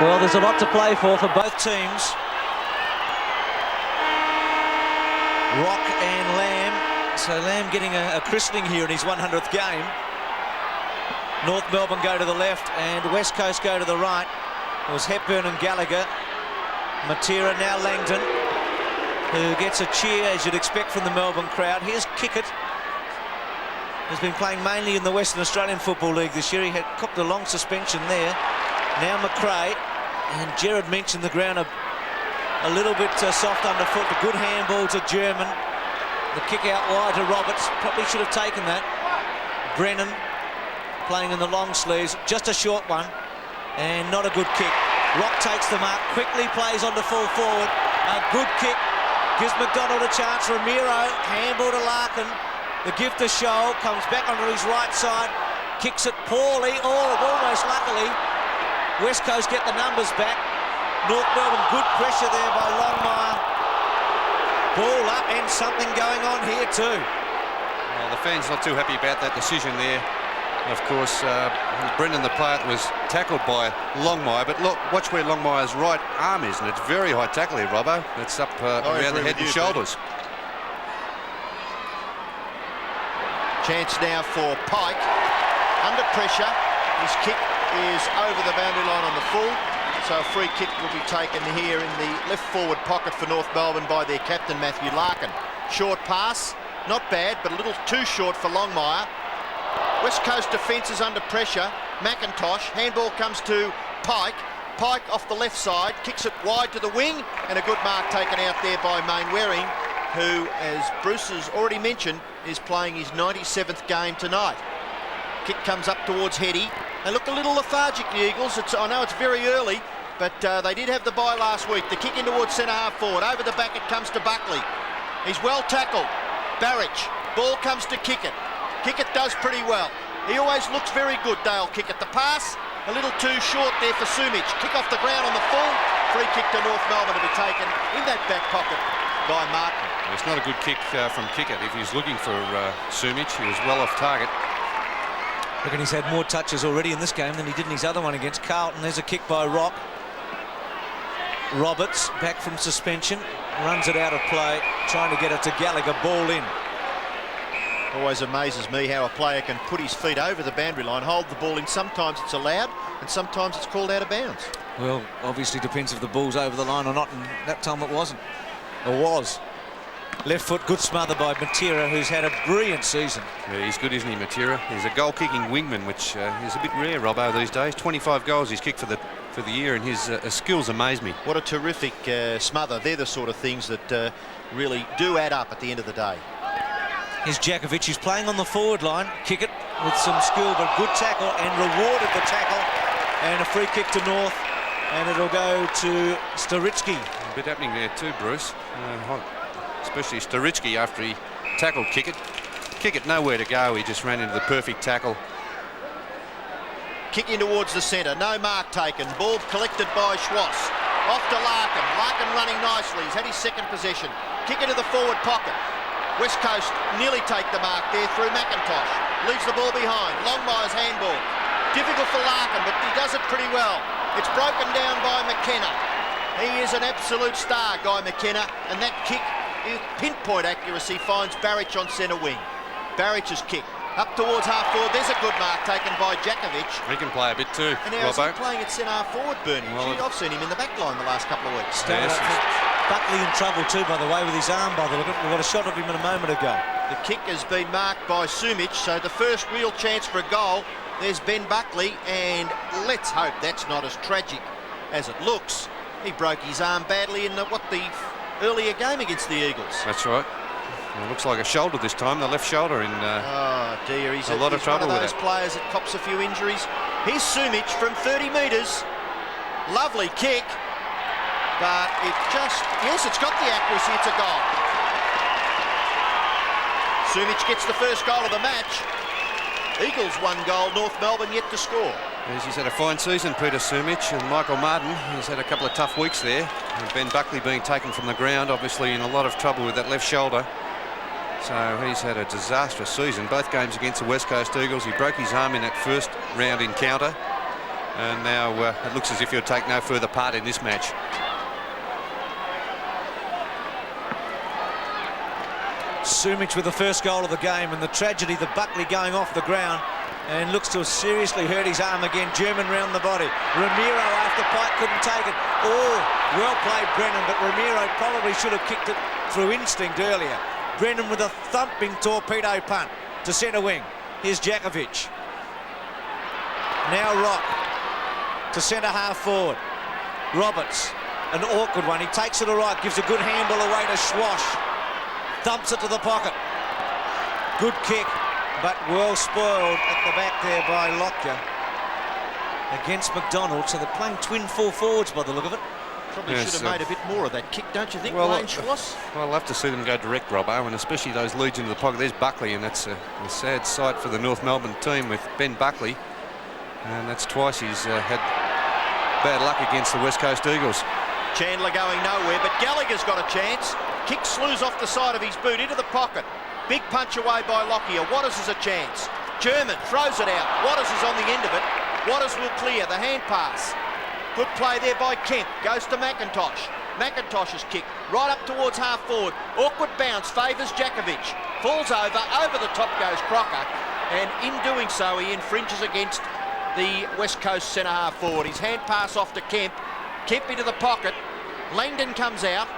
Well, there's a lot to play for both teams. Rock and Lamb. So Lamb getting a christening here in his 100th game. North Melbourne go to the left and West Coast go to the right. It was Hepburn and Gallagher. Matera, now Langdon, who gets a cheer as you'd expect from the Melbourne crowd. Here's Kickett. He's been playing mainly in the Western Australian Football League this year. He had copped a long suspension there. Now McRae, and Gerard mentioned the ground a little bit soft underfoot. A good handball to German. The kick out wide to Roberts. Probably should have taken that. Brennan playing in the long sleeves. Just a short one. And not a good kick. Rock takes the mark. Quickly plays on to full forward. A good kick. Gives McDonald a chance. Ramiro. Handball to Larkin. The gift to Shoal. Comes back onto his right side. Kicks it poorly. Oh, almost luckily. West Coast get the numbers back. North Melbourne, good pressure there by Longmire. Ball up and something going on here too. Well, the fans not too happy about that decision there. Of course, Brendan the player was tackled by Longmire, but look, watch where Longmire's right arm is, and it's very high tackle here, Robbo. It's up around the head and shoulders. Chance now for Pike. Under pressure. His kick is over the boundary line on the full. So a free kick will be taken here in the left forward pocket for North Melbourne by their captain, Matthew Larkin. Short pass, not bad, but a little too short for Longmire. West Coast defence is under pressure. McIntosh, handball comes to Pike. Pike off the left side, kicks it wide to the wing, and a good mark taken out there by Mainwaring, who, as Bruce has already mentioned, is playing his 97th game tonight. Kick comes up towards Heady. They look a little lethargic, the Eagles. I know it's very early, but they did have the bye last week. The kick in towards centre half forward. Over the back it comes to Buckley. He's well tackled. Barrich. Ball comes to Kickett. Kickett does pretty well. He always looks very good, Dale Kickett. The pass, a little too short there for Sumich. Kick off the ground on the full. Free kick to North Melbourne to be taken in that back pocket by Martin. It's not a good kick from Kickett. If he's looking for Sumich, he was well off target. I reckon he's had more touches already in this game than he did in his other one against Carlton. There's a kick by Rock. Roberts back from suspension, runs it out of play, trying to get it to Gallagher, ball in. Always amazes me how a player can put his feet over the boundary line, hold the ball in. Sometimes it's allowed and sometimes it's called out of bounds. Well, obviously depends if the ball's over the line or not, and that time it wasn't. Or was. Left foot, good smother by Matera, who's had a brilliant season. Yeah, he's good, isn't he, Matera? He's a goal-kicking wingman, which is a bit rare, Robbo, these days. 25 goals he's kicked for the year, and his skills amaze me. What a terrific smother. They're the sort of things that really do add up at the end of the day. Here's Jakovic, who's playing on the forward line. Kick it with some skill, but good tackle, and rewarded the tackle. And a free kick to North, and it'll go to Staritsky. A bit happening there too, Bruce. Especially Staritsky after he tackled Kickett. Kickett nowhere to go. He just ran into the perfect tackle. Kick in towards the centre. No mark taken. Ball collected by Schwass. Off to Larkin. Larkin running nicely. He's had his second possession. Kick into the forward pocket. West Coast nearly take the mark there through McIntosh. Leaves the ball behind. Longmire's handball. Difficult for Larkin, but he does it pretty well. It's broken down by McKenna. He is an absolute star, Guy McKenna, and that kick, pinpoint accuracy, finds Barrich on centre wing. Barrich's kick up towards half forward. There's a good mark taken by Jakovic. He can play a bit too. And now he's playing at centre half forward, Bernie. Well, I've seen him in the back line the last couple of weeks. Yes. Buckley in trouble too, by the way, with his arm by the look. We got a shot of him a moment ago. The kick has been marked by Sumich, so the first real chance for a goal. There's Ben Buckley, and let's hope that's not as tragic as it looks. He broke his arm badly in the earlier game against the Eagles. That's right. It looks like a shoulder this time, the left shoulder. Oh dear, he's a lot of trouble one of with those it. Players that cops a few injuries. Here's Sumich from 30 metres. Lovely kick, but it just, yes, it's got the accuracy, it's a goal. Sumich gets the first goal of the match. Eagles 1 goal, North Melbourne yet to score. Yes, he's had a fine season, Peter Sumich, and Michael Martin. He's had a couple of tough weeks there. And Ben Buckley being taken from the ground, obviously in a lot of trouble with that left shoulder. So he's had a disastrous season. Both games against the West Coast Eagles. He broke his arm in that first round encounter. And now it looks as if he'll take no further part in this match. Sumich with the first goal of the game, and the tragedy, the Buckley going off the ground and looks to have seriously hurt his arm again. German round the body. Ramiro after Pike couldn't take it. Oh, well played Brennan, but Ramiro probably should have kicked it through instinct earlier. Brennan with a thumping torpedo punt to centre wing. Here's Jakovic. Now Rock to centre half forward. Roberts, an awkward one. He takes it all right, gives a good handball away to Schwash. Thumps it to the pocket. Good kick, but well spoiled at the back there by Lockyer against McDonald. So they're playing twin full forwards by the look of it. Probably should have made a bit more of that kick, don't you think, well, Wayne Schwass? Well, I'll love to see them go direct, Robbo, and especially those leads into the pocket. There's Buckley, and that's a sad sight for the North Melbourne team with Ben Buckley. And that's twice he's had bad luck against the West Coast Eagles. Chandler going nowhere, but Gallagher's got a chance. Kick slews off the side of his boot into the pocket. Big punch away by Lockyer. Waters has a chance. German throws it out. Waters is on the end of it. Waters will clear the hand pass. Good play there by Kemp. Goes to McIntosh. McIntosh's kick right up towards half forward. Awkward bounce favours Jakovic. Falls over. Over the top goes Crocker. And in doing so, he infringes against the West Coast centre half forward. His hand pass off to Kemp. Kemp into the pocket. Langdon comes out.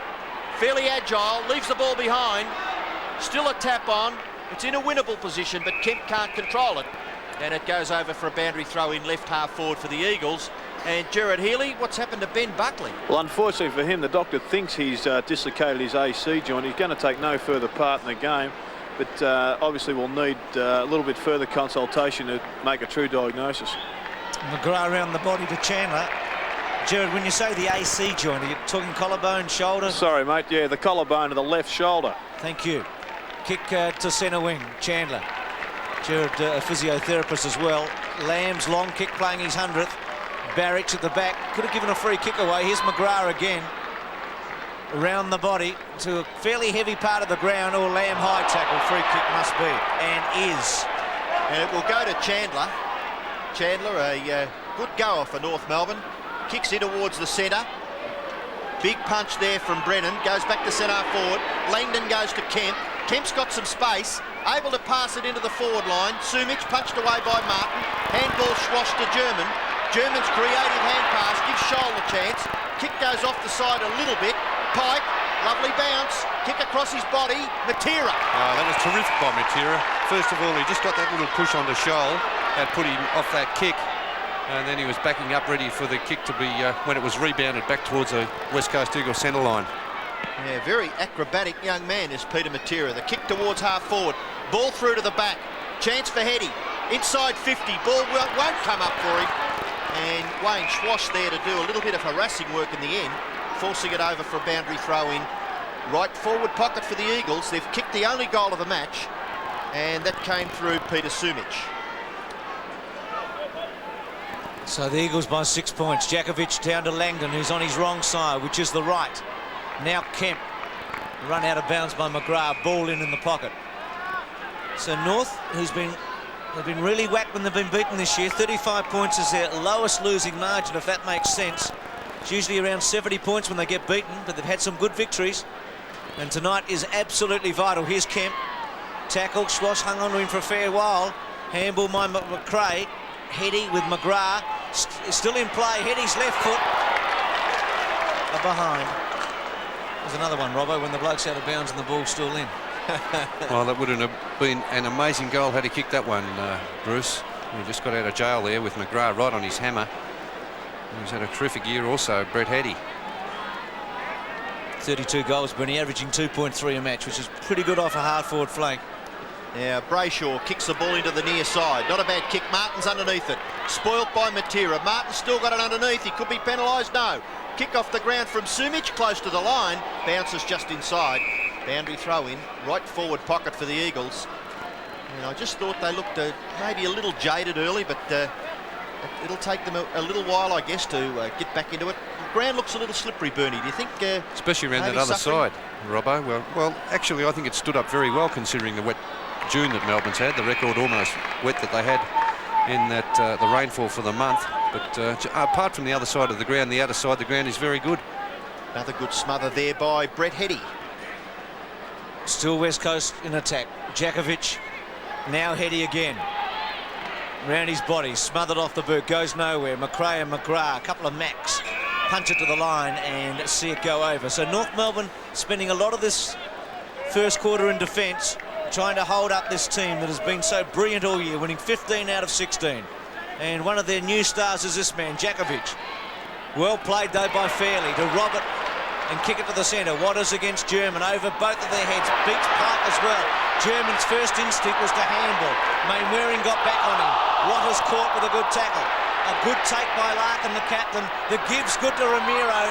Fairly agile. Leaves the ball behind. Still a tap on. It's in a winnable position, but Kemp can't control it. And it goes over for a boundary throw in left half forward for the Eagles. And Gerard Healy, what's happened to Ben Buckley? Well, unfortunately for him, the doctor thinks he's dislocated his AC joint. He's going to take no further part in the game, but obviously will need a little bit further consultation to make a true diagnosis. McGrath around the body to Chandler. Gerard, when you say the AC joint, are you talking collarbone, shoulder? Sorry, mate. Yeah, the collarbone of the left shoulder. Thank you. Kick to centre wing, Chandler. Gerard, a physiotherapist as well. Lamb's long kick playing his 100th. Barrich at the back. Could have given a free kick away. Here's McGrath again. Around the body to a fairly heavy part of the ground. Or Lamb high tackle. Free kick must be. And is. And it will go to Chandler. Chandler, a good goer for North Melbourne. Kicks in towards the centre. Big punch there from Brennan. Goes back to centre forward. Langdon goes to Kemp. Kemp's got some space. Able to pass it into the forward line. Sumich punched away by Martin. Handball swashed to German. German's creative hand pass gives Scholl a chance. Kick goes off the side a little bit. Pike, lovely bounce. Kick across his body. Matera. That was terrific by Matera. First of all, he just got that little push onto Scholl. That put him off that kick. And then he was backing up ready for the kick to be, when it was rebounded back towards the West Coast Eagles centre line. Yeah, very acrobatic young man is Peter Matera. The kick towards half forward. Ball through to the back. Chance for Heady. Inside 50. Ball won't come up for him. And Wayne Schwash there to do a little bit of harassing work in the end, forcing it over for a boundary throw in. Right forward pocket for the Eagles. They've kicked the only goal of the match, and that came through Peter Sumich. So the Eagles by 6 points. Jakovic down to Langdon, who's on his wrong side, which is the right. Now Kemp. Run out of bounds by McGrath. Ball in the pocket. So North, they've been really whacked when they've been beaten this year. 35 points is their lowest losing margin, if that makes sense. It's usually around 70 points when they get beaten, but they've had some good victories. And tonight is absolutely vital. Here's Kemp. Tackle. Schwass hung on to him for a fair while. Handball by McRae. Heady with McGrath. Still in play. Heady's left foot. Behind. There's another one, Robbo, when the bloke's out of bounds and the ball's still in. Well, that wouldn't have been an amazing goal had he kicked that one, Bruce. He just got out of jail there with McGrath right on his hammer. He's had a terrific year also, Brett Heady. 32 goals, Bernie, averaging 2.3 a match, which is pretty good off a hard forward flank. Now Brayshaw kicks the ball into the near side. Not a bad kick. Martin's underneath it. Spoilt by Matera. Martin's still got it underneath. He could be penalised. No. Kick off the ground from Sumich, close to the line. Bounces just inside. Boundary throw in. Right forward pocket for the Eagles. And I just thought they looked maybe a little jaded early, but it'll take them a little while, I guess, to get back into it. The ground looks a little slippery, Bernie. Do you think? Especially around that other side, Robbo. Well, actually, I think it stood up very well considering the wet June that Melbourne's had. The record almost wet that they had in that the rainfall for the month. But apart from the other side of the ground, the outer side of the ground is very good. Another good smother there by Brett Heady. Still West Coast in attack. Djakovic, now Heady again. Round his body, smothered off the boot, goes nowhere. McRae and McGrath, a couple of Macks, punch it to the line and see it go over. So North Melbourne spending a lot of this first quarter in defence, trying to hold up this team that has been so brilliant all year, winning 15 out of 16. And one of their new stars is this man, Djakovic. Well played though by Fairley to Robert and kick it to the centre. Waters against German over both of their heads, beats Pike as well. German's first instinct was to handball. Mainwaring got back on him. Waters caught with a good tackle. A good take by Larkin, the captain. The give's good to Ramiro.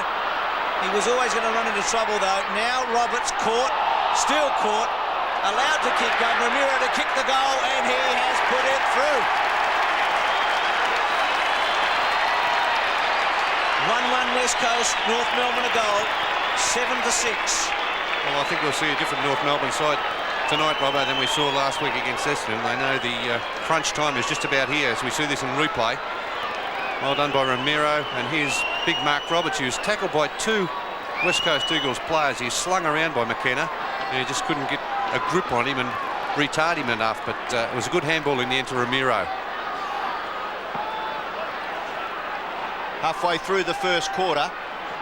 He was always going to run into trouble though. Now Roberts caught, still caught, allowed to kick going. Ramiro to kick the goal, and he has put it through. 1-1 West Coast, North Melbourne a goal, 7-6. Well, I think we'll see a different North Melbourne side tonight, Robbo, than we saw last week against Essendon. They know the crunch time is just about here as we see this in replay. Well done by Ramiro, and here's big Mark Roberts, who's tackled by two West Coast Eagles players. He's slung around by McKenna, and he just couldn't get a grip on him and retard him enough, but it was a good handball in the end to Ramiro. Halfway through the first quarter,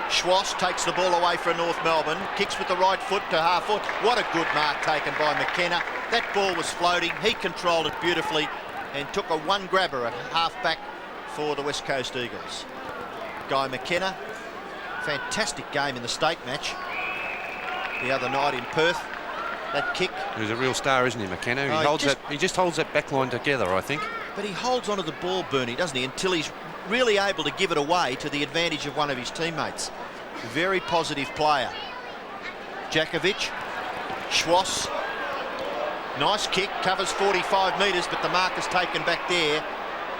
Schwass takes the ball away from North Melbourne, kicks with the right foot to half foot. What a good mark taken by McKenna. That ball was floating, he controlled it beautifully and took a one grabber at half back for the West Coast Eagles. Guy McKenna, fantastic game in the state match the other night in Perth. That kick. He's a real star, isn't he, McKenna? He just holds that back line together, I think. But he holds onto the ball, Bernie, doesn't he, until he's really able to give it away to the advantage of one of his teammates. Very positive player. Djakovic, Schwass, nice kick, covers 45 metres, but the mark is taken back there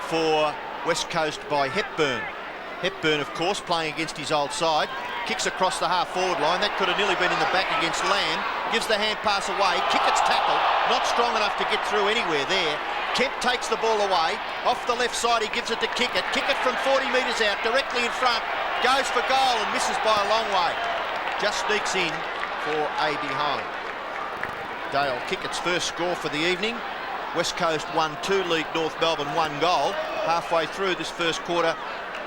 for West Coast by Hepburn. Hepburn, of course, playing against his old side, kicks across the half-forward line. That could have nearly been in the back against Lamb. Gives the hand pass away. Kickett's tackled, not strong enough to get through anywhere there. Kemp takes the ball away. Off the left side, he gives it to Kickett. Kickett from 40 metres out, directly in front. Goes for goal and misses by a long way. Just sneaks in for a behind. Dale Kickett's first score for the evening. West Coast 1-2, lead North Melbourne 1 goal. Halfway through this first quarter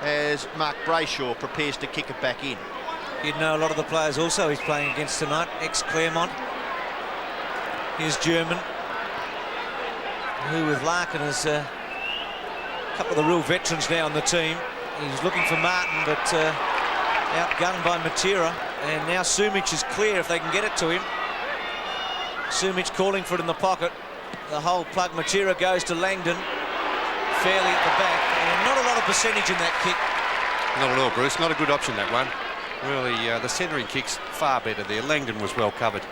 as Mark Brayshaw prepares to kick it back in. You'd know a lot of the players also he's playing against tonight. Ex-Claremont. Here's German, who with Larkin is a couple of the real veterans now on the team. He's looking for Martin, but outgunned by Matera. And now Sumic is clear if they can get it to him. Sumic calling for it in the pocket. The whole plug. Matera goes to Langdon. Fairly at the back. And not a lot of percentage in that kick. Not at all, Bruce. Not a good option, that one. Really, the centering kick's far better there. Langdon was well covered.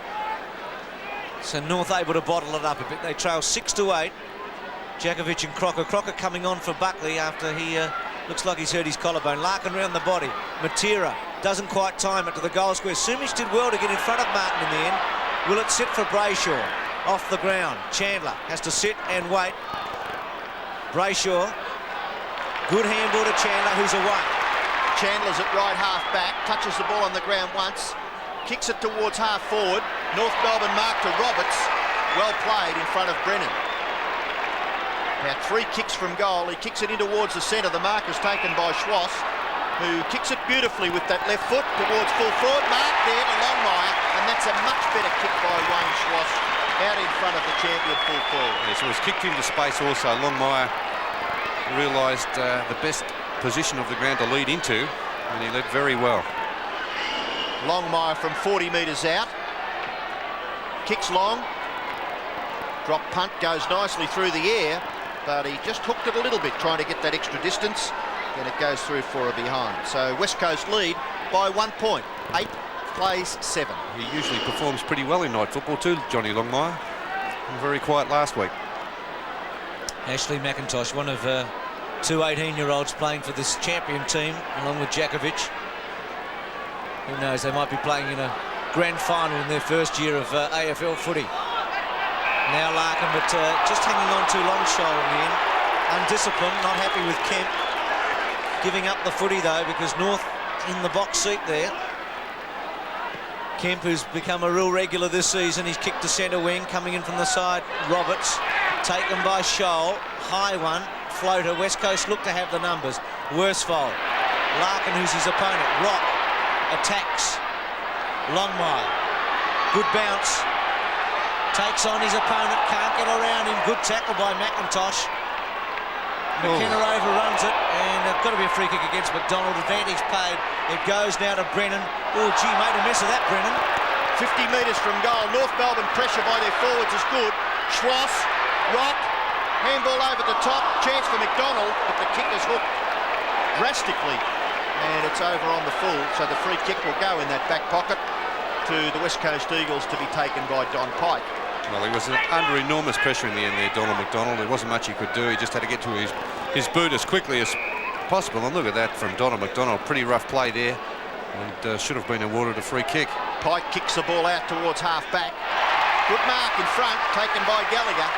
So North able to bottle it up a bit. They trail 6-8. Djakovic and Crocker. Crocker coming on for Buckley after he looks like he's hurt his collarbone. Larkin round the body. Matera doesn't quite time it to the goal square. Sumic did well to get in front of Martin in the end. Will it sit for Brayshaw? Off the ground. Chandler has to sit and wait. Brayshaw. Good handball to Chandler, who's away. Chandler's at right half back. Touches the ball on the ground once. Kicks it towards half forward. North Melbourne mark to Roberts. Well played in front of Brennan. Now 3 kicks from goal. He kicks it in towards the centre. The mark is taken by Schwass, who kicks it beautifully with that left foot towards full forward. Mark there to Longmire, and that's a much better kick by Wayne Schwass out in front of the champion full forward. Yes, it was kicked into space also. Longmire realised the best position of the ground to lead into, and he led very well. Longmire from 40 metres out. Kicks long. Drop punt goes nicely through the air, but he just hooked it a little bit trying to get that extra distance, and it goes through for a behind. So West Coast lead by 1 point. 8 plays 7. He usually performs pretty well in night football too, Johnny Longmire. Very quiet last week. Ashley McIntosh, one of 2 18-year-olds playing for this champion team, along with Djakovic. Who knows, they might be playing in a grand final in their first year of AFL footy. Now Larkin, but just hanging on too long, Shoal in the end. Undisciplined, not happy with Kemp. giving up the footy though, because North in the box seat there. Kemp, who's become a real regular this season, he's kicked to centre wing, coming in from the side. Roberts, taken by Scholl, high one, floater. West Coast look to have the numbers. Worsfold, Larkin, who's his opponent. Rock attacks. Longmire, good bounce, takes on his opponent, can't get around him. Good tackle by McIntosh. McKenna overruns it, and got to be a free kick against McDonald. Advantage paid. It goes now to Brennan. Oh, gee, made a mess of that, Brennan. 50 metres from goal. North Melbourne pressure by their forwards is good. Schwass, Rock, handball over the top. Chance for McDonald, but the kick is hooked drastically. And it's over on the full, so the free kick will go in that back pocket to the West Coast Eagles to be taken by Don Pike. Well, he was under enormous pressure in the end there, Donald McDonald. There wasn't much he could do. He just had to get to his boot as quickly as possible. And look at that from Donald McDonald. Pretty rough play there, and should have been awarded a free kick. Pike kicks the ball out towards half-back. Good mark in front, taken by Gallagher.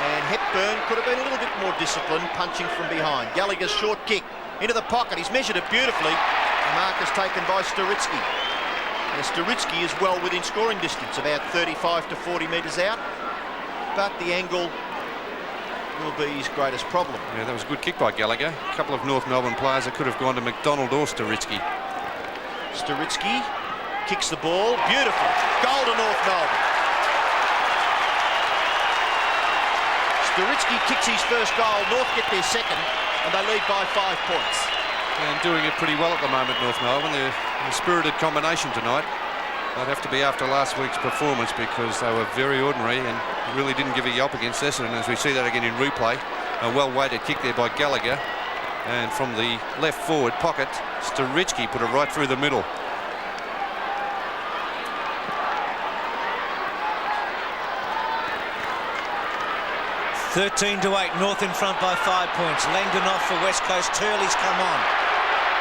And Hepburn could have been a little bit more disciplined, punching from behind. Gallagher's short kick into the pocket. He's measured it beautifully. The mark is taken by Storitsky. And Storitsky is well within scoring distance, about 35 to 40 metres out. But the angle will be his greatest problem. Yeah, that was a good kick by Gallagher. A couple of North Melbourne players that could have gone to McDonald or Storitsky. Storitsky kicks the ball. Beautiful. Goal to North Melbourne. Storitsky kicks his first goal. North get their second, and they lead by 5 points. And doing it pretty well at the moment, North Melbourne. They're a spirited combination tonight. They'd have to be after last week's performance, because they were very ordinary and really didn't give a yelp against Essendon, as we see that again in replay. A well-weighted kick there by Gallagher. And from the left forward pocket, Storitsky put it right through the middle. (13 to 8). North in front by 5 points. Langdon off for West Coast. Turley's come on.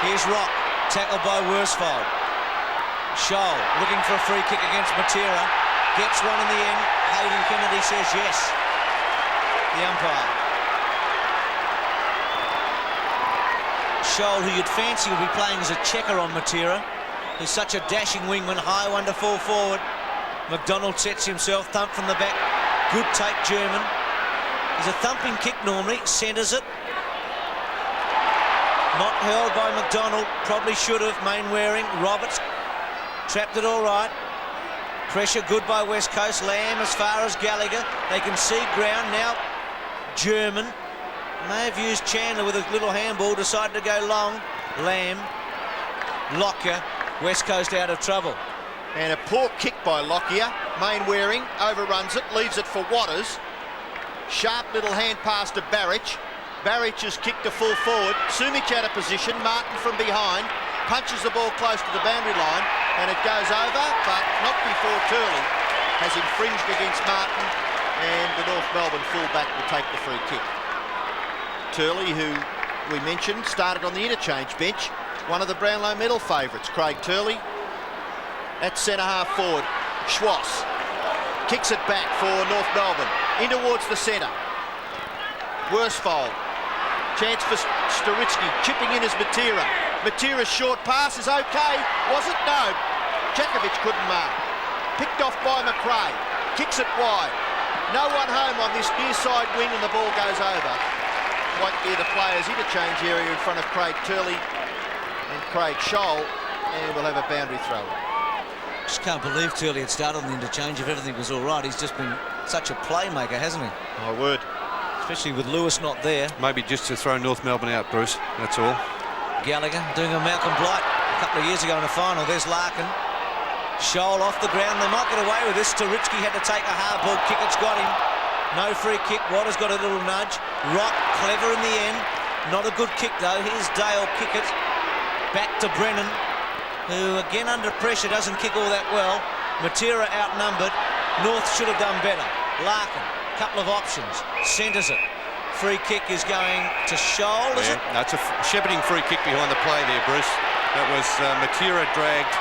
Here's Rock, tackled by Worsfold. Scholl looking for a free kick against Matera. Gets one in the end. Hayden Kennedy says yes. The umpire. Scholl, who you'd fancy would be playing as a checker on Matera, who's such a dashing wingman, high one to fall forward. McDonald sets himself, thump from the back. Good take, German. He's a thumping kick normally, centres it. Not held by McDonald, probably should have. Mainwaring, Roberts trapped it all right. Pressure good by West Coast. Lamb as far as Gallagher. They can see ground now. German may have used Chandler with a little handball, decided to go long. Lamb, Lockyer, West Coast out of trouble. And a poor kick by Lockyer. Mainwaring overruns it, leaves it for Waters. Sharp little hand pass to Barrich. Barrich is kicked to full forward. Sumich out of position. Martin from behind punches the ball close to the boundary line, and it goes over, but not before Turley has infringed against Martin, and the North Melbourne fullback will take the free kick. Turley, who we mentioned, started on the interchange bench. One of the Brownlow medal favourites, Craig Turley. At centre half forward, Schwass kicks it back for North Melbourne. In towards the centre. Worsfold. Chance for Storitsky. Chipping in as Matera. Matera's short pass is okay. Was it? No. Jakovic couldn't mark. Picked off by McRae. Kicks it wide. No one home on this near side wing, and the ball goes over. Quite near the players' interchange area in front of Craig Turley and Craig Scholl, and we'll have a boundary throw. Just can't believe Turley had started on the interchange if everything was all right. He's just been such a playmaker, hasn't he? My word. Especially with Lewis not there. Maybe just to throw North Melbourne out, Bruce. That's all. Gallagher doing a Malcolm Blight a couple of years ago in the final. There's Larkin. Scholl off the ground. They might get away with this. Storitsky had to take a hard ball kick. It's got him. No free kick. Waters got a little nudge. Rock clever in the end. Not a good kick though. Here's Dale kick it. Back to Brennan, who again under pressure doesn't kick all that well. Matera outnumbered. North should have done better. Larkin, couple of options. Centres it. Free kick is going to Scholl, is it? That's a shepherding free kick behind the play there, Bruce. That was Matera dragged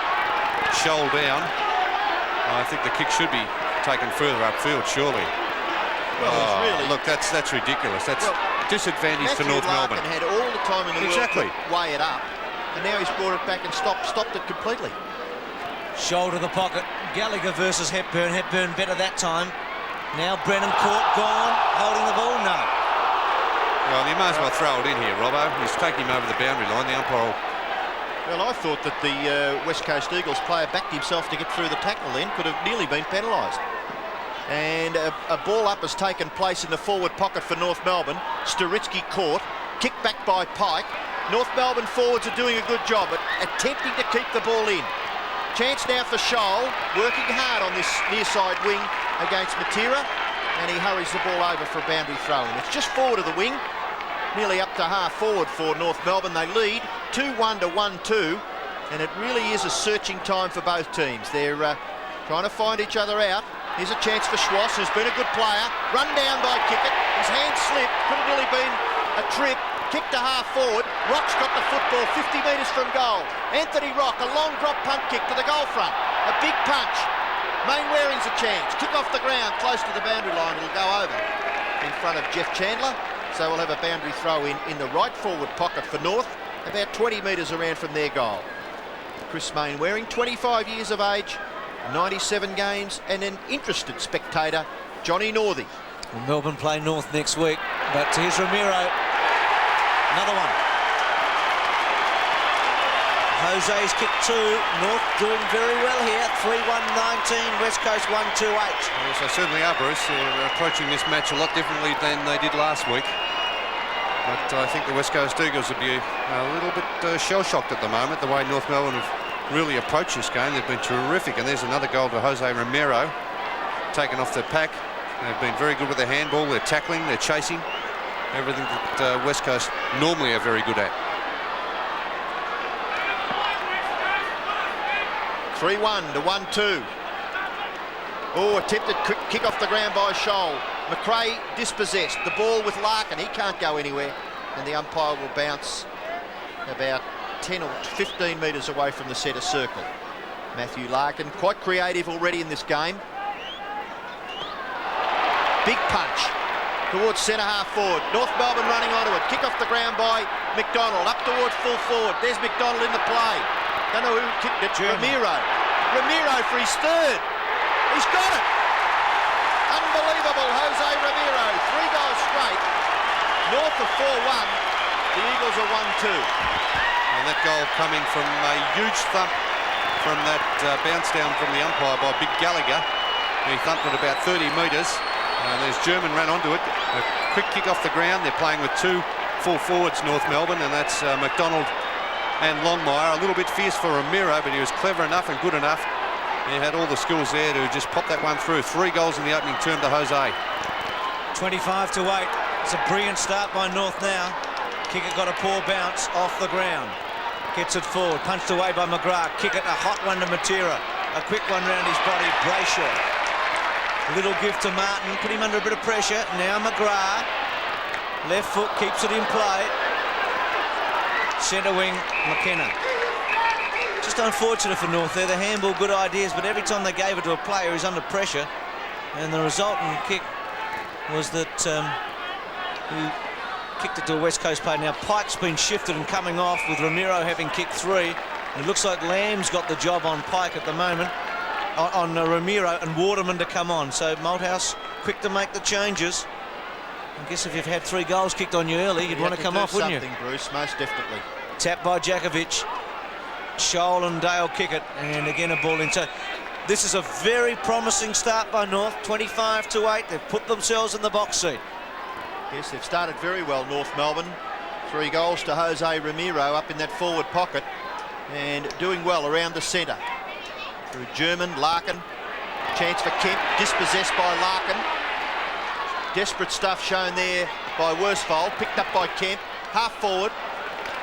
Scholl down. I think the kick should be taken further upfield, surely. Well, really... Look, that's ridiculous. That's disadvantage to Matthew North Larkin Melbourne. had all the time in the Exactly. world to weigh it up, and now he's brought it back and stopped it completely. Shoulder the pocket. Gallagher versus Hepburn. Hepburn better that time. Now Brennan caught, gone, holding the ball. No. Well, you might as well throw it in here, Robbo. He's taking him over the boundary line. The umpire. Well, I thought that the West Coast Eagles player backed himself to get through the tackle then, could have nearly been penalised. And a ball up has taken place in the forward pocket for North Melbourne. Sturitsky caught, kicked back by Pike. North Melbourne forwards are doing a good job at attempting to keep the ball in. Chance now for Scholl, working hard on this near side wing against Matera, and he hurries the ball over for a boundary throw-in. It's just forward of the wing, nearly up to half forward for North Melbourne. They lead 2-1 to 1-2, and it really is a searching time for both teams. They're trying to find each other out. Here's a chance for Schwass, who's been a good player. Run down by Kickett. His hand slipped. Could have nearly been a trip. Kick to half forward. Rock's got the football 50 metres from goal. Anthony Rock, a long drop punt kick to the goal front. A big punch. Main Waring's a chance. Kick off the ground close to the boundary line. It'll go over in front of Jeff Chandler. So we'll have a boundary throw in the right forward pocket for North, about 20 metres around from their goal. Chris Main Waring, 25 years of age, 97 games, and an interested spectator, Johnny Northey. Well, Melbourne play North next week, but here's Ramiro. Another one. Jose's kick 2. North doing very well here. 3-1-19. West Coast 1-2-8. Yes, they certainly are, Bruce. They're approaching this match a lot differently than they did last week. But I think the West Coast Eagles would be a little bit shell-shocked at the moment, the way North Melbourne have really approached this game. They've been terrific, and there's another goal to Jose Ramiro, taken off their pack. They've been very good with their handball, their tackling, their chasing, everything that West Coast normally are very good at. 3-1 to 1-2. Oh, attempted kick off the ground by Scholl. McRae dispossessed. The ball with Larkin. He can't go anywhere. And the umpire will bounce about 10 or 15 metres away from the centre circle. Matthew Larkin, quite creative already in this game. Big punch towards centre half forward. North Melbourne running onto it. Kick off the ground by McDonald. Up towards full forward. There's McDonald in the play. Don't know who kicked it. Ramiro. Ramiro for his third. He's got it. Unbelievable, Jose Ramiro. 3 goals straight. North of 4-1. The Eagles are 1-2. And that goal coming from a huge thump from that bounce down from the umpire by Big Gallagher. He thumped it about 30 metres. There's German ran onto it. A quick kick off the ground. They're playing with 2 full forwards, North Melbourne, and that's McDonald and Longmire. A little bit fierce for Ramiro, but he was clever enough and good enough. He had all the skills there to just pop that one through. 3 goals in the opening term to Jose. 25-8. It's a brilliant start by North now. Kicker got a poor bounce off the ground. Gets it forward, punched away by McGrath. Kick it, a hot one to Matera. A quick one round his body, Brayshaw. Little gift to Martin, put him under a bit of pressure. Now McGrath. Left foot keeps it in play. Centre wing, McKenna. Just unfortunate for North there. The handball, good ideas, but every time they gave it to a player, he's under pressure. And the resultant kick was that he kicked it to a West Coast player. Now Pike's been shifted and coming off with Ramiro having kicked 3. It looks like Lamb's got the job on Pike at the moment, on Ramiro, and Waterman to come on. So Malthouse quick to make the changes. I guess if you've had 3 goals kicked on you early, you'd want to come off, wouldn't you? Bruce, most definitely. Tap by Jakovic. Scholl and Dale kick it, and again a ball in. So this is a very promising start by North. 25-8. They've put themselves in the box seat. Yes, they've started very well, North Melbourne. 3 goals to Jose Ramiro up in that forward pocket, and doing well around the centre. Through German, Larkin. Chance for Kemp, dispossessed by Larkin. Desperate stuff shown there by Worsfold, picked up by Kemp. Half forward.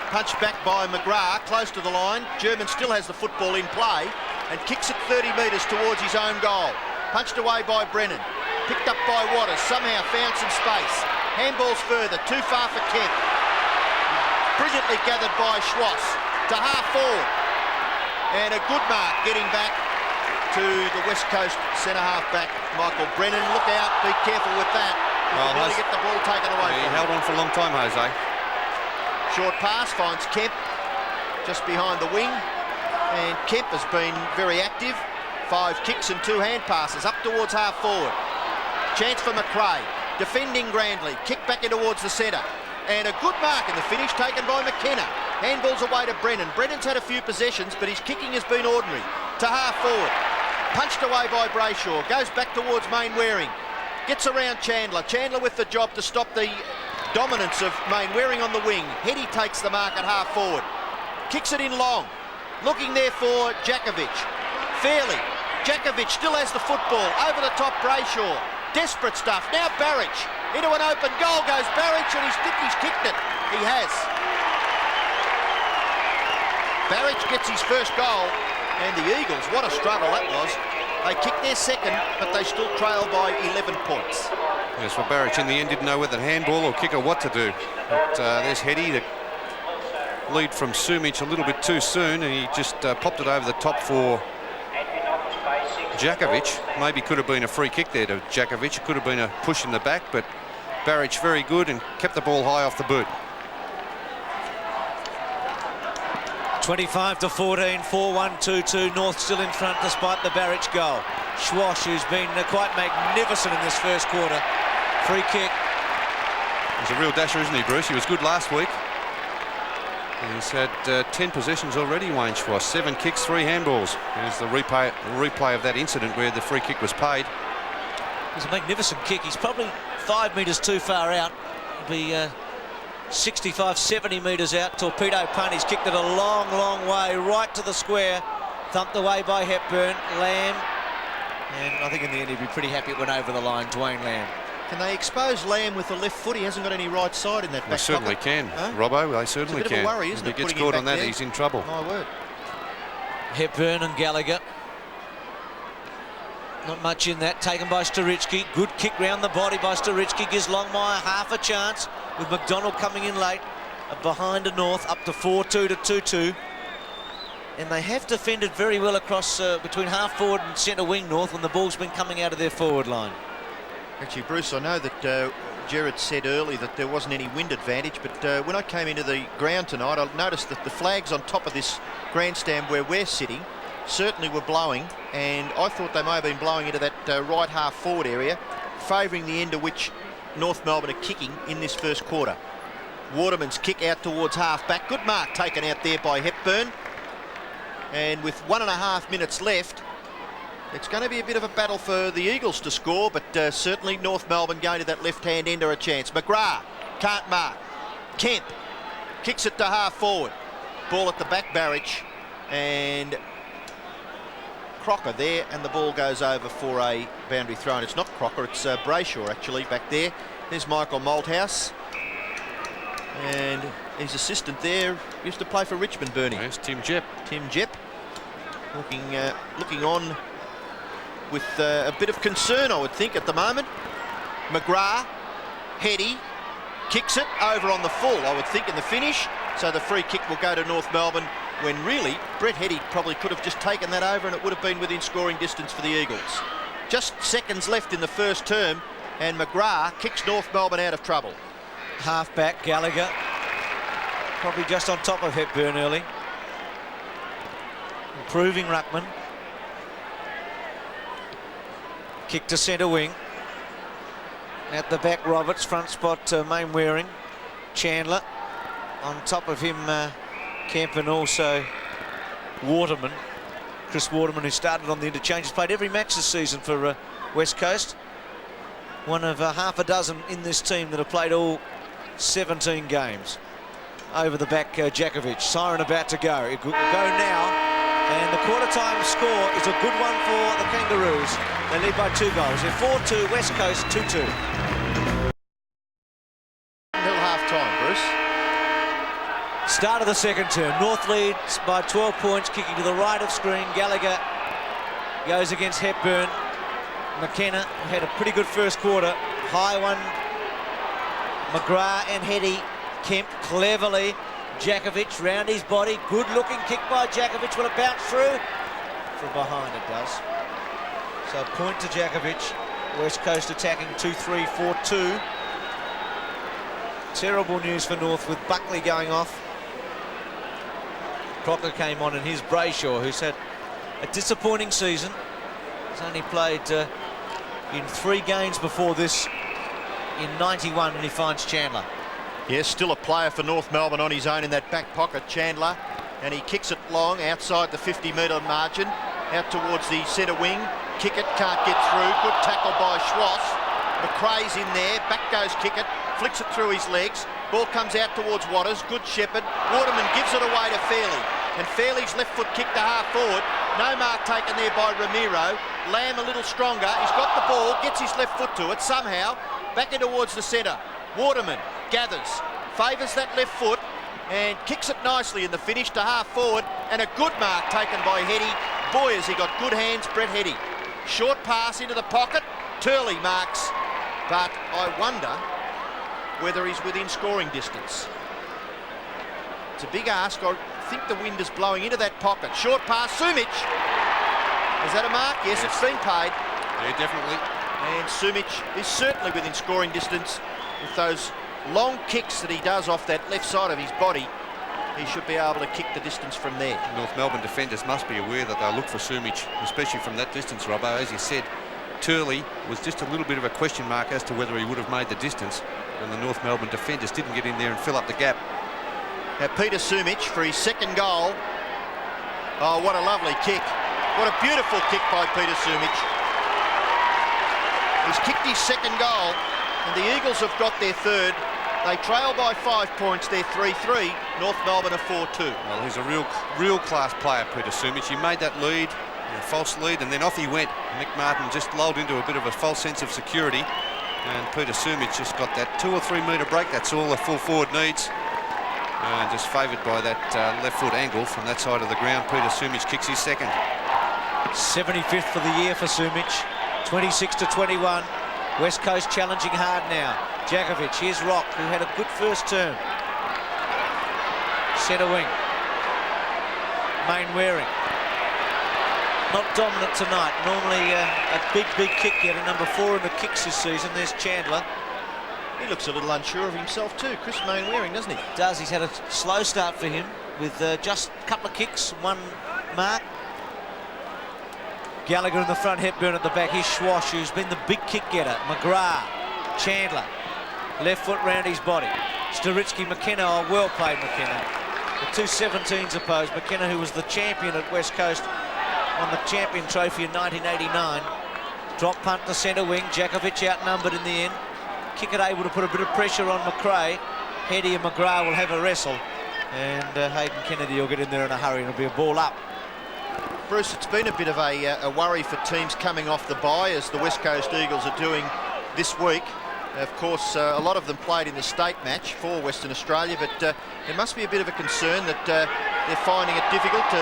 Punched back by McGrath, close to the line. German still has the football in play and kicks it 30 metres towards his own goal. Punched away by Brennan. Picked up by Waters, somehow found some space. Handballs further, too far for Kemp. Brilliantly gathered by Schwass to half forward. And a good mark getting back to the West Coast centre half back, Michael Brennan. Look out, be careful with that. Well, He get the ball taken away he from him. held on for a long time, Jose. Short pass finds Kemp just behind the wing, and Kemp has been very active. 5 kicks and 2 hand passes up towards half forward. Chance for McRae, defending grandly, kick back in towards the centre, and a good mark in the finish taken by McKenna. Handballs away to Brennan. Brennan's had a few possessions, but his kicking has been ordinary. To half forward, punched away by Brayshaw, goes back towards Main Waring, gets around Chandler. Chandler with the job to stop the dominance of Main Waring on the wing. Heady takes the mark at half forward, kicks it in long, looking there for Jakovic. Fairley, Jakovic still has the football, over the top Brayshaw, desperate stuff. Now Barrich, into an open goal goes Barrich, and he's kicked it. He has. Barrich gets his first goal, and the Eagles, what a struggle that was. They kicked their second, but they still trail by 11 points. Yes, well, Barrich in the end didn't know whether handball or kick or what to do. But there's Heady, the lead from Sumic a little bit too soon, and he just popped it over the top for Jakovic. Maybe could have been a free kick there to Jakovic. It could have been a push in the back, but Barrich very good and kept the ball high off the boot. 25-14, 4-1-2-2. North still in front despite the Barrich goal. Schwash, who's been quite magnificent in this first quarter. Free kick. He's a real dasher, isn't he, Bruce? He was good last week. He's had 10 possessions already, Wayne Schwash. 7 kicks, 3 handballs. There's the replay of that incident where the free kick was paid. It was a magnificent kick. He's probably 5 metres too far out. He'll be 65, 70 metres out. Torpedo punt. He's kicked it a long, long way right to the square. Thumped away by Hepburn. Lamb. And I think in the end he'd be pretty happy it went over the line. Dwayne Lamb. Can they expose Lamb with the left foot? He hasn't got any right side in that back They certainly pocket. can, Huh? Robbo. They certainly It's a bit can. of a worry, isn't if it, he gets putting him caught on back that, there? he's in trouble. My word. Hepburn and Gallagher. Not much in that. Taken by Sturicki. Good kick round the body by Sturicki. Gives Longmire half a chance with McDonald coming in late. Behind the North, up to 4-2 to 2-2. And they have defended very well across between half forward and centre wing North when the ball's been coming out of their forward line. Actually, Bruce, I know that Gerard said early that there wasn't any wind advantage, but when I came into the ground tonight, I noticed that the flags on top of this grandstand where we're sitting certainly were blowing, and I thought they may have been blowing into that right half forward area, favouring the end of which North Melbourne are kicking in this first quarter. Waterman's kick out towards half back. Good mark taken out there by Hepburn. And with 1.5 minutes left, it's going to be a bit of a battle for the Eagles to score, but certainly North Melbourne going to that left-hand end are a chance. McGrath can't mark. Kemp kicks it to half forward. Ball at the back, Barrich, and Crocker there, and the ball goes over for a boundary throw. And it's not Crocker, it's Brayshaw actually back there. There's Michael Malthouse, and his assistant there used to play for Richmond, Bernie. Yes, Tim Jepp. Tim Jepp looking on with a bit of concern, I would think, at the moment. McGrath, Heady, kicks it over on the full, I would think, in the finish. So the free kick will go to North Melbourne, when really Brett Heady probably could have just taken that over and it would have been within scoring distance for the Eagles. Just seconds left in the first term, and McGrath kicks North Melbourne out of trouble. Half-back Gallagher. Probably just on top of Hepburn early. Improving ruckman. Kick to centre wing. At the back, Roberts. Front spot, Main Waring. Chandler. On top of him, Kemp, and also Waterman. Chris Waterman, who started on the interchange, has played every match this season for West Coast. One of half a dozen in this team that have played all 17 games. Over the back, Jakovic. Siren about to go. It could go now. And the quarter-time score is a good one for the Kangaroos. They lead by 2 goals. They're 4-2, West Coast 2-2. Until half-time, Bruce. Start of the second term. North leads by 12 points, kicking to the right of screen. Gallagher goes against Hepburn. McKenna had a pretty good first quarter. High one. McGrath and Heady. Kemp cleverly. Jakovic round his body. Good looking kick by Jakovic. Will it bounce through? From behind it does. So point to Jakovic. West Coast attacking 2-3, 4-2. Terrible news for North with Buckley going off. Crocker came on in his Brayshaw, who's had a disappointing season. He's only played in 3 games before this in 91, and he finds Chandler. Yes, still a player for North Melbourne on his own in that back pocket, Chandler, and he kicks it long outside the 50-metre margin, out towards the centre wing. Kick it, can't get through. Good tackle by Schwass. McRae's in there, back goes Kickett, flicks it through his legs. Ball comes out towards Waters, good Shepherd. Waterman gives it away to Fairley, and Fairley's left foot kick to half forward. No mark taken there by Ramiro. Lamb a little stronger, he's got the ball, gets his left foot to it somehow. Back in towards the centre. Waterman gathers, favours that left foot, and kicks it nicely in the finish to half forward, and a good mark taken by Heady. Boy, has he got good hands, Brett Heady. Short pass into the pocket, Turley marks, but I wonder whether he's within scoring distance. It's a big ask. I think the wind is blowing into that pocket. Short pass, Sumic. Is that a mark? Yes, it's been paid. Yeah, definitely. And Sumic is certainly within scoring distance with those long kicks that he does off that left side of his body. He should be able to kick the distance from there. North Melbourne defenders must be aware that they'll look for Sumic, especially from that distance, Robbo. As you said, Turley was just a little bit of a question mark as to whether he would have made the distance, and the North Melbourne defenders didn't get in there and fill up the gap. Now Peter Sumic for his second goal. Oh, what a lovely kick. What a beautiful kick by Peter Sumic. He's kicked his second goal, and the Eagles have got their third. They trail by 5 points. They're 3-3. North Melbourne are 4-2. Well, he's a real class player, Peter Sumic. He made that lead, a false lead, and then off he went. Mick Martin just lulled into a bit of a false sense of security, and Peter Sumic just got that 2 or 3 metre break. That's all a full forward needs. And just favoured by that left foot angle from that side of the ground. Peter Sumic kicks his second. 75th for the year for Sumic. 26-21. West Coast challenging hard now. Jakovic, here's Rock, who had a good first term. Centre wing. Main Waring. Not dominant tonight. Normally a big kick getter. Number 4 in the kicks this season. There's Chandler. He looks a little unsure of himself too, Chris Main Waring, doesn't he? Does. He's had a slow start for him with just a couple of kicks, 1 mark. Gallagher in the front, Hepburn at the back. Here's Schwash, who's been the big kick getter. McGrath, Chandler, left foot round his body. Staritsky, McKenna, oh, well played McKenna. The 2 17s opposed. McKenna, who was the champion at West Coast, won the champion trophy in 1989. Drop punt to centre wing. Jakovic outnumbered in the end. Kick it able to put a bit of pressure on McRae. Heady and McGrath will have a wrestle, and Hayden Kennedy will get in there in a hurry, and it'll be a ball up. Bruce, it's been a bit of a worry for teams coming off the bye, as the West Coast Eagles are doing this week. Of course, a lot of them played in the state match for Western Australia, but there must be a bit of a concern that they're finding it difficult to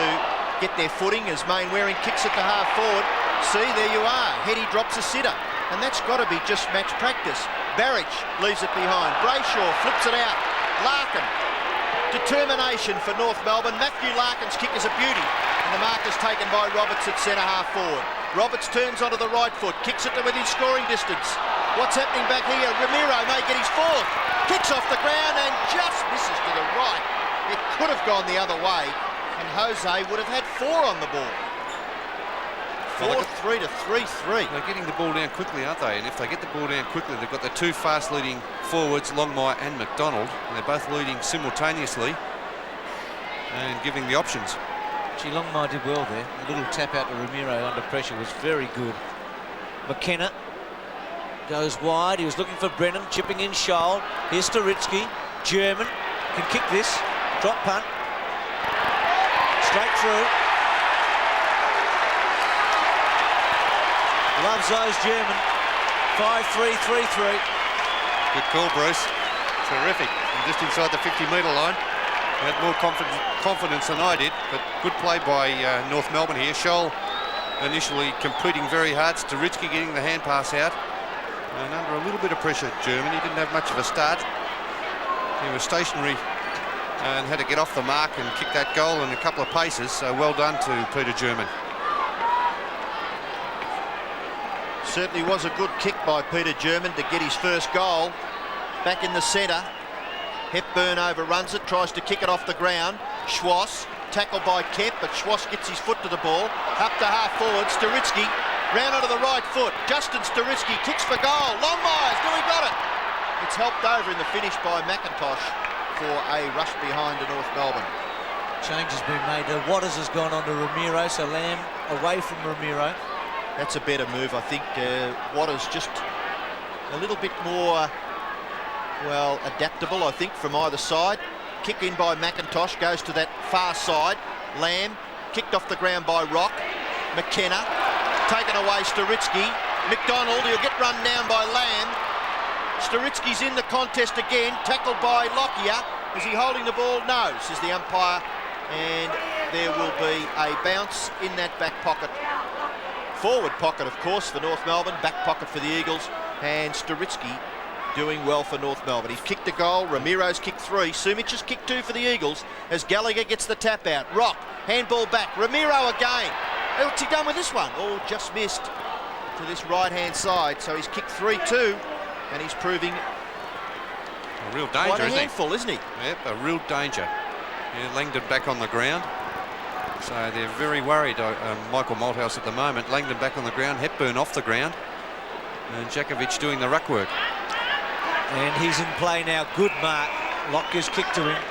get their footing as Main Waring kicks it to half forward. See, there you are. Heady drops a sitter, and that's got to be just match practice. Barrage leaves it behind. Brayshaw flips it out. Larkin. Determination for North Melbourne. Matthew Larkin's kick is a beauty, and the mark is taken by Roberts at centre half forward. Roberts turns onto the right foot, kicks it to within scoring distance. What's happening back here? Ramiro may get his 4th. Kicks off the ground and just misses to the right. It could have gone the other way, and Jose would have had 4 on the ball. 4-3 to 3-3. They're getting the ball down quickly, aren't they? And if they get the ball down quickly, they've got the 2 fast leading forwards, Longmire and McDonald, and they're both leading simultaneously and giving the options. Gee, Longmire did well there. A little tap out to Ramiro under pressure was very good. McKenna goes wide. He was looking for Brennan, chipping in Scholl. Here's Staritsky. German can kick this. Drop punt. Straight through. Loves those German. 5-3, 3-3. Good call, Bruce. Terrific. And just inside the 50-metre line. Had more confidence than I did, but good play by North Melbourne here. Scholl initially competing very hard. Staritsky getting the hand pass out. And under a little bit of pressure, German. He didn't have much of a start. He was stationary and had to get off the mark and kick that goal in a couple of paces. So well done to Peter German. Certainly was a good kick by Peter German to get his first goal. Back in the centre. Hepburn overruns it, tries to kick it off the ground. Schwass, tackled by Kemp, but Schwass gets his foot to the ball. Up to half forward, Staritsky, round onto the right foot. Justin Staritsky kicks for goal. Longmire's nearly got it. It's helped over in the finish by McIntosh for a rush behind to North Melbourne. Change has been made. Waters has gone on to Ramiro, so Lamb away from Ramiro. That's a better move, I think. Waters just a little bit more, well, adaptable, I think, from either side. Kick in by McIntosh, goes to that far side. Lamb, kicked off the ground by Rock. McKenna, taken away Staritsky. McDonald, he'll get run down by Lamb. Staritsky's in the contest again, tackled by Lockyer. Is he holding the ball? No, says the umpire. And there will be a bounce in that back pocket. Forward pocket, of course, for North Melbourne. Back pocket for the Eagles. And Staritsky doing well for North Melbourne. He's kicked a goal. Ramiro's kicked 3. Sumic has kicked 2 for the Eagles as Gallagher gets the tap out. Rock, handball back. Ramiro again. What's he done with this one? Oh, just missed to this right-hand side. So he's kicked 3-2, and he's proving A real danger, quite a isn't handful, isn't he? Yep, a real danger. Yeah, Langdon back on the ground. So they're very worried, Michael Malthouse at the moment. Langdon back on the ground, Hepburn off the ground. And Jakovic doing the ruck work. And he's in play now. Good mark. Lockyer's kick to him.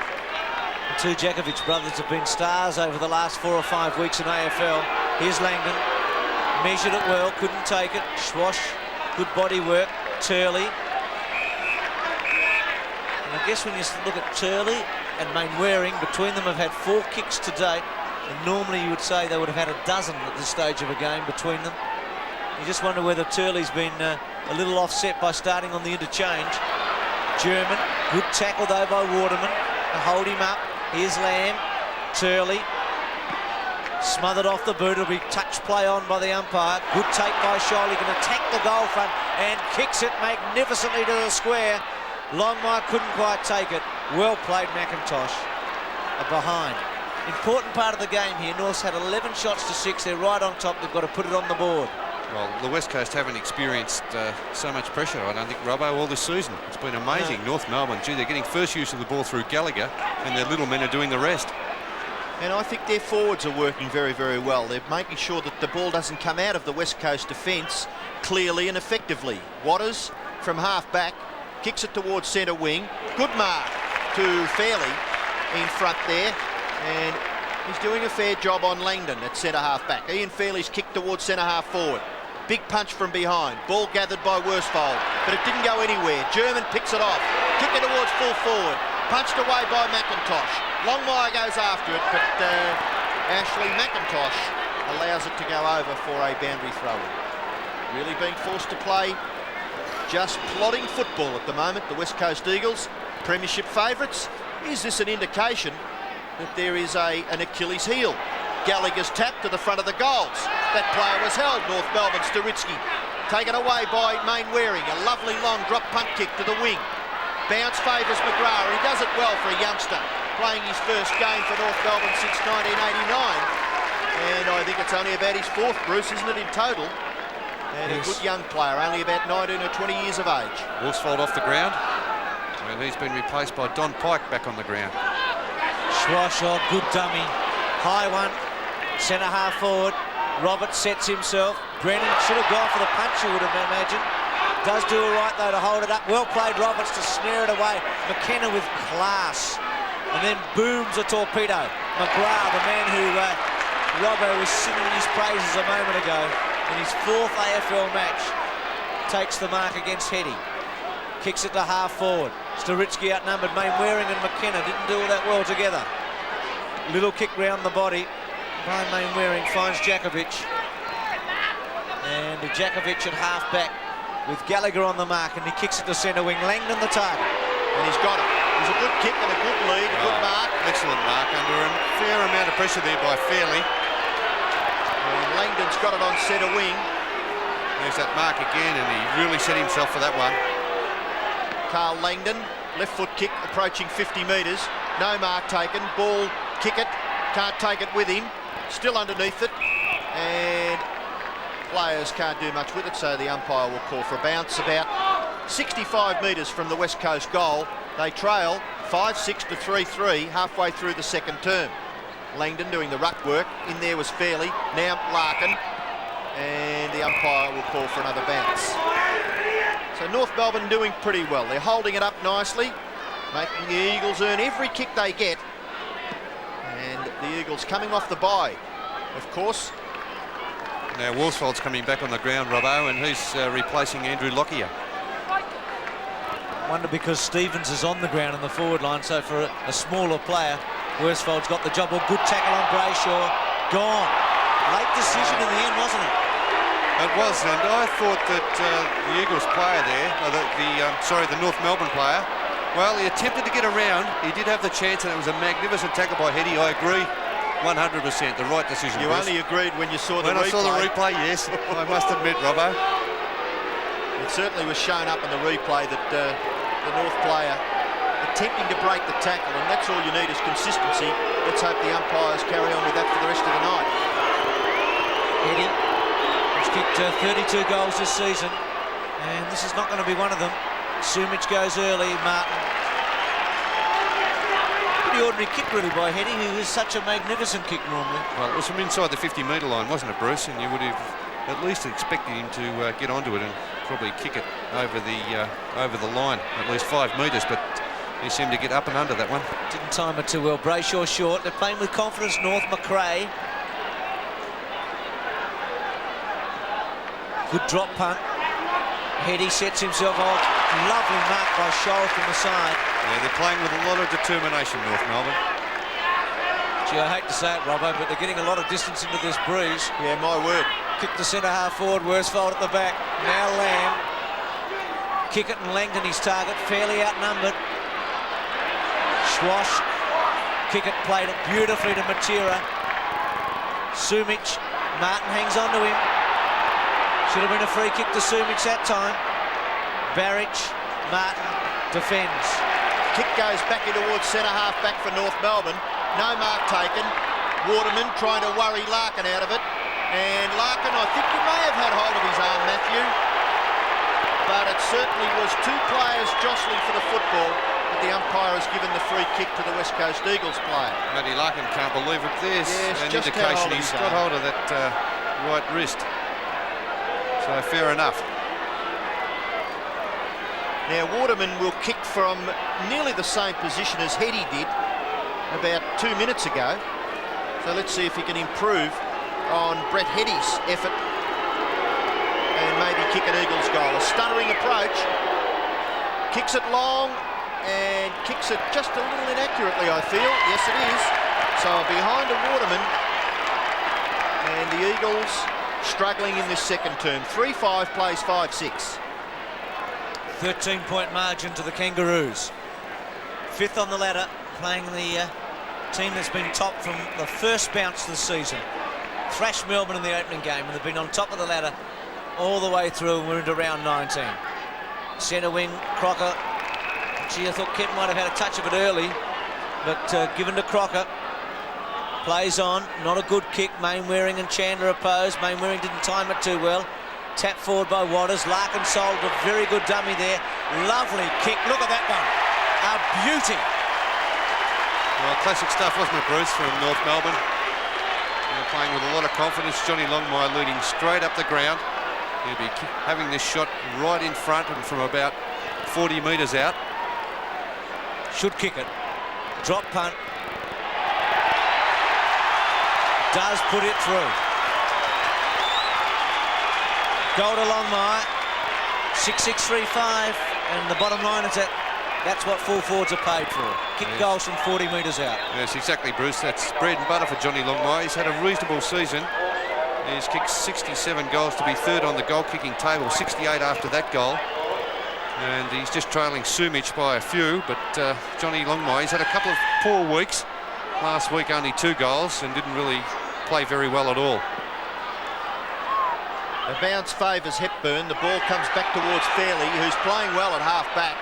The two Jakovic brothers have been stars over the last 4 or 5 weeks in AFL. Here's Langdon. Measured it well, couldn't take it. Schwash, good body work. Turley. And I guess when you look at Turley and Mainwaring, between them have had 4 kicks to date. And normally you would say they would have had a dozen at this stage of a game between them. You just wonder whether Turley's been a little offset by starting on the interchange. German, good tackle though by Waterman to hold him up. Here's Lamb, Turley, smothered off the boot. It'll be touch play on by the umpire. Good take by Shiley, can attack the goal front and kicks it magnificently to the square. Longmire couldn't quite take it. Well played, McIntosh. Behind. Important part of the game here. North's had 11 shots to 6. They're right on top. They've got to put it on the board. Well, the West Coast haven't experienced so much pressure, I don't think, Robbo, all this season. It's been amazing. No. North Melbourne, gee, they're getting first use of the ball through Gallagher, and their little men are doing the rest. And I think their forwards are working very, very well. They're making sure that the ball doesn't come out of the West Coast defence clearly and effectively. Waters from half back, kicks it towards centre wing. Good mark to Fairley in front there. And he's doing a fair job on Langdon at centre half back. Ian Fairley's kicked towards centre half forward. Big punch from behind. Ball gathered by Worsfold, but it didn't go anywhere. German picks it off. Kick it towards full forward. Punched away by McIntosh. Longmire goes after it, but Ashley McIntosh allows it to go over for a boundary throw-in. Really being forced to play just plodding football at the moment, the West Coast Eagles, premiership favourites. Is this an indication that there is an Achilles heel? Gallagher's tap to the front of the goals. That player was held, North Melbourne. Staritsky taken away by Mainwaring. A lovely long drop punt kick to the wing. Bounce favours McGrath. He does it well for a youngster, playing his first game for North Melbourne since 1989. And I think it's only about his 4th, Bruce, isn't it, in total? And yes, a good young player, only about 19 or 20 years of age. Worsfold off the ground. Well, he's been replaced by Don Pike back on the ground. Schwash, oh, good dummy. High one. Centre half forward. Roberts sets himself. Brennan should have gone for the punch, you would have imagined. Does do all right though to hold it up. Well played, Roberts, to snare it away. McKenna with class. And then booms a torpedo. McGrath, the man who Robbo was singing his praises a moment ago, in his 4th AFL match, takes the mark against Heady. Kicks it to half forward. Staritsky outnumbered. Mainwaring and McKenna didn't do all that well together. Little kick round the body by Mainwaring, finds Jakovic. And Jakovic at half back with Gallagher on the mark, and he kicks it to centre wing. Langdon the target. And he's got it. It was a good kick and a good lead, a good mark. Excellent mark under a fair amount of pressure there by Fairley. And Langdon's got it on centre wing. There's that mark again, and he really set himself for that one. Carl Langdon, left foot kick approaching 50 metres. No mark taken. Ball, kick it. Can't take it with him. Still underneath it. And players can't do much with it, so the umpire will call for a bounce. About 65 metres from the West Coast goal. They trail 5-6 to 3-3 halfway through the second term. Langdon doing the ruck work. In there was Fairley, now Larkin, and the umpire will call for another bounce. So North Melbourne doing pretty well. They're holding it up nicely, making the Eagles earn every kick they get. And the Eagles coming off the bye, of course. Now Worsfold's coming back on the ground, Robbo, and he's replacing Andrew Lockyer. I wonder because Stevens is on the ground in the forward line, so for a smaller player, Worsfold's got the job. Well, good tackle on Brayshaw. Gone. Late decision in the end, wasn't it? It was, and I thought that the Eagles player there, the North Melbourne player, well, he attempted to get around. He did have the chance, and it was a magnificent tackle by Heady. I agree, 100%, the right decision. You only agreed when you saw the replay. When I saw the replay, yes, I must admit, Robbo. It certainly was shown up in the replay that the North player attempting to break the tackle, and that's all you need is consistency. Let's hope the umpires carry on with that for the rest of the night. Heady has kicked 32 goals this season, and this is not going to be one of them. Sumic goes early, Martin. Pretty ordinary kick really by Heady, who is such a magnificent kick normally. Well, it was from inside the 50-metre line, wasn't it, Bruce? And you would have at least expected him to get onto it and probably kick it over the line, at least 5 metres, but he seemed to get up and under that one. Didn't time it too well. Brayshaw short. They're playing with confidence, North. McRae. Good drop punt. Heady sets himself off. Lovely mark by Scholl from the side. Yeah, they're playing with a lot of determination, North Melbourne. Gee, I hate to say it, Robbo, but they're getting a lot of distance into this breeze. Yeah, my word. Kick the centre half forward, Worsfold at the back. Now Lamb. Kick it and Langdon his target, fairly outnumbered. Schwash. Kick it, played it beautifully to Matera. Sumic. Martin hangs on to him. Should have been a free kick to Sumic that time. Barrich. Martin defends. Kick goes back in towards centre half back for North Melbourne. No mark taken. Waterman trying to worry Larkin out of it. And Larkin, I think he may have had hold of his arm, Matthew. But it certainly was two players jostling for the football. But the umpire has given the free kick to the West Coast Eagles player. Matty Larkin can't believe it. There's an just indication he's got hold of that right wrist. So fair enough. Now Waterman will kick from nearly the same position as Heady did about 2 minutes ago. So let's see if he can improve on Brett Heady's effort and maybe kick an Eagles goal. A stuttering approach. Kicks it long and kicks it just a little inaccurately, I feel. Yes, it is. So behind a Waterman, and the Eagles struggling in this second term. 3-5 plays 5-6. 13-point margin to the Kangaroos. Fifth on the ladder, playing the team that's been top from the first bounce this season. Thrashed Melbourne in the opening game, and they've been on top of the ladder all the way through, and we're into round 19. Centre wing, Crocker. Gee, I thought Kent might have had a touch of it early, but given to Crocker. Plays on, not a good kick. Mainwaring and Chandler opposed. Mainwaring didn't time it too well. Tap forward by Waters. Larkin sold a very good dummy there. Lovely kick. Look at that one. A beauty. Well, classic stuff, wasn't it, Bruce, from North Melbourne? They're playing with a lot of confidence. Johnny Longmire leading straight up the ground. He'll be having this shot right in front and from about 40 metres out. Should kick it. Drop punt. Does put it through. Goal to Longmire. 6-6-3-5, and the bottom line is that's what full forwards are paid for. Kick goals from 40 metres out. Yes, exactly, Bruce. That's bread and butter for Johnny Longmire. He's had a reasonable season. He's kicked 67 goals to be third on the goal-kicking table, 68 after that goal. And he's just trailing Sumic by a few, but Johnny Longmire, he's had a couple of poor weeks. Last week only 2 goals and didn't really play very well at all. The bounce favours Hepburn. The ball comes back towards Fairley, who's playing well at half-back.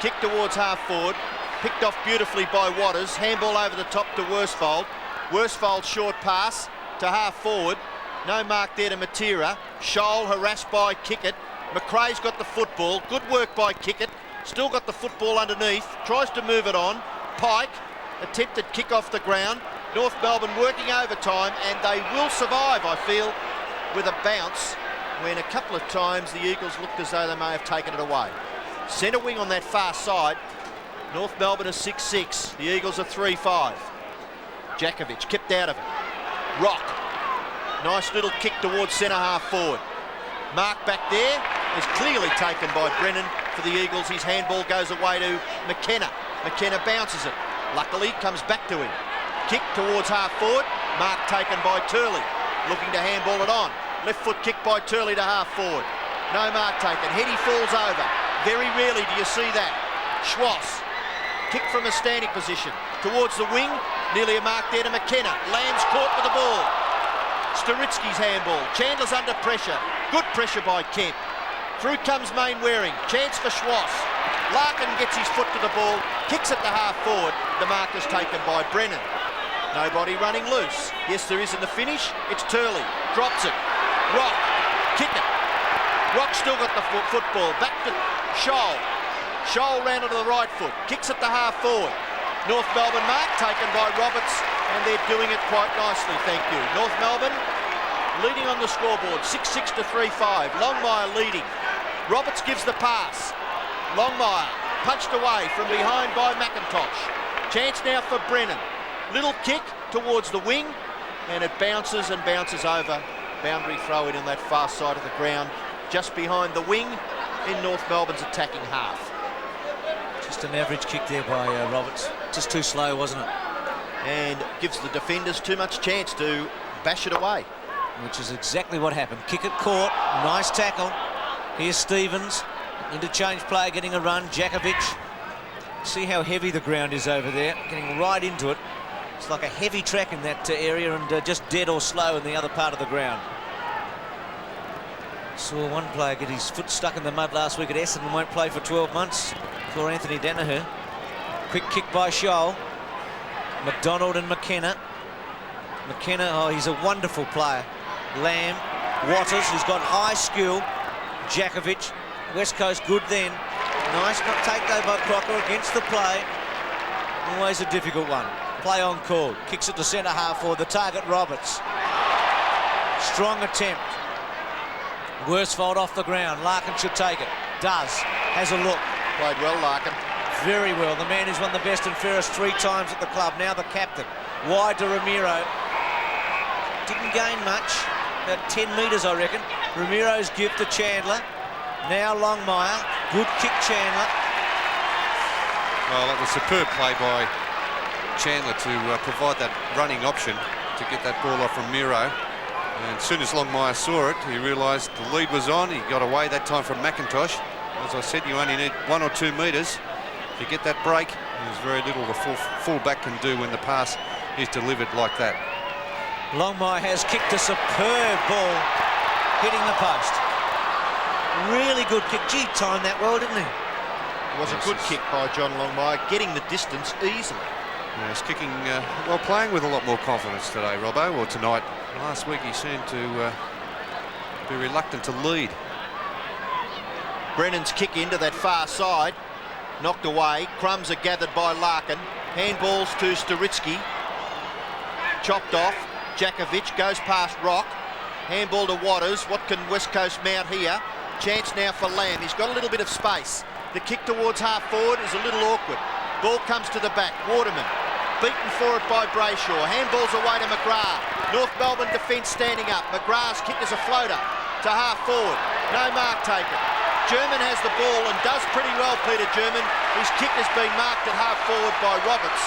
Kick towards half-forward. Picked off beautifully by Waters. Handball over the top to Worsfold. Worsfold short pass to half-forward. No mark there to Matera. Scholl harassed by Kickett. McRae's got the football. Good work by Kickett. Still got the football underneath. Tries to move it on. Pike, attempted kick off the ground. North Melbourne working overtime, and they will survive, I feel, with a bounce when a couple of times the Eagles looked as though they may have taken it away. Centre wing on that far side. North Melbourne are 6-6. The Eagles are 3-5. Jakovic kept out of it. Rock. Nice little kick towards centre half forward. Mark back there is clearly taken by Brennan for the Eagles. His handball goes away to McKenna. McKenna bounces it. Luckily comes back to him. Kick towards half forward. Mark taken by Turley. Looking to handball it on. Left foot kick by Turley to half forward. No mark taken. Heady falls over. Very rarely do you see that. Schwass. Kick from a standing position. Towards the wing. Nearly a mark there to McKenna. Lamb's caught with the ball. Sturitsky's handball. Chandler's under pressure. Good pressure by Kemp. Through comes Mainwaring. Chance for Schwass. Larkin gets his foot to the ball. Kicks it to half forward. The mark is taken by Brennan. Nobody running loose. Yes, there is in the finish. It's Turley. Drops it. Rock. Kick it. Rock still got the football. Back to Scholl. Scholl ran onto the right foot. Kicks it to half forward. North Melbourne mark taken by Roberts, and they're doing it quite nicely, thank you. North Melbourne leading on the scoreboard, 6-6 to 3-5. Longmire leading. Roberts gives the pass. Longmire punched away from behind by McIntosh. Chance now for Brennan. Little kick towards the wing, and it bounces and bounces over. Boundary throw in on that far side of the ground, just behind the wing in North Melbourne's attacking half. Just an average kick there by Roberts. Just too slow, wasn't it? And gives the defenders too much chance to bash it away. Which is exactly what happened. Kick it caught. Nice tackle. Here's Stevens. Interchange player getting a run. Jakovic. See how heavy the ground is over there. Getting right into it. It's like a heavy track in that area, and just dead or slow in the other part of the ground. Saw one player get his foot stuck in the mud last week at Essendon and won't play for 12 months. For Anthony Danaher. Quick kick by Scholl. McDonald and McKenna. McKenna, oh, he's a wonderful player. Lamb, Waters, who's got high skill. Jakovic, West Coast good then. Nice takeover by Crocker against the play. Always a difficult one. Play on call. Kicks it to centre half for the target, Roberts. Strong attempt. Worsfold off the ground. Larkin should take it. Does. Has a look. Played well, Larkin. Very well. The man who's won the best and fairest 3 times at the club. Now the captain. Wide to Ramiro. Didn't gain much. About 10 metres, I reckon. Ramiro's gift to Chandler. Now Longmire. Good kick, Chandler. Well, that was superb play by Chandler to provide that running option to get that ball off from Miro. And as soon as Longmire saw it, he realised the lead was on. He got away that time from McIntosh. As I said, you only need 1 or 2 metres to get that break. There's very little the full back can do when the pass is delivered like that. Longmire has kicked a superb ball, hitting the post. Really good kick. Gee, timed that well, didn't he? It was a good kick by John Longmire, getting the distance easily. Yeah, he's kicking, well, playing with a lot more confidence today, Robbo, or tonight. Last week he seemed to be reluctant to lead. Brennan's kick into that far side, knocked away. Crumbs are gathered by Larkin. Handballs to Sturitsky. Chopped off. Jakovic goes past Rock. Handball to Waters. What can West Coast mount here? Chance now for Lamb. He's got a little bit of space. The kick towards half forward is a little awkward. Ball comes to the back. Waterman beaten for it by Brayshaw. Handballs away to McGrath. North Melbourne defence standing up. McGrath's kick is a floater to half forward. No mark taken. German has the ball and does pretty well, Peter German. His kick has been marked at half forward by Roberts.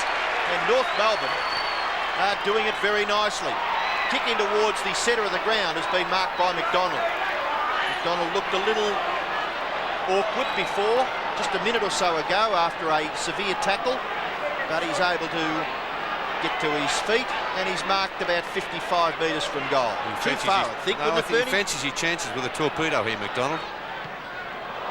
And North Melbourne are doing it very nicely. Kicking towards the centre of the ground has been marked by McDonald. McDonald looked a little awkward before, just a minute or so ago after a severe tackle, but he's able to get to his feet, and he's marked about 55 metres from goal. Too far, I think, no, I think he fancies his chances with a torpedo here, McDonald.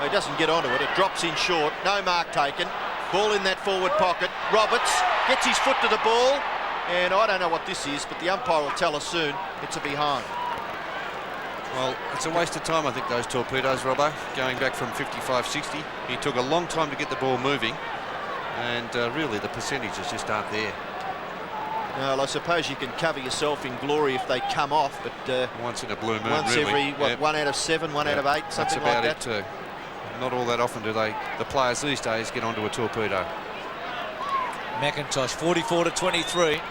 He doesn't get onto it. It drops in short. No mark taken. Ball in that forward pocket. Roberts gets his foot to the ball, and I don't know what this is, but the umpire will tell us soon. It's a behind. Well, it's a waste of time, I think, those torpedoes, Robbo, going back from 55-60. He took a long time to get the ball moving, and really the percentages just aren't there. Well, I suppose you can cover yourself in glory if they come off, but once in a blue moon, once really. every, what, 1 out of 7, 1 out of 8, something like that. That's about it too. Not all that often do the players these days get onto a torpedo. McIntosh, 44-23.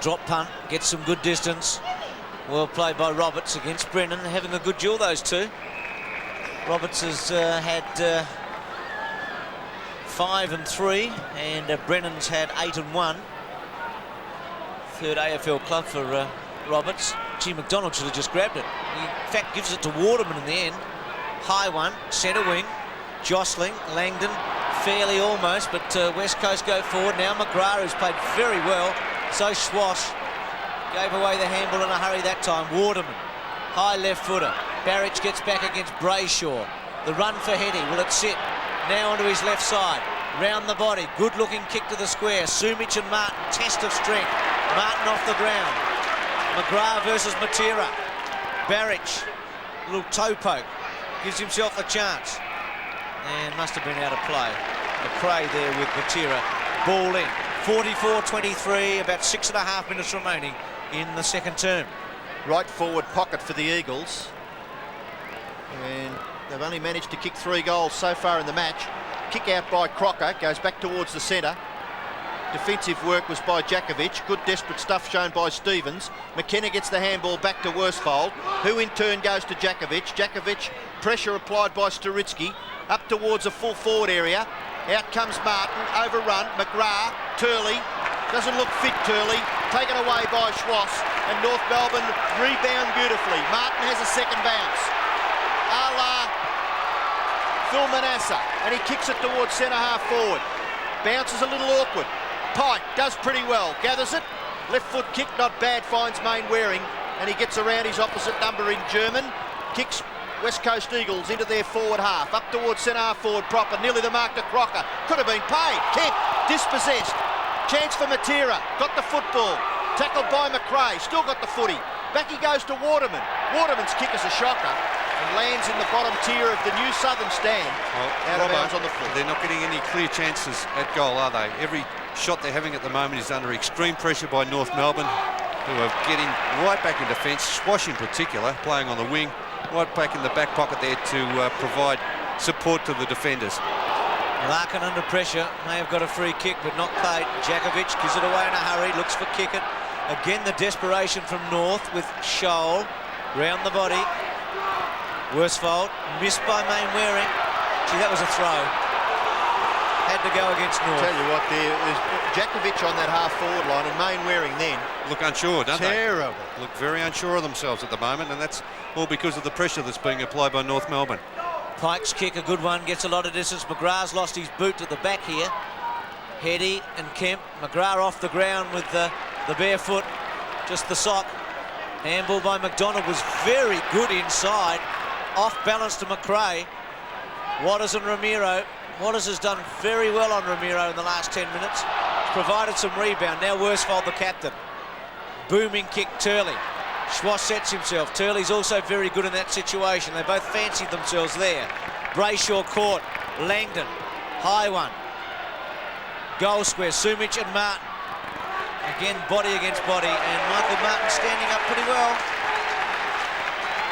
Drop punt, gets some good distance. Well played by Roberts against Brennan, having a good duel, those two. Roberts has had 5 and 3, and Brennan's had 8 and 1. Third AFL club for Roberts. G. McDonald should have just grabbed it. He, in fact, gives it to Waterman in the end. High one, centre wing, jostling, Langdon, fairly almost, but West Coast go forward. Now McGrath, who's played very well. So Schwash gave away the handball in a hurry that time. Waterman, high left footer. Barrich gets back against Brayshaw. The run for Heady, will it sit? Now onto his left side, round the body, good looking kick to the square. Sumic and Martin, test of strength. Martin off the ground. McGrath versus Matera. Barrich, little toe poke, gives himself a chance. And must have been out of play. McRae there with Matera. Ball in, 44-23, about 6.5 minutes remaining in the second term. Right forward pocket for the Eagles. And they've only managed to kick 3 goals so far in the match. Kick out by Crocker, goes back towards the centre. Defensive work was by Jakovic. Good desperate stuff shown by Stevens. McKenna gets the handball back to Worsfold, who in turn goes to Jakovic. Jakovic, pressure applied by Staritsky, up towards a full forward area. Out comes Martin, overrun. McGrath, Turley, doesn't look fit, Turley. Taken away by Schwass, and North Melbourne rebound beautifully. Martin has a second bounce. A la Phil Manasseh, and he kicks it towards centre half forward. Bounces a little awkward. Pike does pretty well, gathers it. Left foot kick, not bad, finds Mainwaring, and he gets around his opposite number in German. Kicks West Coast Eagles into their forward half, up towards centre half forward proper, nearly the mark to Crocker. Could have been paid. Kemp, dispossessed. Chance for Matera, got the football. Tackled by McRae, still got the footy. Back he goes to Waterman. Waterman's kick is a shocker and lands in the bottom tier of the new Southern stand. Out of bounds on the full. They're not getting any clear chances at goal, are they? Every shot they're having at the moment is under extreme pressure by North Melbourne, who are getting right back in defence. Swash in particular, playing on the wing, right back in the back pocket there to provide support to the defenders. Larkin under pressure, may have got a free kick but not paid. Jakovic gives it away in a hurry, looks for kick it. Again the desperation from North with Scholl round the body. Worsfold, missed by Mainwaring. Gee, that was a throw. Had to go against North. Tell you what, there's Jakovic on that half forward line and Mainwaring then. Look unsure, don't they? Terrible. Look very unsure of themselves at the moment, and that's all because of the pressure that's being applied by North Melbourne. Pike's kick, a good one, gets a lot of distance. McGrath's lost his boot to the back here. Heady and Kemp. McGrath off the ground with the bare foot, just the sock. Handball by McDonald was very good inside. Off balance to McRae. Waters and Ramiro. Waters has done very well on Ramiro in the last 10 minutes. Provided some rebound. Now Worsfold, the captain. Booming kick, Turley. Schwass sets himself. Turley's also very good in that situation. They both fancied themselves there. Brayshaw caught. Langdon. High one. Goal square. Sumic and Martin. Again, body against body. And Michael Martin standing up pretty well.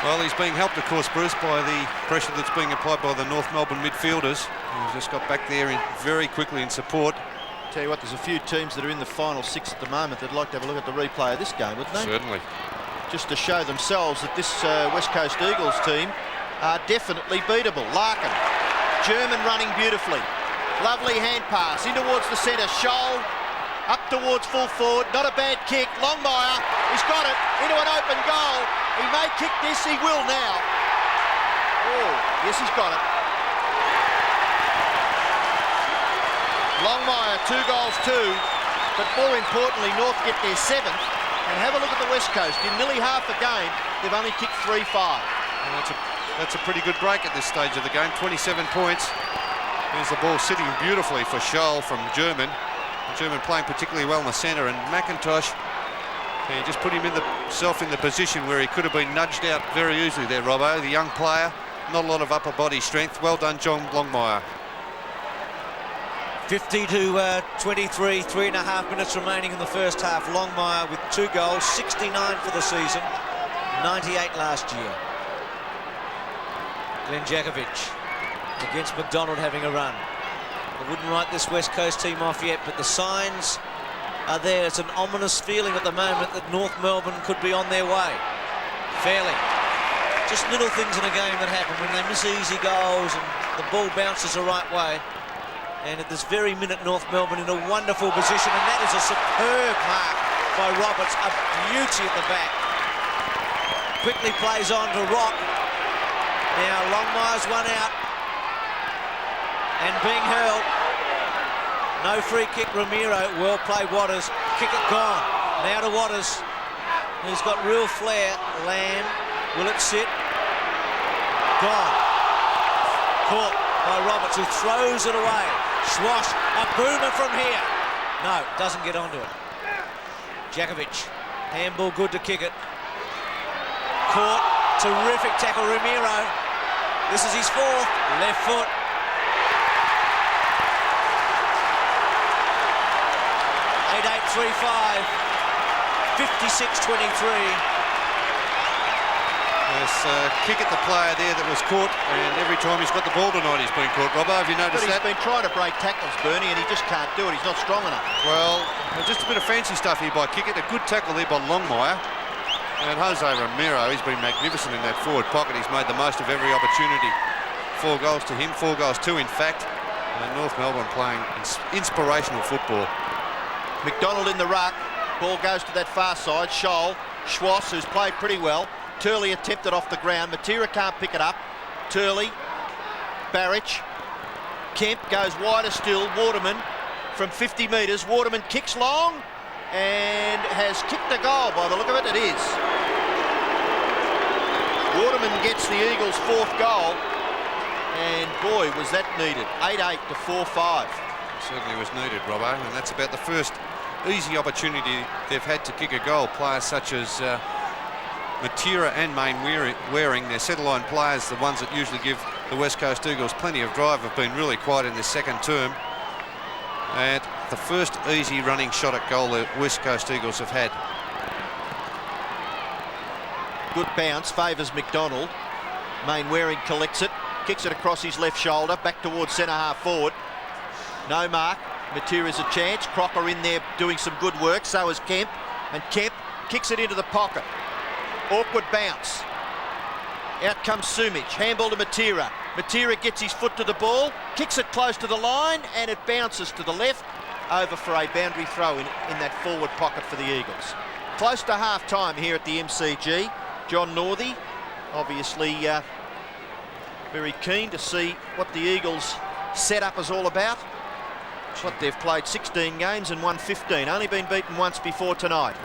Well, he's being helped, of course, Bruce, by the pressure that's being applied by the North Melbourne midfielders. He's just got back there very quickly in support. Tell you what, there's a few teams that are in the final 6 at the moment that'd like to have a look at the replay of this game, wouldn't they? Certainly. Just to show themselves that this West Coast Eagles team are definitely beatable. Larkin, German running beautifully. Lovely hand pass in towards the centre. Scholl up towards full forward. Not a bad kick. Longmire, he's got it into an open goal. He may kick this, he will now. Oh, yes, he's got it. Longmire, 2 goals, 2. But more importantly, North get their 7th. And have a look at the West Coast. In nearly half a game, they've only kicked 3-5. Well, that's a pretty good break at this stage of the game. 27 points. There's the ball sitting beautifully for Scholl from German. German playing particularly well in the centre, and McIntosh He just put himself in the position where he could have been nudged out very easily there, Robbo. The young player, not a lot of upper body strength. Well done, John Longmire. 50 to 23, 3.5 minutes remaining in the first half. Longmire with 2 goals, 69 for the season, 98 last year. Glenn Jakovic against McDonald having a run. I wouldn't write this West Coast team off yet, but the signs are there. It's an ominous feeling at the moment that North Melbourne could be on their way. Fairly. Just little things in a game that happen when they miss easy goals and the ball bounces the right way. And at this very minute, North Melbourne in a wonderful position, and that is a superb mark by Roberts, a beauty at the back. Quickly plays on to Rock. Now Longmire's one out and being hurled. No free kick, Ramiro. Well played, Waters. Kick it gone. Now to Waters, who's got real flair. Lamb, will it sit? Gone. Caught by Roberts, who throws it away. Swash, a boomer from here. No, doesn't get onto it. Jakovic, handball good to kick it. Caught, terrific tackle, Ramiro. This is his 4th, left foot. 8-8-3-5, 56-23. Kick at the player there that was caught, and every time he's got the ball tonight he's been caught. Robbo, have you noticed that? He's been trying to break tackles, Bernie, and he just can't do it. He's not strong enough. Well, just a bit of fancy stuff here by Kickett. A good tackle there by Longmire. And Jose Ramiro, he's been magnificent in that forward pocket. He's made the most of every opportunity. 4 goals to him, 4 goals to, in fact. And North Melbourne playing inspirational football. McDonald in the ruck. Ball goes to that far side. Scholl, Schwass, who's played pretty well. Turley attempted off the ground. Matera can't pick it up. Turley, Barrich, Kemp goes wider still. Waterman from 50 metres. Waterman kicks long and has kicked a goal by the look of it. It is. Waterman gets the Eagles' 4th goal, and boy, was that needed. 8-8 to 4-5. Certainly was needed, Robbo, and that's about the first easy opportunity they've had to kick a goal. Players such as Matera and Main Waring, their centre-line players, the ones that usually give the West Coast Eagles plenty of drive, have been really quiet in this second term. And the first easy running shot at goal the West Coast Eagles have had. Good bounce, favours McDonald. Main Waring collects it, kicks it across his left shoulder, back towards centre-half forward. No mark. Matera's a chance. Crocker in there doing some good work, so is Kemp. And Kemp kicks it into the pocket. Awkward bounce. Out comes Sumic. Handball to Matera. Matera gets his foot to the ball, kicks it close to the line, and it bounces to the left, over for a boundary throw in that forward pocket for the Eagles. Close to half-time here at the MCG. John Northey, obviously very keen to see what the Eagles' setup is all about. What they've played 16 games and won 15. Only been beaten once before tonight.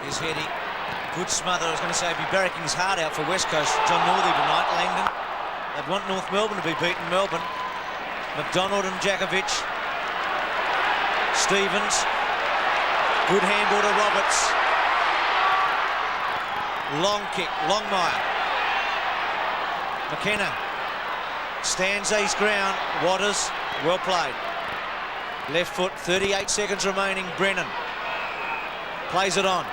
Here's Heady. Good smother. I was going to say, be barracking his heart out for West Coast. John Northey tonight. Langdon. They'd want North Melbourne to be beaten. Melbourne. McDonald and Jakovic. Stevens. Good handball to Roberts. Long kick. Longmire. McKenna stands his ground. Waters. Well played. Left foot. 38 seconds remaining. Brennan plays it on.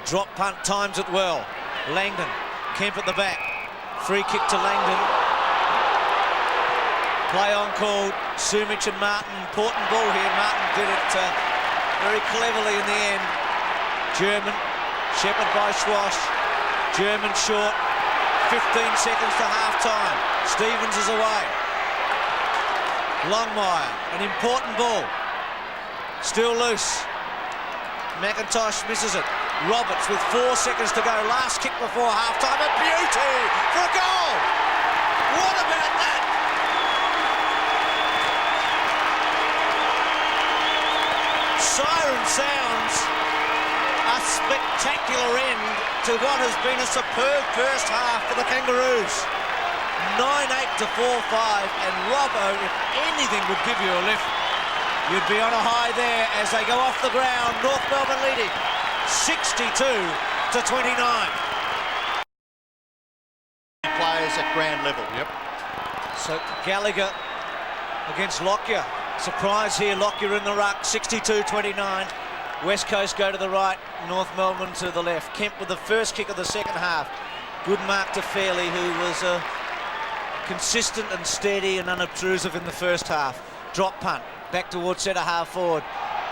Drop punt, times it well. Langdon, Kemp at the back. Free kick to Langdon. Play on called. Sumic and Martin. Important ball here. Martin did it very cleverly in the end. German, shepherded by Schwash. German short. 15 seconds to half-time. Stevens is away. Longmire, an important ball. Still loose. McIntosh misses it. Roberts with 4 seconds to go. Last kick before half-time. A beauty for a goal. What about that? Siren sounds. A spectacular end to what has been a superb first half for the Kangaroos. 9-8 to 4-5, and Robbo, if anything would give you a lift, you'd be on a high there as they go off the ground. North Melbourne leading 62-29. Players at ground level. Yep. So Gallagher against Lockyer. Surprise here, Lockyer in the ruck, 62-29. West Coast go to the right, North Melbourne to the left. Kemp with the first kick of the second half. Good mark to Fairley, who was consistent and steady and unobtrusive in the first half. Drop punt, back towards centre half forward.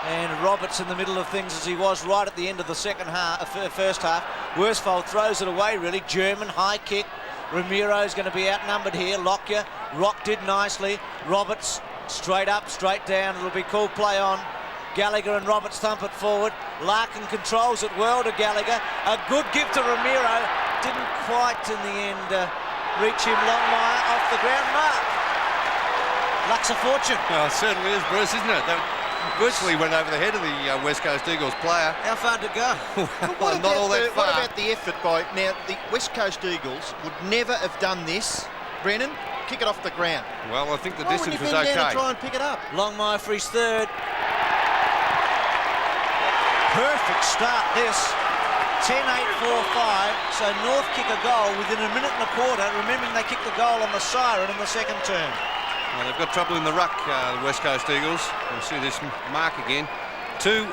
And Roberts in the middle of things as he was right at the end of the second half, first half. Worsfold throws it away really. German, high kick. Ramiro's going to be outnumbered here. Lockyer, Rock did nicely. Roberts, straight up, straight down. It'll be cool play on. Gallagher and Roberts thump it forward. Larkin controls it well to Gallagher. A good give to Ramiro. Didn't quite in the end reach him. Longmire off the ground. Mark. Luck's a fortune. Oh, it certainly is, Bruce, isn't it? That virtually went over the head of the West Coast Eagles player. How far to go? What Not all that far. What about the effort by... Now, the West Coast Eagles would never have done this. Brennan, kick it off the ground. Well, I think the Why distance wouldn't was he bend down okay. and try and pick it up? Longmire for his third. Perfect start this. 10-8-4-5. So North kick a goal within a minute and a quarter. Remembering they kicked the goal on the siren in the second term. Well, they've got trouble in the ruck, the West Coast Eagles. We'll see this mark again. Two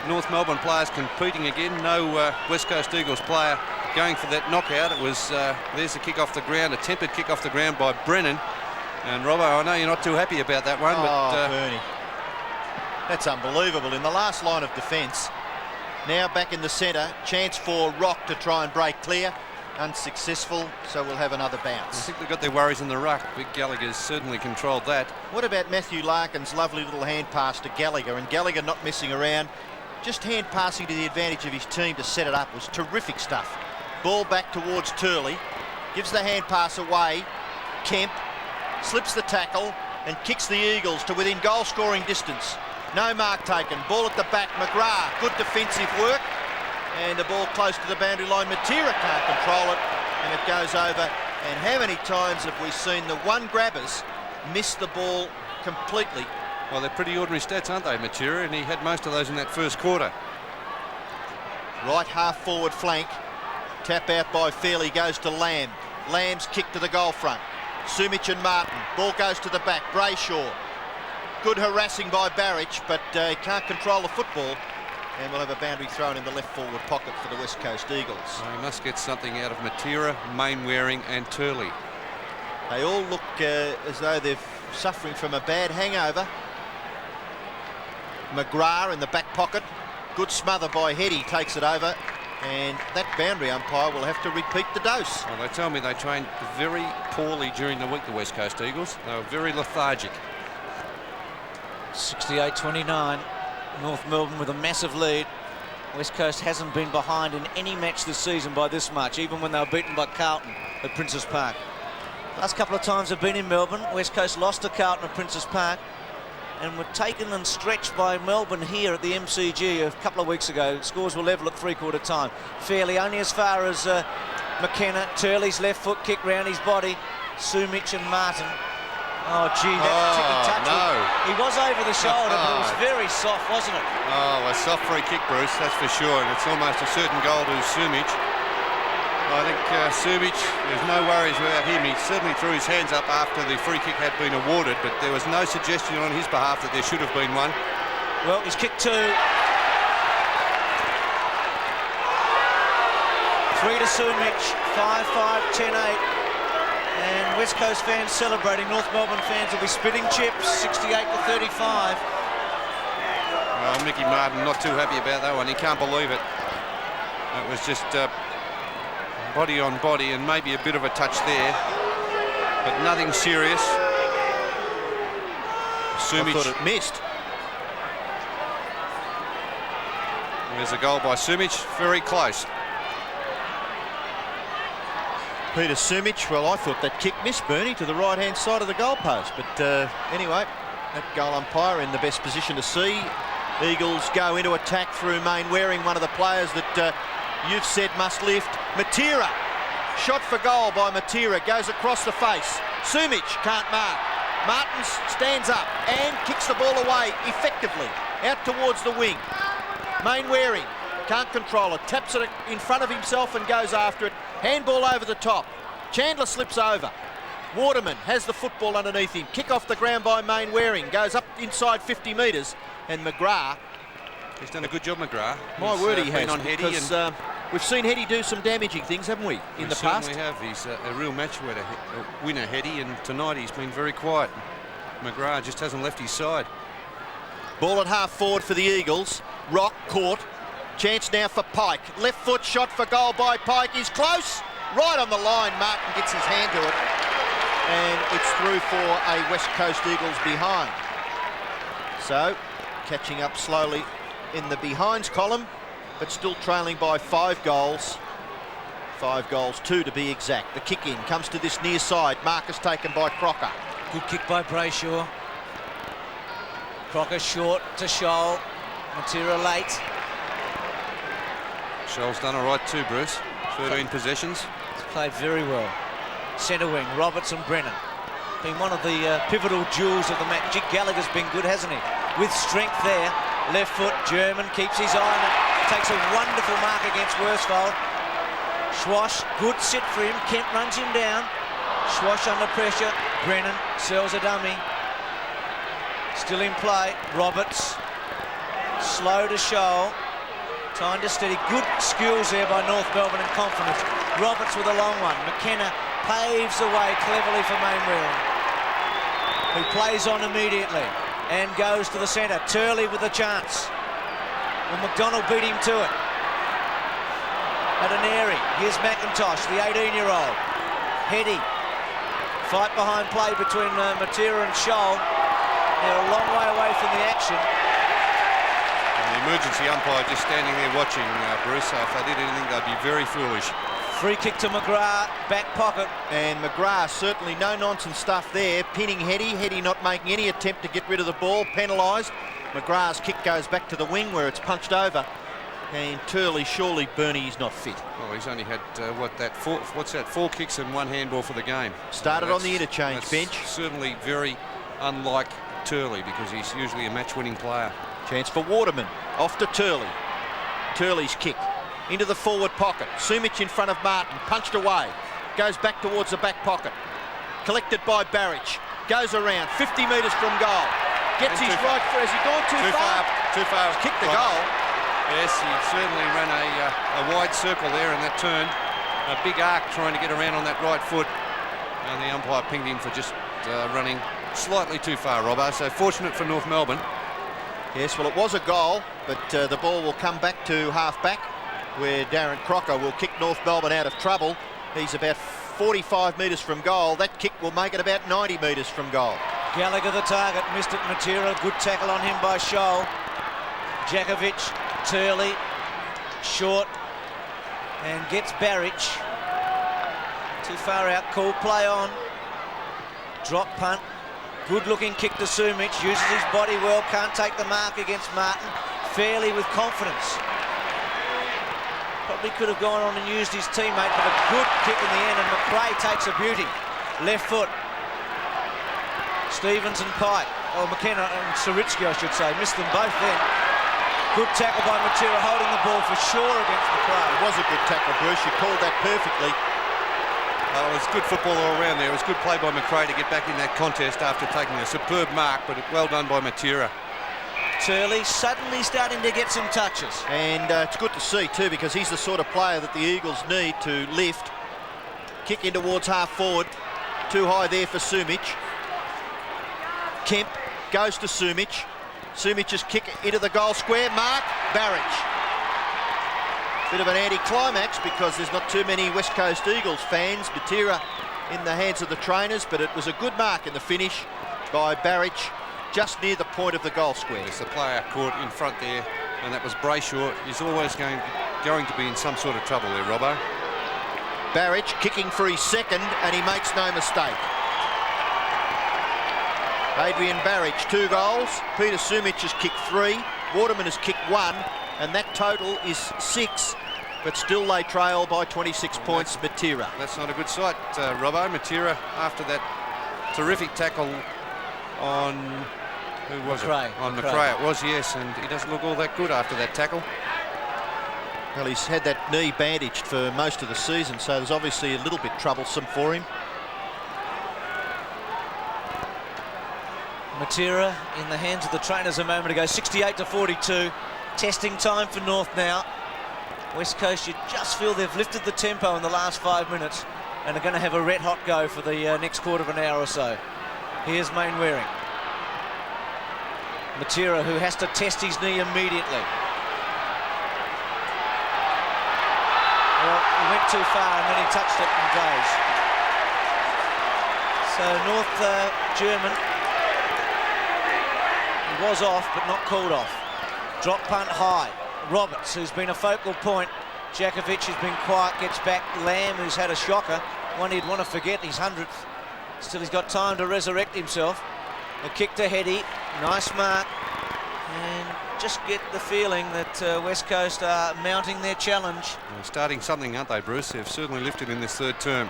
North Melbourne players competing again. No West Coast Eagles player going for that knockout. It was, there's the kick off the ground, attempted kick off the ground by Brennan. And Robbo, I know you're not too happy about that one, but... Bernie. That's unbelievable. In the last line of defence. Now back in the centre. Chance for Rock to try and break clear. Unsuccessful, so we'll have another bounce. I think they've got their worries in the ruck. Big Gallagher's certainly controlled that. What about Matthew Larkin's lovely little hand pass to Gallagher, and Gallagher not messing around, just hand passing to the advantage of his team to set it up was terrific stuff. Ball back towards Turley, gives the hand pass away. Kemp slips the tackle and kicks the Eagles to within goal scoring distance. No mark taken, ball at the back. McGrath, good defensive work. And the ball close to the boundary line. Matera can't control it, and it goes over. And how many times have we seen the one grabbers miss the ball completely? Well, they're pretty ordinary stats, aren't they, Matera? And he had most of those in that first quarter. Right half forward flank. Tap out by Fairley, goes to Lamb. Lamb's kick to the goal front. Sumich and Martin. Ball goes to the back. Brayshaw. Good harassing by Barrich, but he can't control the football. And we'll have a boundary thrown in the left forward pocket for the West Coast Eagles. So he must get something out of Matera, Mainwaring and Turley. They all look as though they're suffering from a bad hangover. McGrath in the back pocket. Good smother by Heady, takes it over. And that boundary umpire will have to repeat the dose. Well, they tell me they trained very poorly during the week, the West Coast Eagles. They were very lethargic. 68-29. North Melbourne with a massive lead. West Coast hasn't been behind in any match this season by this much, even when they were beaten by Carlton at Princes Park. Last couple of times they've been in Melbourne, West Coast lost to Carlton at Princes Park and were taken and stretched by Melbourne here at the MCG a couple of weeks ago. Scores were level at three-quarter time. Fairly only as far as McKenna. Turley's left foot kick round his body. Sumich and Martin. Oh, gee, that ticky touch. No. He was over the shoulder, but it was very soft, wasn't it? Oh, a soft free kick, Bruce, that's for sure. And it's almost a certain goal to Sumich. I think Sumich, there's no worries about him. He certainly threw his hands up after the free kick had been awarded, but there was no suggestion on his behalf that there should have been one. Well, he's kicked two. 3 to Sumich, 5-5, 10-8. And West Coast fans celebrating. North Melbourne fans will be spitting chips, 68-35. Well, Mickey Martin not too happy about that one. He can't believe it. It was just body on body and maybe a bit of a touch there, but nothing serious. Sumich. I thought it missed. There's a goal by Sumich, very close. Peter Sumich, well, I thought that kick missed, Bernie, to the right-hand side of the goalpost. But anyway, that goal umpire in the best position to see. Eagles go into attack through Mainwaring, one of the players that you've said must lift. Matera, shot for goal by Matera, goes across the face. Sumich can't mark. Martin stands up and kicks the ball away effectively, out towards the wing. Mainwaring can't control it, taps it in front of himself and goes after it. Handball over the top. Chandler slips over. Waterman has the football underneath him. Kick off the ground by Mainwaring. Goes up inside 50 metres. And McGrath. He's done a good job, McGrath. My word, he has. On Heady, because we've seen Heady do some damaging things, haven't we, in the past? We have. He's a real match winner, Heady, and tonight he's been very quiet. McGrath just hasn't left his side. Ball at half forward for the Eagles. Rock caught. Chance now for Pike. Left foot shot for goal by Pike. He's close. Right on the line. Martin gets his hand to it. And it's through for a West Coast Eagles behind. So, catching up slowly in the behinds column, but still trailing by 5 goals. 5 goals, 2 to be exact. The kick in comes to this near side. Marcus taken by Crocker. Good kick by Brayshaw. Crocker short to Scholl. Matera late. Scholl's done all right too, Bruce. 13 possessions. He's played very well. Centre wing, Roberts and Brennan. Been one of the pivotal jewels of the match. Jig Gallagher's been good, hasn't he? With strength there. Left foot, German keeps his eye on it. Takes a wonderful mark against Worsfold. Schwash, good sit for him. Kemp runs him down. Schwash under pressure. Brennan sells a dummy. Still in play. Roberts. Slow to Scholl. Time to steady. Good skills there by North Melbourne and confidence. Roberts with a long one. McKenna paves the way cleverly for Mainwaring, who plays on immediately and goes to the centre. Turley with a chance. Well, McDonald beat him to it. Adeneri. Here's McIntosh, the 18-year-old. Heady. Fight behind play between Matera and Scholl. They're a long way away from the action. And the emergency umpire just standing there watching, Bruce. So if they did anything, they'd be very foolish. Free kick to McGrath, back pocket. And McGrath, certainly no-nonsense stuff there. Pinning Heady. Heady not making any attempt to get rid of the ball. Penalised. McGrath's kick goes back to the wing where it's punched over. And Turley, surely Bernie is not fit. Well, he's only had, what's that, 4 kicks and 1 handball for the game. Started on the interchange bench. Certainly very unlike Turley, because he's usually a match-winning player. Chance for Waterman. Off to Turley. Turley's kick. Into the forward pocket. Sumic in front of Martin. Punched away. Goes back towards the back pocket. Collected by Barrich. Goes around. 50 metres from goal. Gets his right foot. Has he gone too far? Too far. He's kicked the goal. Yes, he certainly ran a wide circle there in that turn. A big arc trying to get around on that right foot. And the umpire pinged him for just running slightly too far, Robbo. So fortunate for North Melbourne. Yes, well, it was a goal, but the ball will come back to half-back, where Darren Crocker will kick North Melbourne out of trouble. He's about 45 metres from goal. That kick will make it about 90 metres from goal. Gallagher the target, missed it. Matera, good tackle on him by Scholl. Jakovic, Turley, short, and gets Barrich. Too far out, cool play on. Drop punt. Good looking kick to Sumic, uses his body well, can't take the mark against Martin. Fairly with confidence. Probably could have gone on and used his teammate, but a good kick in the end, and McRae takes a beauty. Left foot. Stevens and Pike, or McKenna and Saritsky, I should say, missed them both then. Good tackle by Matera, holding the ball for sure against McRae. It was a good tackle, Bruce. You called that perfectly. It was good football all around there. It was good play by McRae to get back in that contest after taking a superb mark, but well done by Matera. Turley suddenly starting to get some touches. And it's good to see too, because he's the sort of player that the Eagles need to lift. Kick in towards half forward. Too high there for Sumic. Kemp goes to Sumic. Sumic's kick into the goal square. Mark. Barrich. Bit of an anti-climax because there's not too many West Coast Eagles fans. Matera in the hands of the trainers, but it was a good mark in the finish by Barrich, just near the point of the goal square. There's the player caught in front there, and that was Brayshaw. He's always going to be in some sort of trouble there, Robbo. Barrich kicking for his second, and he makes no mistake. Adrian Barrich, 2 goals. Peter Sumic has kicked 3. Waterman has kicked 1, and that total is 6. But still they trail by 26 points, Matera. That's not a good sight, Robbo. Matera, after that terrific tackle on... Who was McRae. it? On McRae it was, yes, and he doesn't look all that good after that tackle. Well, he's had that knee bandaged for most of the season, so there's obviously a little bit troublesome for him. Matera in the hands of the trainers a moment ago, 68-42. Testing time for North now. West Coast, you just feel they've lifted the tempo in the last 5 minutes and are going to have a red hot go for the next quarter of an hour or so. Here's Mainwaring. Matera, who has to test his knee immediately. Well, he went too far and then he touched it and goes. So North German, he was off but not called off. Drop punt high. Roberts, who's been a focal point. Djakovic has been quiet, gets back. Lamb, who's had a shocker, one he'd want to forget, his 100th. Still he's got time to resurrect himself. A kick to Heady, nice mark. And just get the feeling that West Coast are mounting their challenge. They're starting something, aren't they, Bruce? They've certainly lifted in this third term.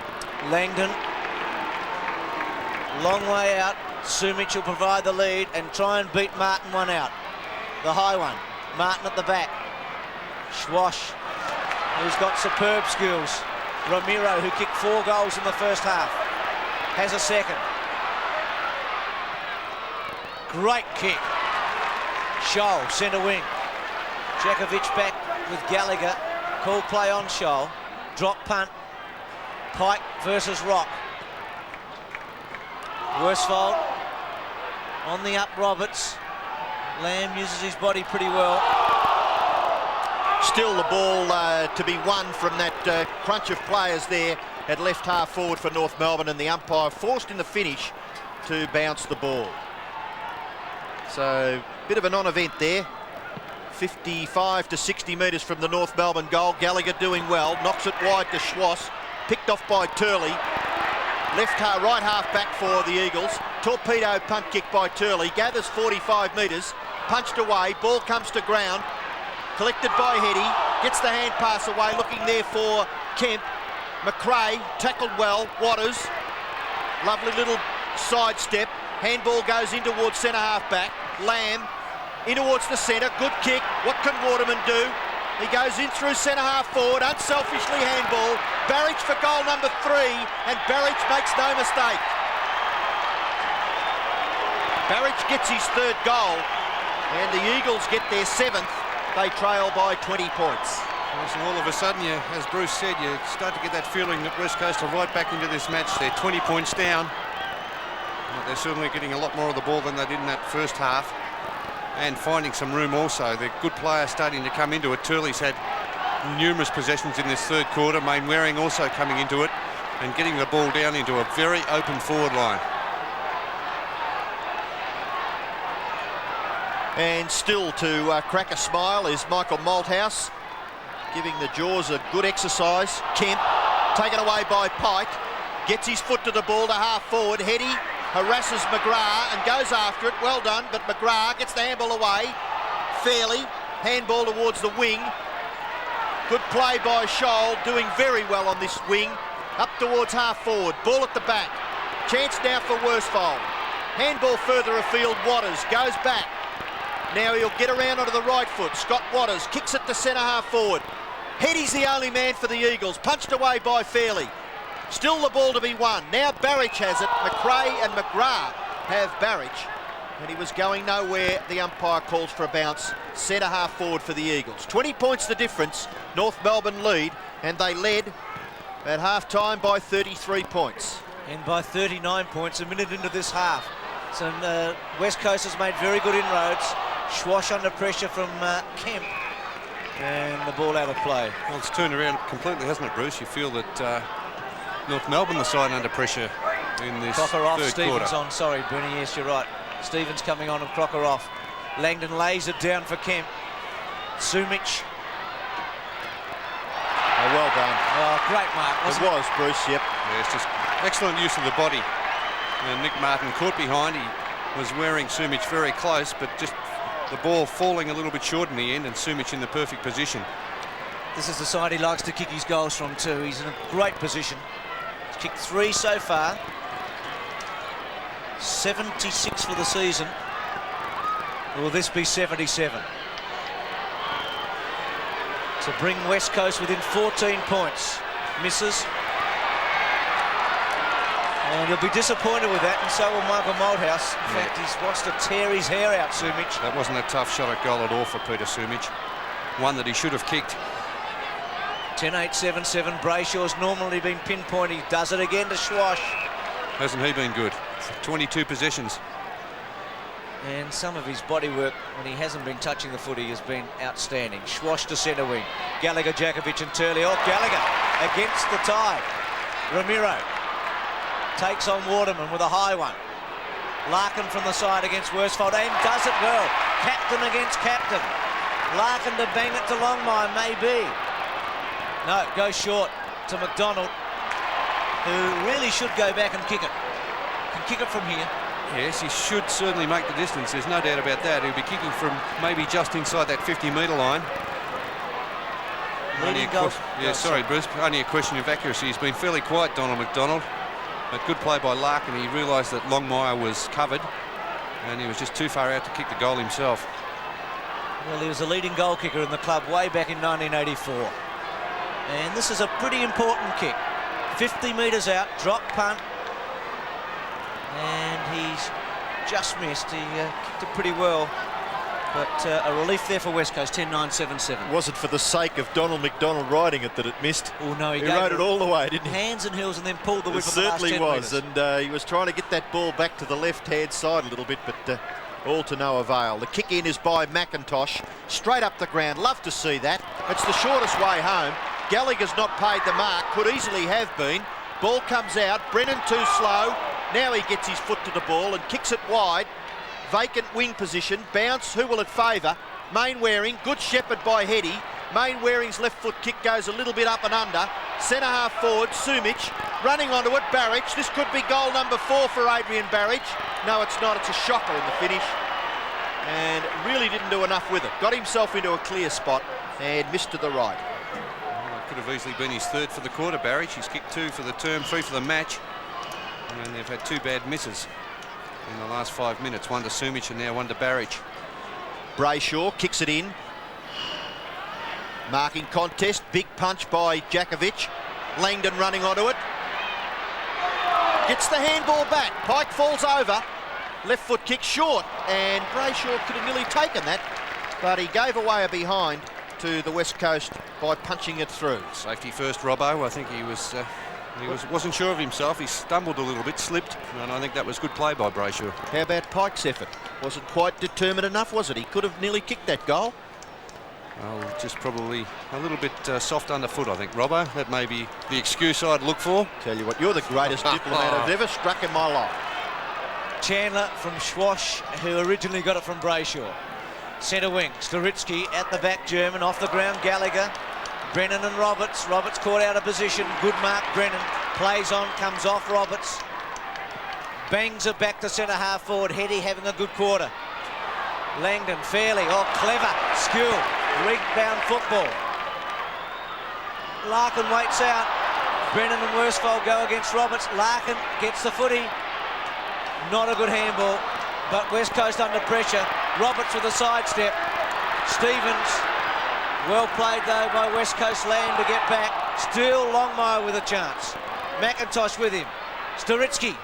Langdon, long way out. Sumic will provide the lead and try and beat Martin one out. The high one, Martin at the back. Schwash, who's got superb skills. Ramiro, who kicked 4 goals in the first half, has a second. Great kick. Scholl, centre wing. Djakovic back with Gallagher. Call play on Scholl. Drop punt. Pike versus Rock. Worsfold on the up, Roberts. Lamb uses his body pretty well. Still the ball to be won from that crunch of players there at left half forward for North Melbourne, and the umpire forced in the finish to bounce the ball. So bit of a non-event there. 55 to 60 metres from the North Melbourne goal. Gallagher doing well, knocks it wide to Schwass, picked off by Turley. Right half back for the Eagles. Torpedo punt kick by Turley, gathers 45 metres, punched away, ball comes to ground, collected by Heady, gets the hand pass away, looking there for Kemp. McRae tackled well. Waters, lovely little sidestep. Handball goes in towards centre half back. Lamb in towards the centre. Good kick. What can Waterman do? He goes in through centre half forward. Unselfishly handball. Barrage for goal number 3, and Barrage makes no mistake. Barrage gets his 3rd goal, and the Eagles get their 7th. They trail by 20 points. So all of a sudden, as Bruce said, you start to get that feeling that West Coast are right back into this match. They're 20 points down. But they're certainly getting a lot more of the ball than they did in that first half, and finding some room also. They're good players starting to come into it. Turley's had numerous possessions in this third quarter. Mainwaring also coming into it and getting the ball down into a very open forward line. And still to crack a smile is Michael Malthouse, giving the Jaws a good exercise. Kemp, taken away by Pike, gets his foot to the ball to half forward. Heady harasses McGrath and goes after it. Well done, but McGrath gets the handball away fairly. Handball towards the wing. Good play by Scholl, doing very well on this wing. Up towards half forward, ball at the back. Chance now for Worsfold. Handball further afield, Waters goes back. Now he'll get around onto the right foot. Scott Waters kicks it to centre half forward. Heady's the only man for the Eagles, punched away by Fairley. Still the ball to be won. Now Barrage has it. McRae and McGrath have Barrage, and he was going nowhere. The umpire calls for a bounce. Centre half forward for the Eagles. 20 points the difference. North Melbourne lead, and they led at half time by 33 points. And by 39 points a minute into this half. So West Coast has made very good inroads. Schwash under pressure from Kemp, and the ball out of play. Well, it's turned around completely, hasn't it, Bruce? You feel that North Melbourne the side under pressure in this Crocker off, third Stevens quarter. on. Sorry, Bernie, yes, you're right. Stevens coming on and Crocker off. Langdon lays it down for Kemp. Sumic. Oh, well done. Oh, great mark, wasn't it? It was, Bruce, yep. Yeah, it's just excellent use of the body. And Nick Martin caught behind. He was wearing Sumic very close, but just the ball falling a little bit short in the end, and Sumic in the perfect position. This is the side he likes to kick his goals from too. He's in a great position. He's kicked 3 so far. 76 for the season. Will this be 77? to bring West Coast within 14 points. Misses. And he'll be disappointed with that, and so will Michael Malthouse. In fact, he's wants to tear his hair out, Sumich. That wasn't a tough shot at goal at all for Peter Sumich. One that he should have kicked. 10-8, 7-7. Brayshaw's normally been pinpoint. He does it again to Schwash. Hasn't he been good? 22 possessions. And some of his body work when he hasn't been touching the footy has been outstanding. Schwash to centre wing. Gallagher, Jakovic and Turley. Oh, Gallagher against the tide. Ramiro takes on Waterman with a high one. Larkin from the side against Worsfold and does it well. Captain against captain. Larkin to bang it to Longmire, maybe. No, goes short to McDonald, who really should go back and kick it. Can kick it from here. Yes, he should certainly make the distance. There's no doubt about that. He'll be kicking from maybe just inside that 50-metre line. Sorry, Bruce. Only a question of accuracy. He's been fairly quiet, Donald McDonald. But good play by Larkin. He realised that Longmire was covered, and he was just too far out to kick the goal himself. Well, he was a leading goal kicker in the club way back in 1984. And this is a pretty important kick. 50 metres out, drop punt. And he's just missed. He kicked it pretty well. But a relief there for West Coast, 10-9, 7-7. Wasn't for the sake of Donald McDonald riding it that it missed. Oh, no, he rode it all the way, didn't he? Hands and heels and then pulled the whip It on the last 10 certainly was, metres. and he was trying to get that ball back to the left-hand side a little bit, but all to no avail. The kick in is by McIntosh, straight up the ground. Love to see that. It's the shortest way home. Gallagher's not paid the mark, could easily have been. Ball comes out, Brennan too slow. Now he gets his foot to the ball and kicks it wide. Vacant wing position, bounce, who will it favour? Mainwaring, good shepherd by Heady. Mainwaring's left foot kick goes a little bit up and under. Centre half forward, Sumich, running onto it, Barrage. This could be goal number 4 for Adrian Barrage. No, it's not, it's a shocker in the finish. And really didn't do enough with it. Got himself into a clear spot and missed to the right. Well, it could have easily been his 3rd for the quarter, Barrage. He's kicked 2 for the term, 3 for the match. And they've had 2 bad misses in the last 5 minutes. 1 to Sumich and now 1 to Barrage. Brayshaw kicks it in. Marking contest, big punch by Jakovic. Langdon running onto it. Gets the handball back. Pike falls over. Left foot kick short, and Brayshaw could have nearly taken that, but he gave away a behind to the West Coast by punching it through. Safety first, Robbo. I think wasn't sure of himself. He stumbled a little bit, slipped, and I think that was good play by Brayshaw. How about Pike's effort? Wasn't quite determined enough, was it? He could have nearly kicked that goal. Well, just probably a little bit soft underfoot, I think, Robbo. That may be the excuse I'd look for. Tell you what, you're the greatest diplomat I've ever struck in my life. Chandler from Schwash, who originally got it from Brayshaw. Centre wing, Storitsky at the back, German, off the ground, Gallagher. Brennan and Roberts. Roberts caught out of position. Good mark, Brennan. Plays on, comes off Roberts. Bangs it back to centre half forward. Heady having a good quarter. Langdon, Fairley, oh, clever, skill, rebound football. Larkin waits out. Brennan and Worsfold go against Roberts. Larkin gets the footy. Not a good handball, but West Coast under pressure. Roberts with a sidestep. Stevens, well played though by West Coast Land to get back. Still Longmire with a chance. McIntosh with him. Storitsky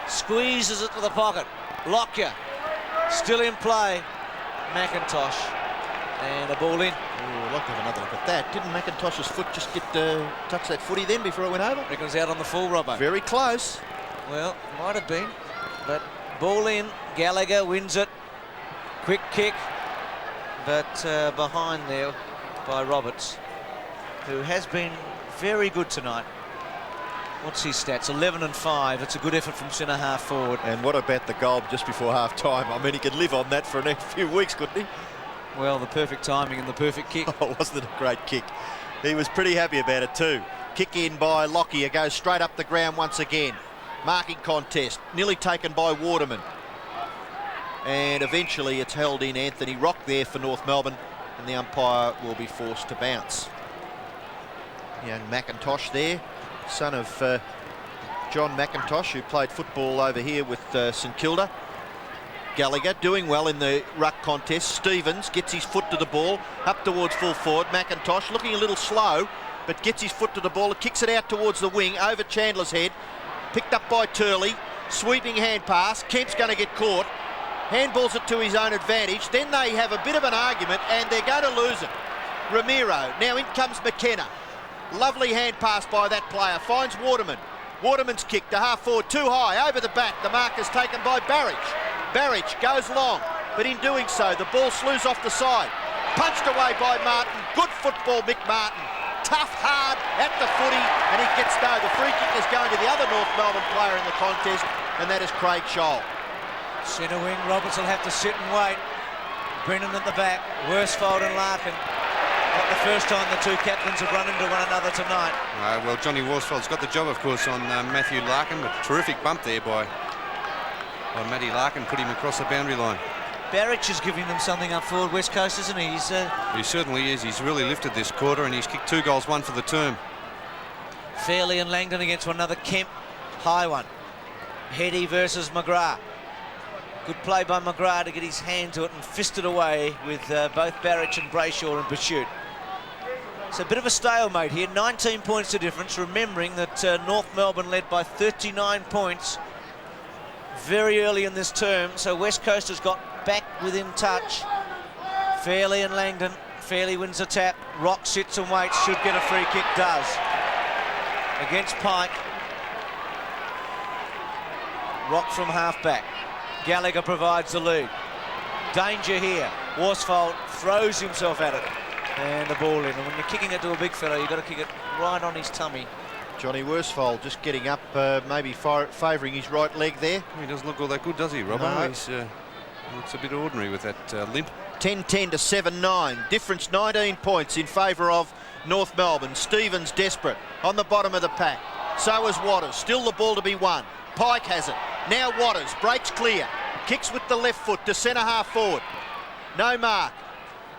squeezes it to the pocket. Lockyer still in play. McIntosh and a ball in. Oh, I'd like to have another look at that. Didn't McIntosh's foot just get touch that footy then before it went over? Reckons out on the full, Robbo. Very close. Well, might have been, but ball in. Gallagher wins it. Quick kick, but behind there by Roberts, who has been very good tonight. What's his stats? 11 and 5. It's a good effort from centre half forward. And what about the goal just before half time? I mean, he could live on that for the next few weeks, couldn't he? Well, the perfect timing and the perfect kick. Oh, wasn't it a great kick? He was pretty happy about it too. Kick in by Lockyer, goes straight up the ground once again. Marking contest, nearly taken by Waterman. And eventually it's held in. Anthony Rock there for North Melbourne, and the umpire will be forced to bounce. Young McIntosh there, son of John McIntosh, who played football over here with St Kilda. Gallagher, doing well in the ruck contest. Stevens gets his foot to the ball, up towards full forward. McIntosh looking a little slow, but gets his foot to the ball, kicks it out towards the wing, over Chandler's head. Picked up by Turley, sweeping hand pass. Kemp's going to get caught. Handballs it to his own advantage. Then they have a bit of an argument and they're going to lose it. Ramiro, now in comes McKenna. Lovely hand pass by that player, finds Waterman. Waterman's kick to half forward, too high, over the back. The mark is taken by Barrage. Barrage goes long, but in doing so, the ball slews off the side. Punched away by Martin. Good football, Mick Martin. Tough, hard, at the footy, and he gets no. The free kick is going to the other North Melbourne player in the contest, and that is Craig Scholl. Centre wing, Roberts will have to sit and wait. Brennan at the back, Worsfold and Larkin. Not the first time the two captains have run into one another tonight. Well, Johnny Worsfold's got the job, of course, on Matthew Larkin, but terrific bump there by Matty Larkin, put him across the boundary line. Barrage is giving them something up forward, West Coast, isn't he? He certainly is. He's really lifted this quarter, and he's kicked 2 goals, 1 for the term. Fairley and Langdon against one another. Kemp, high one. Heady versus McGrath. Good play by McGrath to get his hand to it and fist it away with both Barrage and Brayshaw in pursuit. It's a bit of a stalemate here, 19 points to difference, remembering that North Melbourne led by 39 points very early in this term, so West Coast has got back within touch. Fairley and Langdon. Fairley wins the tap. Rock sits and waits, should get a free kick, does. Against Pike. Rock from half-back. Gallagher provides the lead. Danger here. Worsfold throws himself at it. And the ball in. And when you're kicking it to a big fellow, you've got to kick it right on his tummy. Johnny Worsfold just getting up, maybe favouring his right leg there. He doesn't look all that good, does he, Robbo? No. He's looks a bit ordinary with that limp. 10-10 to 7-9. Difference 19 points in favour of North Melbourne. Stevens desperate on the bottom of the pack. So is Waters. Still the ball to be won. Pike has it. Now Waters breaks clear. Kicks with the left foot to centre half forward. No mark.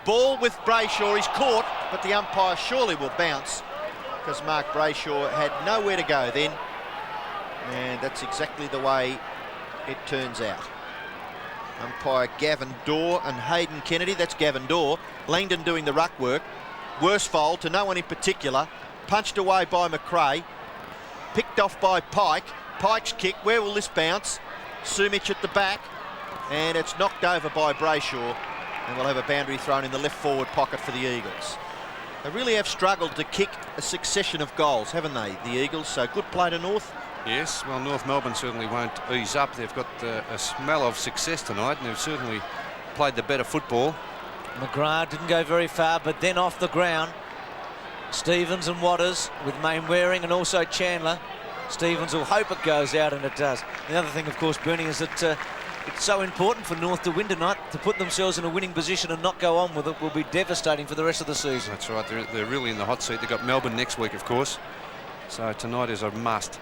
Ball with Brayshaw. He's caught, but the umpire surely will bounce because Mark Brayshaw had nowhere to go then. And that's exactly the way it turns out. Umpire Gavin Dorr and Hayden Kennedy. That's Gavin Dorr. Langdon doing the ruck work. Worsfold to no one in particular. Punched away by McRae. Picked off by Pike. Pike's kick. Where will this bounce? Sumich at the back. And it's knocked over by Brayshaw. And we'll have a boundary thrown in the left forward pocket for the Eagles. They really have struggled to kick a succession of goals, haven't they, the Eagles? So good play to North. Yes, well, North Melbourne certainly won't ease up. They've got a smell of success tonight, and they've certainly played the better football. McGrath didn't go very far, but then off the ground, Stevens and Waters with Mainwaring and also Chandler. Stevens will hope it goes out, and it does. The other thing, of course, Bernie, is that it's so important for North to win tonight. To put themselves in a winning position and not go on with it will be devastating for the rest of the season. That's right. They're really in the hot seat. They've got Melbourne next week, of course. So tonight is a must.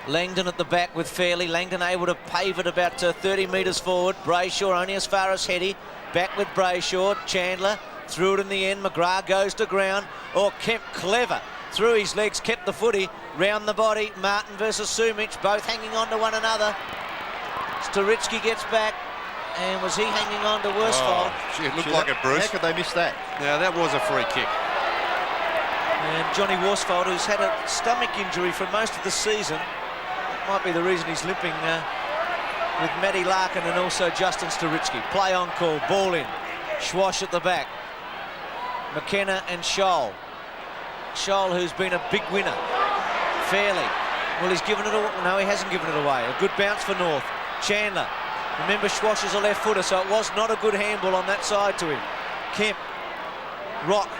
Langdon at the back with Fairley. Langdon able to pave it about 30 metres forward. Brayshaw only as far as Heady. Back with Brayshaw. Chandler threw it in the end. McGrath goes to ground. Kemp clever. Through his legs, kept the footy. Round the body. Martin versus Sumich, both hanging on to one another. Staritsky gets back. And was he hanging on to Worsfold? Oh, gee, it looked like it, Bruce. How could they miss that? Now, that was a free kick. And Johnny Worsfold, who's had a stomach injury for most of the season. Might be the reason he's limping with Matty Larkin and also Justin Staritsky. Play on call, ball in. Schwash at the back. McKenna and Scholl. Scholl, who's been a big winner. Fairley. Well, he's given it away. No, he hasn't given it away. A good bounce for North. Chandler. Remember, Schwash is a left footer, so it was not a good handball on that side to him. Kemp. Rock.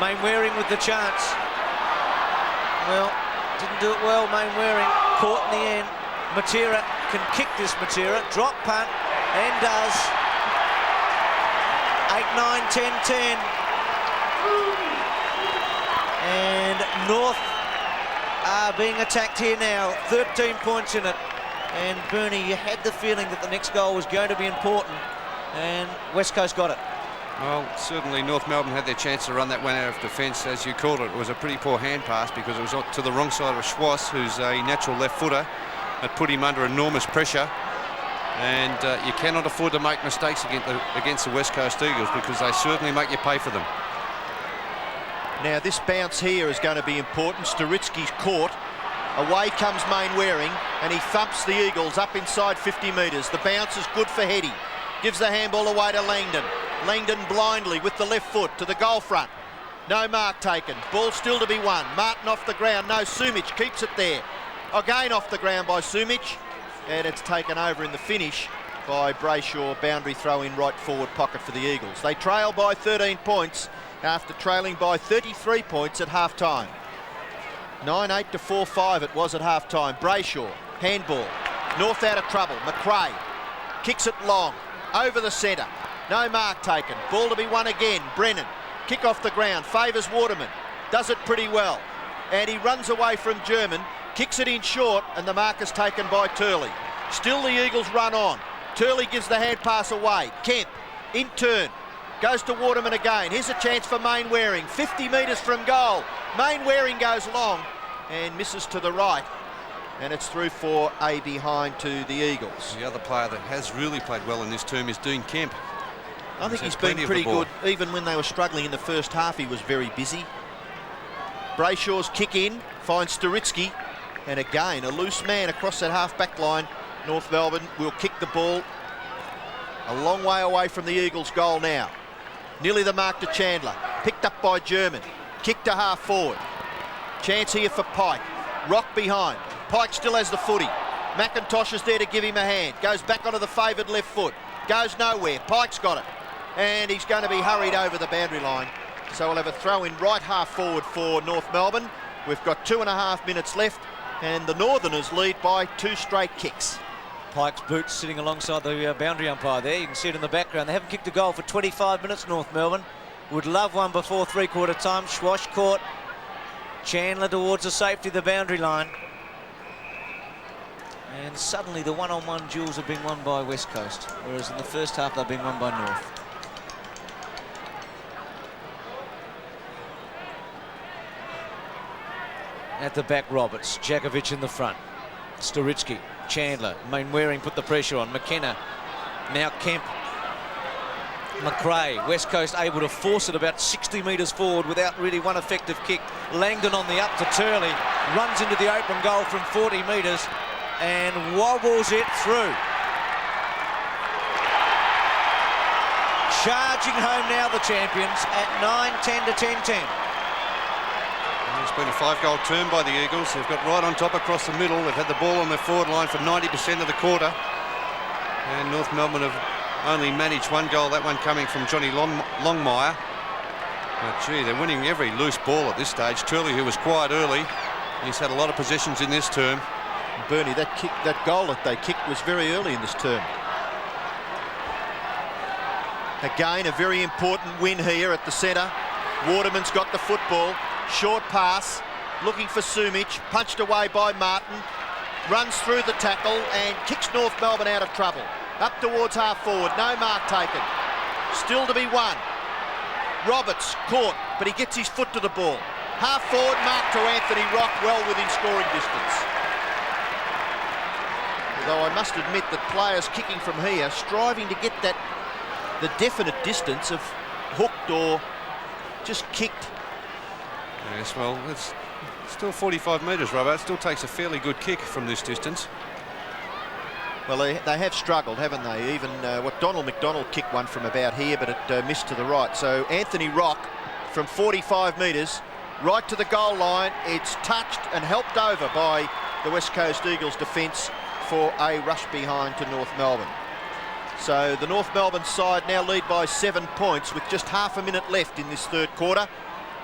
Mainwaring with the chance. Well, didn't do it well, Mainwaring. Caught in the end. Matera can kick this, Matera. Drop punt, and does. 8, 9, 10, 10. And North are being attacked here now. 13 points in it. And Bernie, you had the feeling that the next goal was going to be important. And West Coast got it. Well, certainly North Melbourne had their chance to run that one out of defence, as you called it. It was a pretty poor hand pass because it was to the wrong side of Schwass, who's a natural left footer. It put him under enormous pressure. And you cannot afford to make mistakes against the West Coast Eagles, because they certainly make you pay for them. Now this bounce here is going to be important. Sturitsky's caught. Away comes Mainwaring, and he thumps the Eagles up inside 50 metres. The bounce is good for Heady. Gives the handball away to Langdon. Langdon blindly with the left foot to the goal front. No mark taken. Ball still to be won. Martin off the ground. No, Sumich keeps it there. Again off the ground by Sumich. And it's taken over in the finish by Brayshaw. Boundary throw in right forward pocket for the Eagles. They trail by 13 points after trailing by 33 points at half-time. 9-8 to 4-5 it was at half-time. Brayshaw, handball. North out of trouble. McRae kicks it long. Over the centre. No mark taken. Ball to be won again. Brennan. Kick off the ground. Favours Waterman. Does it pretty well. And he runs away from German. Kicks it in short, and the mark is taken by Turley. Still the Eagles run on. Turley gives the hand pass away. Kemp, in turn. Goes to Waterman again. Here's a chance for Mainwaring. 50 metres from goal. Mainwaring goes long and misses to the right. And it's through for a behind to the Eagles. The other player that has really played well in this term is Dean Kemp. I think he's been pretty good. Even when they were struggling in the first half, he was very busy. Brayshaw's kick in, finds Sturitsky. And again, a loose man across that half-back line. North Melbourne will kick the ball a long way away from the Eagles' goal now. Nearly the mark to Chandler. Picked up by German. Kick to half forward. Chance here for Pike. Rock behind. Pike still has the footy. McIntosh is there to give him a hand. Goes back onto the favoured left foot. Goes nowhere. Pike's got it. And he's going to be hurried over the boundary line. So we'll have a throw in right half forward for North Melbourne. We've got 2.5 minutes left. And the Northerners lead by 2 straight kicks. Pike's boots sitting alongside the boundary umpire there. You can see it in the background. They haven't kicked a goal for 25 minutes, North Melbourne. Would love one before three-quarter time. Schwash caught. Chandler towards the safety of the boundary line. And suddenly the one-on-one duels have been won by West Coast, whereas in the first half they've been won by North. At the back, Roberts. Jakovic in the front. Sturitsky. Chandler. Mainwaring put the pressure on. McKenna. Now Kemp. McRae. West Coast able to force it about 60 metres forward without really one effective kick. Langdon on the up to Turley. Runs into the open goal from 40 metres and wobbles it through. Charging home now the champions at 9-10 to 10-10. It's been a 5-goal turn by the Eagles. They've got right on top across the middle. They've had the ball on their forward line for 90% of the quarter. And North Melbourne have only managed 1 goal, that one coming from Johnny Longmire. But gee, they're winning every loose ball at this stage. Turley, who was quiet early, he's had a lot of possessions in this term. Bernie, that goal that they kicked was very early in this term. Again, a very important win here at the centre. Waterman's got the football. Short pass, looking for Sumich, punched away by Martin, runs through the tackle and kicks North Melbourne out of trouble. Up towards half forward, no mark taken. Still to be won. Roberts caught, but he gets his foot to the ball. Half forward, mark to Anthony Rock, well within scoring distance. Although I must admit that players kicking from here, striving to get the definite distance of hooked or just kicked. Yes, well, it's still 45 metres, Robert. It still takes a fairly good kick from this distance. Well, they have struggled, haven't they? Even Donald McDonald kicked one from about here, but it missed to the right. So Anthony Rock from 45 metres right to the goal line. It's touched and helped over by the West Coast Eagles defence for a rush behind to North Melbourne. So the North Melbourne side now lead by 7 points with just half a minute left in this third quarter.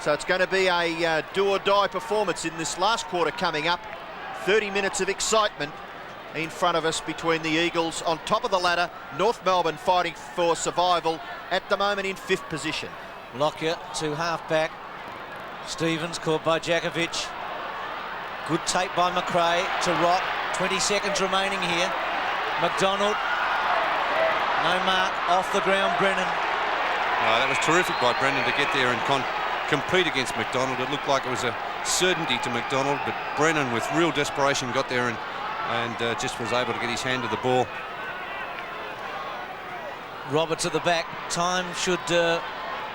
So it's going to be a do-or-die performance in this last quarter coming up. 30 minutes of excitement in front of us between the Eagles on top of the ladder. North Melbourne fighting for survival at the moment in 5th position. Lockyer to half-back. Stevens caught by Jakovic. Good take by McRae to Rock. 20 seconds remaining here. McDonald. No mark. Off the ground, Brennan. That was terrific by Brennan to get there and compete against McDonald. It looked like it was a certainty to McDonald, but Brennan with real desperation got there and just was able to get his hand to the ball. Roberts at the back. Time should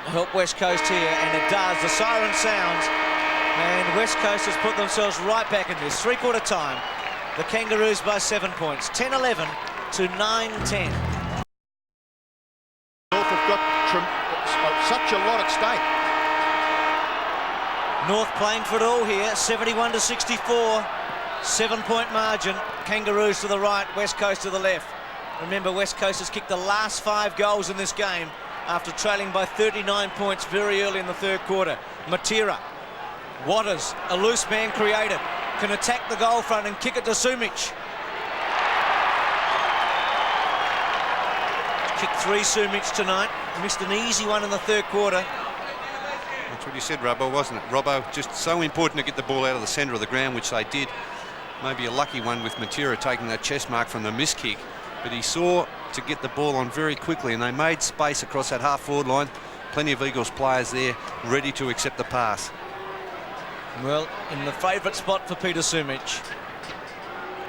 help West Coast here, and it does. The siren sounds, and West Coast has put themselves right back in this. Three-quarter time. The Kangaroos by 7 points. 10-11 to 9-10. North have got such a lot at stake. North playing for it all here. 71 to 64. 7-point margin. Kangaroos to the right, West Coast to the left. Remember, West Coast has kicked the last 5 goals in this game after trailing by 39 points very early in the third quarter. Matera, Waters, a loose man created, can attack the goal front and kick it to Sumic. Kicked 3 Sumic tonight, missed an easy one in the third quarter. That's what you said, Robbo, wasn't it? Robbo, just so important to get the ball out of the centre of the ground, which they did. Maybe a lucky one with Matera taking that chest mark from the miss kick, but he saw to get the ball on very quickly, and they made space across that half-forward line. Plenty of Eagles players there ready to accept the pass. Well, in the favourite spot for Peter Sumic.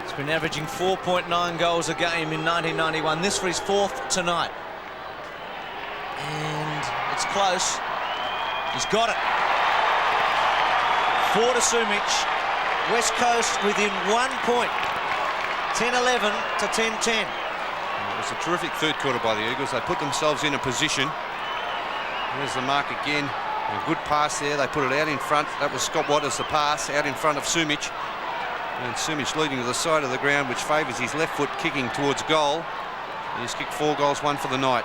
He's been averaging 4.9 goals a game in 1991. This for his 4th tonight. And it's close. He's got it. 4 to Sumic. West Coast within 1 point. 10-11 to 10-10. It was a terrific third quarter by the Eagles. They put themselves in a position. There's the mark again. A good pass there. They put it out in front. That was Scott Waters, the pass, out in front of Sumic. And Sumic leading to the side of the ground, which favours his left foot kicking towards goal. He's kicked 4 goals, 1 for the night.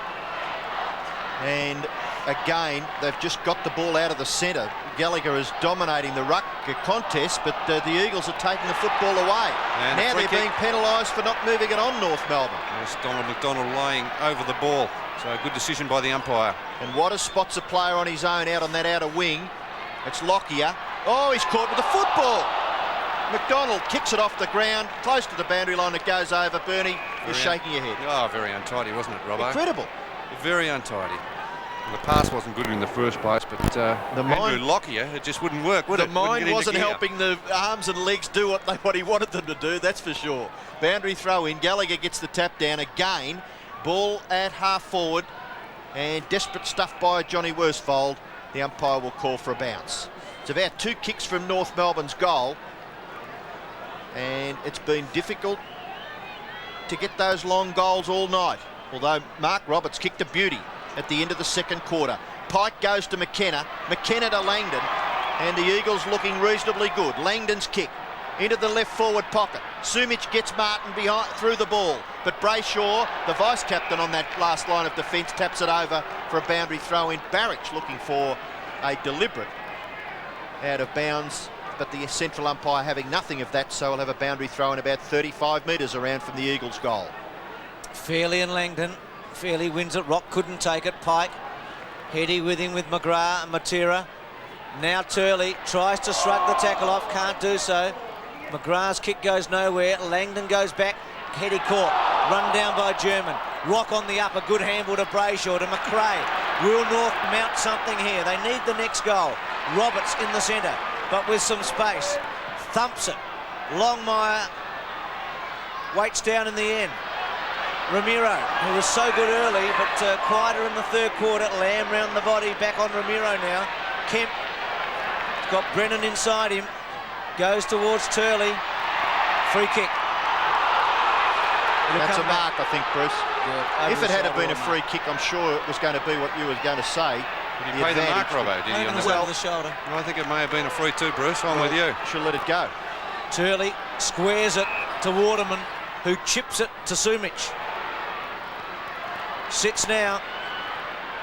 And again, they've just got the ball out of the centre. Gallagher is dominating the ruck contest, but the Eagles are taking the football away. And now they're being penalised for not moving it on North Melbourne. There's Donald McDonald laying over the ball. So a good decision by the umpire. And Waters spots a player on his own out on that outer wing. It's Lockyer. Oh, he's caught with the football. McDonald kicks it off the ground, close to the boundary line. It goes over. Bernie, you're shaking your head. Oh, very untidy, wasn't it, Robbo? Incredible. Very untidy. And the pass wasn't good in the first place, but Andrew Lockyer, it just wouldn't work, would it? The mind wasn't helping the arms and legs do what he wanted them to do, that's for sure. Boundary throw in. Gallagher gets the tap down again. Ball at half forward, and desperate stuff by Johnny Worsfold. The umpire will call for a bounce. It's about 2 kicks from North Melbourne's goal, and it's been difficult to get those long goals all night. Although Mark Roberts kicked a beauty at the end of the second quarter. Pike goes to McKenna, McKenna to Langdon, and the Eagles looking reasonably good. Langdon's kick into the left forward pocket. Sumic gets Martin behind through the ball, but Brayshaw, the vice captain on that last line of defence, taps it over for a boundary throw in. Barrich looking for a deliberate out of bounds, but the central umpire having nothing of that, so we'll have a boundary throw in about 35 metres around from the Eagles' goal. Fairley and Langdon. Fairley wins it. Rock couldn't take it. Pike. Heady with him with McGrath and Matera. Now Turley tries to shrug the tackle off. Can't do so. McGrath's kick goes nowhere. Langdon goes back. Heady caught. Run down by German. Rock on the up. A good handball to Brayshaw to McRae. Will North mount something here? They need the next goal. Roberts in the centre, but with some space. Thumps it. Longmire waits down in the end. Ramiro, who was so good early, but quieter in the third quarter. Lamb round the body, back on Ramiro now. Kemp got Brennan inside him. Goes towards Turley. Free kick. That's a mark, I think, Bruce. Yeah, if it had been a free kick, I'm sure it was going to be what you were going to say. Did he pay the mark, Robbo? Did he on the shoulder? Well, I think it may have been a free too, Bruce. I'm with you. Should let it go. Turley squares it to Waterman, who chips it to Sumic. Sits now.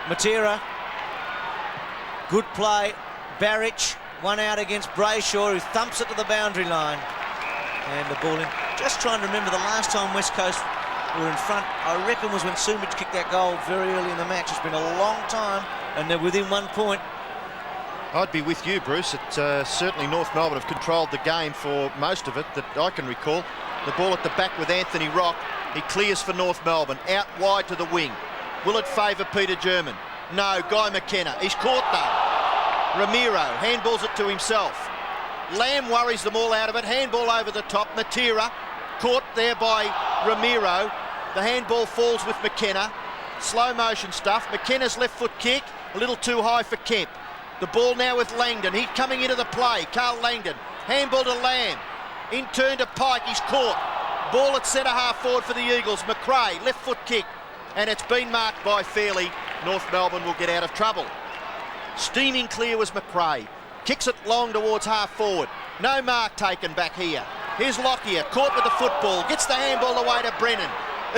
Matera. Good play. Barrich. One out against Brayshaw, who thumps it to the boundary line. And the ball in. Just trying to remember the last time West Coast were in front, I reckon was when Sumic kicked that goal very early in the match. It's been a long time, and they're within 1 point. I'd be with you, Bruce. Certainly North Melbourne have controlled the game for most of it that I can recall. The ball at the back with Anthony Rock. He clears for North Melbourne. Out wide to the wing. Will it favour Peter German? No, Guy McKenna. He's caught though. Ramiro handballs it to himself. Lamb worries them all out of it. Handball over the top. Matera caught there by Ramiro. The handball falls with McKenna. slow motion stuff. McKenna's left foot kick, a little too high for Kemp. The ball now with Langdon. He's coming into the play. Carl Langdon. Handball to Lamb. In turn to Pike. He's caught. Ball at centre half forward for the Eagles. McRae, left foot kick. And it's been marked by Fairley. North Melbourne will get out of trouble. Steaming clear was McRae. Kicks it long towards half forward. No mark taken back here. Here's Lockyer, caught with the football. Gets the handball away to Brennan.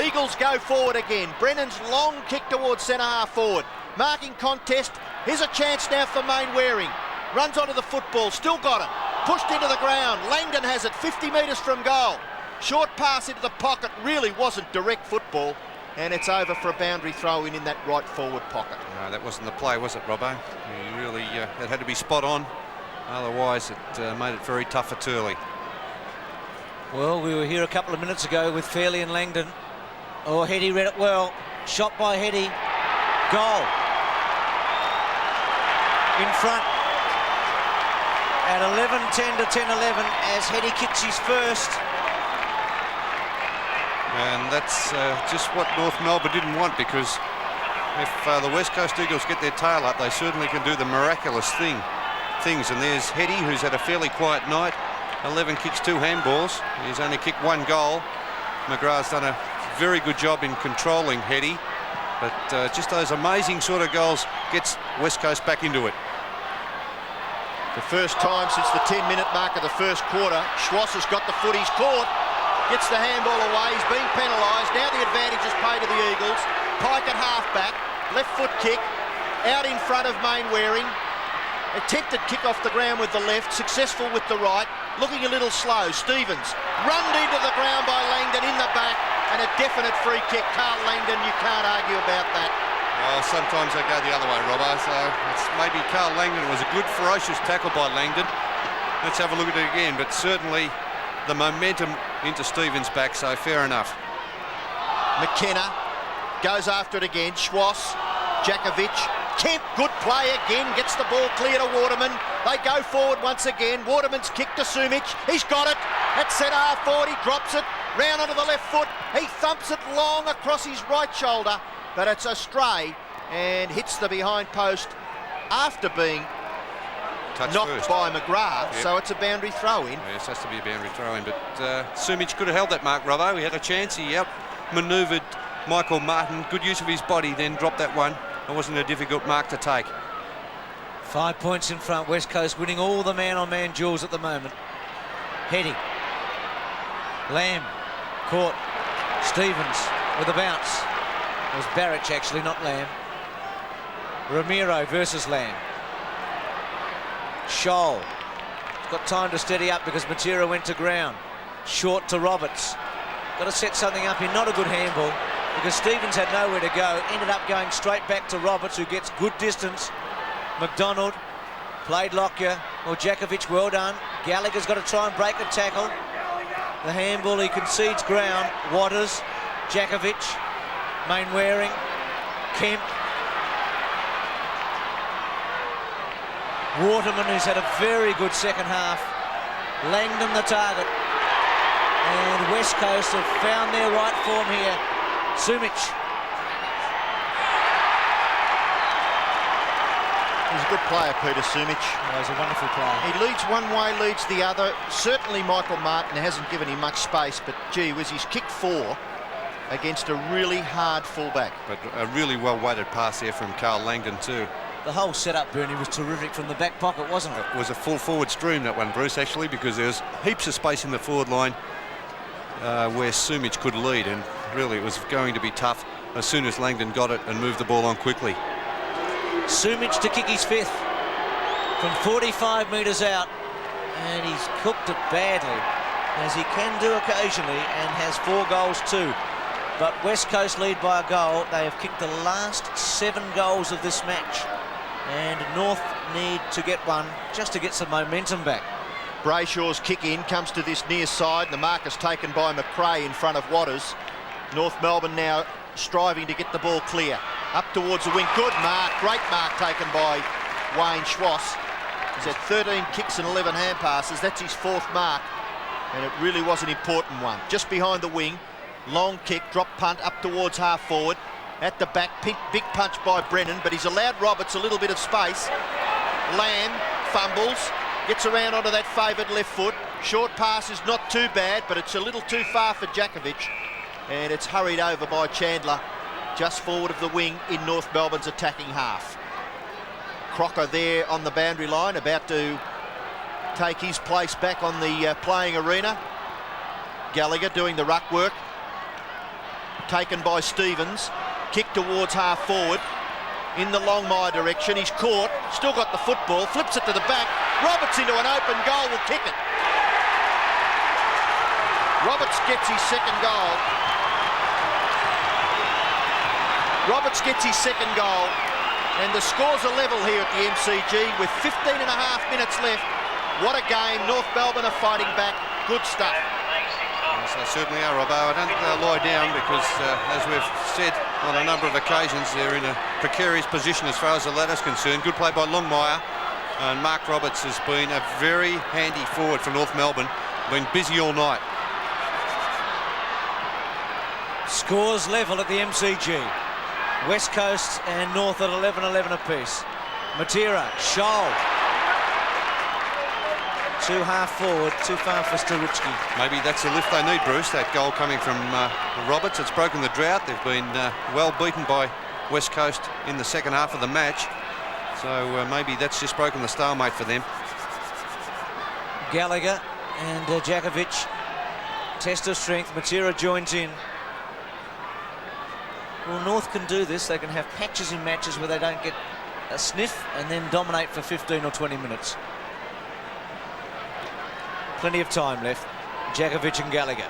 Eagles go forward again. Brennan's long kick towards centre half forward. Marking contest. Here's a chance now for Main Waring. Runs onto the football, still got it. Pushed into the ground. Langdon has it 50 metres from goal. Short pass into the pocket. Really wasn't direct football. And it's over for a boundary throw in that right forward pocket. No, that wasn't the play, was it, Robbo? He really, it had to be spot on. Otherwise, it made it very tough for Turley. Well, we were here a couple of minutes ago with Fairley and Langdon. Oh, Heady read it well. Shot by Heady. Goal. In front. At 11-10 to 10-11 as Heady kicks his first. And that's just what North Melbourne didn't want, because if the West Coast Eagles get their tail up, they certainly can do the miraculous things. And there's Heady, who's had a fairly quiet night. 11 kicks, 2 handballs. He's only kicked 1 goal. McGrath's done a very good job in controlling Heady, but just those amazing sort of goals gets West Coast back into it. The first time since the 10-minute mark of the first quarter, Schwass has got the foot, he's caught. Gets the handball away, he's being penalised. Now the advantage is paid to the Eagles. Pike at half-back, left foot kick, out in front of Main Waring. Attempted kick off the ground with the left, successful with the right. Looking a little slow, Stevens. Runned into the ground by Langdon in the back, and a definite free kick. Carl Langdon, you can't argue about that. Well, sometimes they go the other way, Robbo, so it's maybe Carl Langdon. It was a good, ferocious tackle by Langdon. Let's have a look at it again, but certainly the momentum into Stevens' back, so fair enough. McKenna goes after it again. Schwass, Jakovic, Kemp, good play again, gets the ball clear to Waterman. They go forward once again. Waterman's kick to Sumic. He's got it. At centre half forward, he drops it. Round onto the left foot. He thumps it long across his right shoulder, but it's a stray and hits the behind post after being knocked by McGrath, so it's a boundary throw-in. Yes, has to be a boundary throw-in, but Sumic could have held that mark, Robbo. He had a chance. He out-manoeuvred Michael Martin. Good use of his body, then dropped that one. It wasn't a difficult mark to take. 5 points in front. West Coast winning all the man-on-man duels at the moment. Heady. Lamb. Caught. Stevens with a bounce. It was Barrich, actually, not Lamb. Ramiro versus Lamb. Scholl. He's got time to steady up because Matera went to ground. Short to Roberts. Got to set something up here. Not a good handball because Stevens had nowhere to go. Ended up going straight back to Roberts, who gets good distance. McDonald played Lockyer. Well, Jakovic, well done. Gallagher's got to try and break the tackle. The handball, he concedes ground. Waters, Jakovic, Main Waring, Kemp. Waterman, who's had a very good second half. Langdon the target. And West Coast have found their right form here. Sumic. He's a good player, Peter Sumic. Oh, he's a wonderful player. He leads one way, leads the other. Certainly Michael Martin hasn't given him much space, but gee whiz, he's kicked 4 against a really hard fullback. But a really well-weighted pass there from Carl Langdon too. The whole setup, Bernie, was terrific from the back pocket, wasn't it? It was a full forward stream, that one, Bruce, actually, because there was heaps of space in the forward line where Sumic could lead, and really it was going to be tough as soon as Langdon got it and moved the ball on quickly. Sumic to kick his 5th from 45 metres out, and he's cooked it badly, as he can do occasionally, and has 4 goals too. But West Coast lead by a goal. They have kicked the last 7 goals of this match, and North need to get one just to get some momentum back. Brayshaw's kick in comes to this near side, and the mark is taken by McRae in front of Waters. North Melbourne now striving to get the ball clear. Up towards the wing, good mark, great mark taken by Wayne Schwass. He's had 13 kicks and 11 hand passes. That's his 4th mark, and it really was an important one. Just behind the wing, long kick, drop punt up towards half forward. at the back. Big punch by Brennan, but he's allowed Roberts a little bit of space. Lamb fumbles, gets around onto that favoured left foot. Short pass is not too bad, but it's a little too far for Djakovic. And it's hurried over by Chandler, just forward of the wing in North Melbourne's attacking half. Crocker there on the boundary line, about to take his place back on the playing arena. Gallagher doing the ruck work. Taken by Stevens. Kick towards half forward. In the Longmire direction. He's caught. Still got the football. Flips it to the back. Roberts into an open goal. Will kick it. Roberts gets his second goal. Roberts gets his second goal. And the score's a level here at the MCG with 15 and a half minutes left. What a game. North Melbourne are fighting back. Good stuff. Yes, they certainly are, Robbo. I don't think they'll lie down because, as we've said on a number of occasions, they're in a precarious position as far as the ladder's concerned. Good play by Longmire. And Mark Roberts has been a very handy forward for North Melbourne. Been busy all night. Scores level at the MCG. West Coast and North at 11-11 apiece. Matera, Scholl. Too half forward, too far for Staricki. Maybe that's the lift they need, Bruce. That goal coming from Roberts. It's broken the drought. They've been well beaten by West Coast in the second half of the match. So maybe that's just broken the stalemate for them. Gallagher and Djakovic. Test of strength. Matera joins in. Well, North can do this. They can have patches in matches where they don't get a sniff and then dominate for 15 or 20 minutes. Plenty of time left. Djakovic and Gallagher.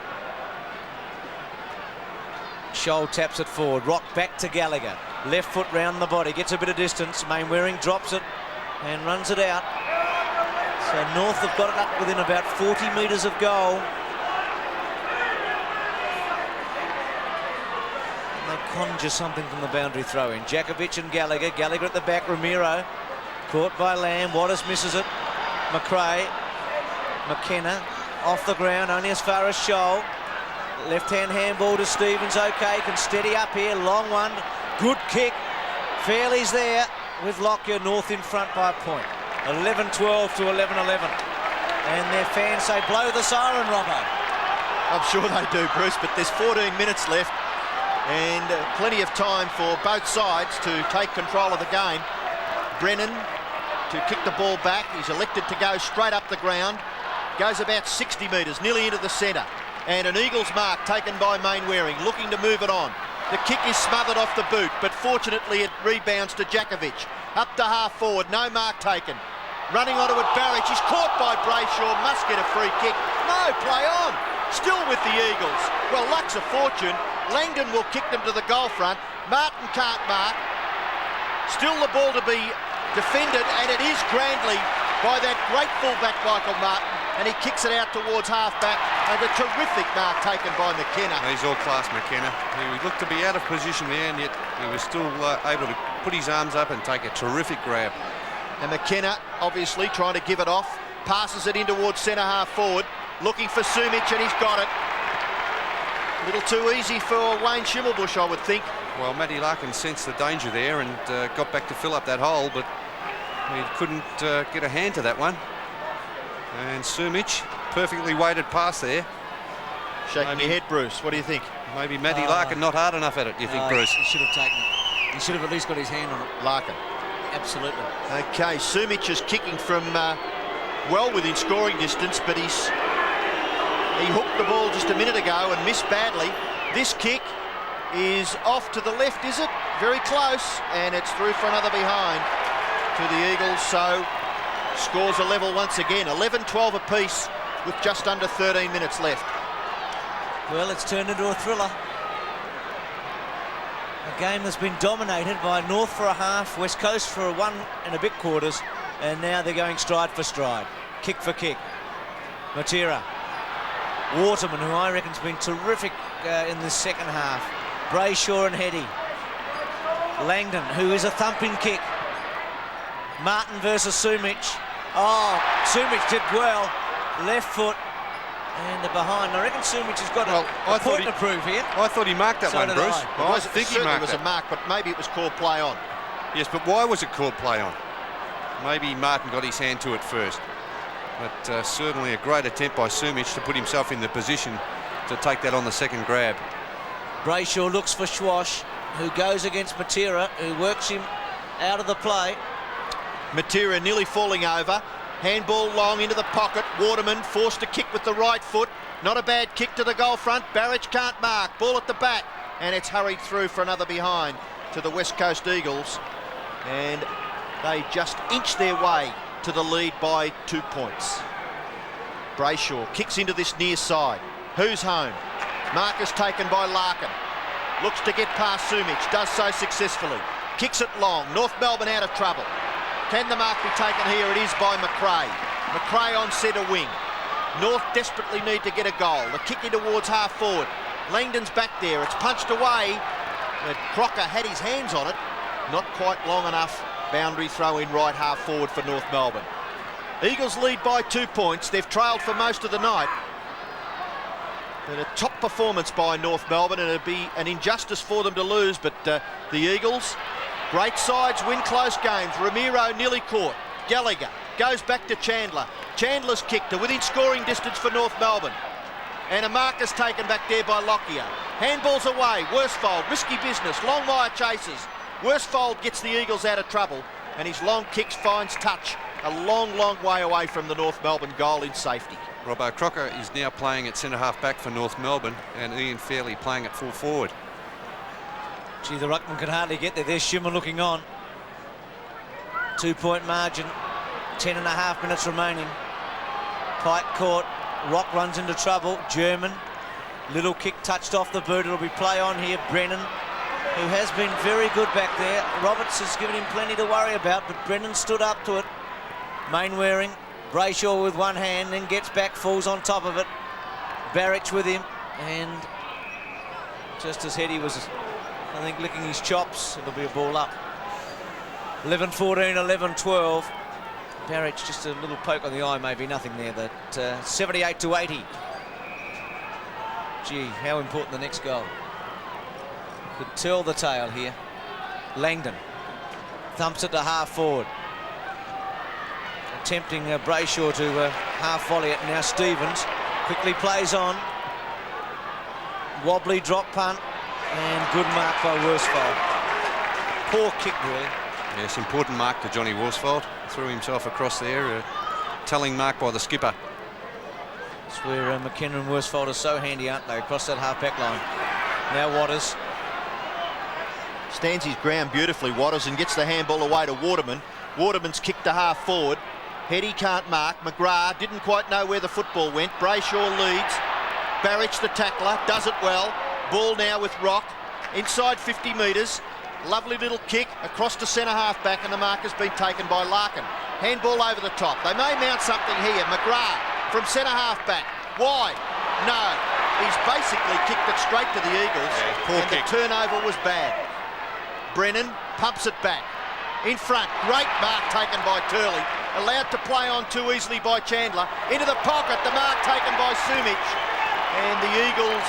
Scholl taps it forward. Rock back to Gallagher. Left foot round the body. Gets a bit of distance. Mainwaring drops it and runs it out. So North have got it up within about 40 metres of goal. And they conjure something from the boundary throw in. Djakovic and Gallagher. Gallagher at the back. Ramiro. Caught by Lamb. Waters misses it. McRae. McKenna off the ground, only as far as Scholl. Left-hand handball to Stevens, okay, can steady up here, long one, good kick. Fairley's there with Lockyer. North in front by a point. 11-12 to 11-11. And their fans say, blow the siren, Robbo. I'm sure they do, Bruce, but there's 14 minutes left and plenty of time for both sides to take control of the game. Brennan to kick the ball back. He's elected to go straight up the ground. Goes about 60 metres, nearly into the centre. And an Eagles mark taken by Mainwaring, looking to move it on. The kick is smothered off the boot, but fortunately it rebounds to Djakovic. Up to half forward, no mark taken. Running onto it, Barrich is caught by Brayshaw, must get a free kick. No, play on. Still with the Eagles. Well, luck's a fortune. Langdon will kick them to the goal front. Martin can't mark. Still the ball to be defended, and it is grandly by that great fullback Michael Martin. And he kicks it out towards half-back, and a terrific mark taken by McKenna. He's all class, McKenna. He looked to be out of position there, and yet he was still able to put his arms up and take a terrific grab. And McKenna, obviously, trying to give it off, passes it in towards centre-half forward, looking for Sumic, and he's got it. A little too easy for Wayne Schimmelbusch, I would think. Well, Matty Larkin sensed the danger there and got back to fill up that hole, but he couldn't get a hand to that one. And Sumic, perfectly weighted pass there. Shaking your head, Bruce. What do you think? Maybe Matty Larkin not hard enough at it, you think, Bruce? He should have taken it. He should have at least got his hand on it. Larkin. Absolutely. Okay, Sumic is kicking from well within scoring distance, but he hooked the ball just a minute ago and missed badly. This kick is off to the left, is it? Very close, and it's through for another behind to the Eagles. So scores a level once again, 11-12 apiece with just under 13 minutes left. Well, it's turned into a thriller. A game that's been dominated by North for a half, West Coast for 1 and a bit quarters, and now they're going stride for stride, kick for kick. Matera, Waterman, who I reckon's been terrific in the second half. Brayshaw and Heady. Langdon, who is a thumping kick. Martin versus Sumic. Oh, Sumic did well. Left foot, And the behind. I reckon Sumic has got a point to prove here. I thought he marked that So one, did Bruce. I. I think he Certainly marked was it. a mark, but maybe it was called play on. Yes, but why was it called play on? Maybe Martin got his hand to it first. But certainly a great attempt by Sumic to put himself in the position to take that on the second grab. Brayshaw looks for Schwash, who goes against Matera, who works him out of the play. Matera nearly falling over. Handball long into the pocket. Waterman forced to kick with the right foot. Not a bad kick to the goal front. Barrage can't mark. Ball at the back. And it's hurried through for another behind to the West Coast Eagles. And they just inch their way to the lead by 2 points. Brayshaw kicks into this near side. Who's home? Marcus taken by Larkin. Looks to get past Sumic. Does so successfully. Kicks it long. North Melbourne out of trouble. Can the mark be taken here? It is by McRae. McRae on centre wing. North desperately need to get a goal. The kick in towards half forward. Langdon's back there. It's punched away. But Crocker had his hands on it. Not quite long enough. Boundary throw in right half forward for North Melbourne. Eagles lead by 2 points. They've trailed for most of the night. But a top performance by North Melbourne, and it'd be an injustice for them to lose. But the Eagles, great sides win close games. Ramiro nearly caught. Gallagher goes back to Chandler. Chandler's kick to within scoring distance for North Melbourne. And a mark is taken back there by Lockyer. Handballs away. Worsfold, risky business. Longmire chases. Worsfold gets the Eagles out of trouble, and his long kicks finds touch a long, long way away from the North Melbourne goal in safety. Robbo, Crocker is now playing at centre-half back for North Melbourne, and Ian Fairley playing at full forward. Gee, the ruckman can hardly get there. There's Schimmer looking on. 2 point margin. 10.5 minutes remaining. Pike caught. Rock runs into trouble. German. Little kick touched off the boot. It'll be play on here. Brennan, who has been very good back there. Roberts has given him plenty to worry about, but Brennan stood up to it. Mainwaring. Brayshaw with one hand, then gets back, falls on top of it. Barrich with him, and just as Heady was, I think, licking his chops, it'll be a ball up. 11-14, 11-12. Barrich just a little poke on the eye, maybe nothing there. That 78-80. Gee, how important the next goal. Could tell the tale here. Langdon thumps it to half forward. Attempting Brayshaw to half volley it. Now Stevens quickly plays on. Wobbly drop punt, and good mark by Worsfold. Poor kick, really. Yes, important mark to Johnny Worsfold. Threw himself across there. Telling mark by the skipper. That's where McKenna and Worsfold are so handy, aren't they? Across that half-back line. Now Waters. Stands his ground beautifully, Waters, and gets the handball away to Waterman. Waterman's kicked to half forward. Heady can't mark. McGrath didn't quite know where the football went. Brayshaw leads. Barrich the tackler, does it well. Ball now with Rock. Inside 50 metres. Lovely little kick across to centre half back, and the mark has been taken by Larkin. Handball over the top. They may mount something here. McGrath from centre half back. Wide. No. He's basically kicked it straight to the Eagles. Yeah, poor and kick. The turnover was bad. Brennan pumps it back. In front, great mark taken by Turley. Allowed to play on too easily by Chandler. Into the pocket, the mark taken by Sumic. And the Eagles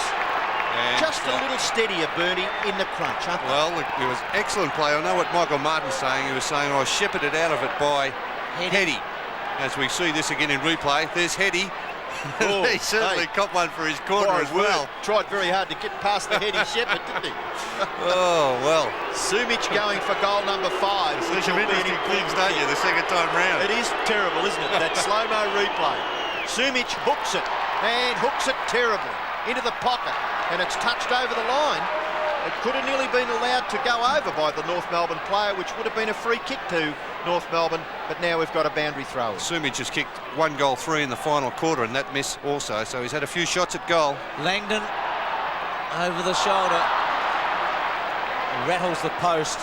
just a little steadier, Bernie, in the crunch, aren't they? Well, it was excellent play. I know what Michael Martin's saying. He was saying, I was shepherded out of it by Heady. As we see this again in replay, there's Heady. Oh, he certainly copped one for his corner as well. Tried very hard to get past the Heady shepherd, didn't he? Oh, well. Sumic going for goal number 5. There's some interesting things, don't you, the second time round? It is terrible, isn't it? That slow-mo replay. Sumic hooks it, and hooks it terribly into the pocket, and it's touched over the line. It could have nearly been allowed to go over by the North Melbourne player, which would have been a free kick to North Melbourne, but now we've got a boundary throw. Sumic has kicked 1 goal 3 in the final quarter, and that miss also, so he's had a few shots at goal. Langdon over the shoulder. Rattles the post.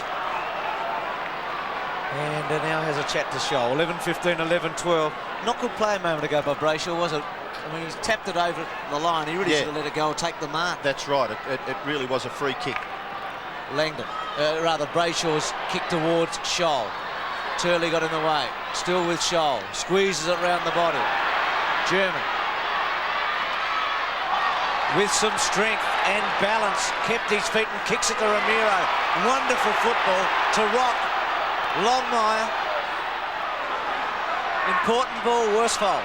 And now has a chat to Shoal. 11-15, 11-12. Not good play a moment ago by Brayshaw, was it? I mean, he's tapped it over the line. He really should have let it go and take the mark. That's right. It really was a free kick. Langdon, Brayshaw's kick towards Shoal. Turley got in the way. Still with Shoal. Squeezes it round the body. German. with some strength and balance, kept his feet and kicks it to Ramiro. Wonderful football to Rock. Longmire. Important ball, Worsfold.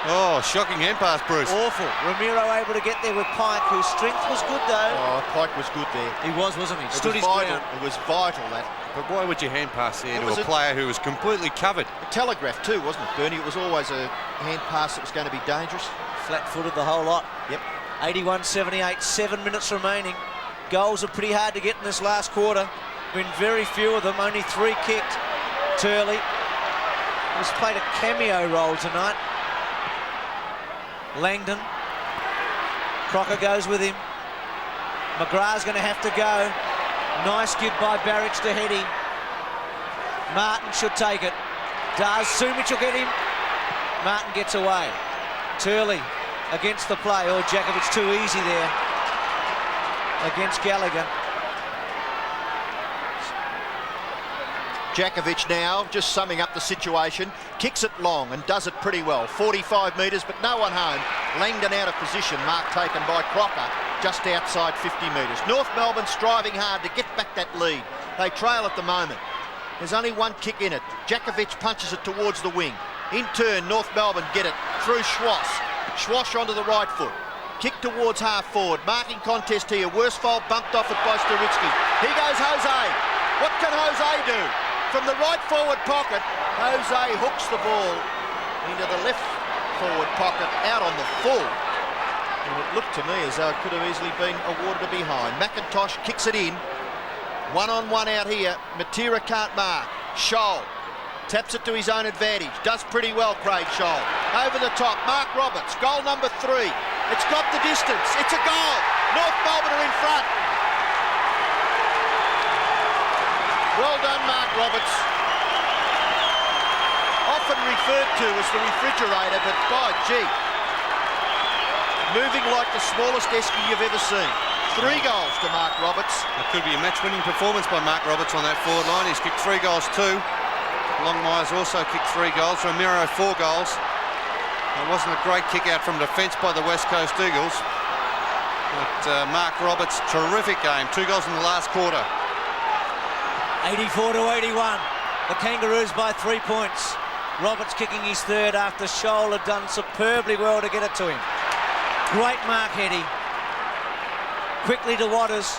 Oh, shocking hand pass, Bruce. Awful. Ramiro able to get there with Pike, whose strength was good though. Oh, Pike was good there. He was, wasn't he? It Stood was his vital. ground. It was vital, that. But why would you hand pass there It to was a a- player who was completely covered? A telegraph too, wasn't it, Bernie? It was always a hand pass that was going to be dangerous. Flat-footed the whole lot. Yep. 81-78, 7 minutes remaining. Goals are pretty hard to get in this last quarter. Been very few of them, only 3 kicked. Turley has played a cameo role tonight. Langdon. Crocker goes with him. McGrath's going to have to go. Nice give by Barrich to Heady. Martin should take it. Does. Sumic will get him. Martin gets away. Turley against the play. Oh, Jakovic too easy there against Gallagher. Jakovic now, just summing up the situation, kicks it long and does it pretty well. 45 metres, but no one home. Langdon out of position, mark taken by Crocker, just outside 50 metres. North Melbourne striving hard to get back that lead. They trail at the moment. There's only 1 kick in it. Jakovic punches it towards the wing. In turn, North Melbourne get it through Schwass. Schwass onto the right foot. Kick towards half forward. Marking contest here. Worsfold bumped off it by Sturitsky. Here goes Jose. What can Jose do? From the right forward pocket, Jose hooks the ball into the left forward pocket, out on the full. And it looked to me as though it could have easily been awarded a behind. McIntosh kicks it in. 1-on-1 out here. Matera can't mark. Scholl taps it to his own advantage. Does pretty well, Craig Scholl. Over the top, Mark Roberts, goal number 3. It's got the distance. It's a goal. North Melbourne are in front. Well done, Mark Roberts. Often referred to as the refrigerator, but by gee, moving like the smallest esky you've ever seen. 3 goals to Mark Roberts. It could be a match-winning performance by Mark Roberts on that forward line. He's kicked 3 goals too. Longmire's also kicked 3 goals. Ramiro 4 goals. It wasn't a great kick out from defence by the West Coast Eagles. But Mark Roberts, terrific game. 2 goals in the last quarter. 84-81. The Kangaroos by 3 points. Roberts kicking his 3rd after Scholl had done superbly well to get it to him. Great mark, Heady. Quickly to Waters.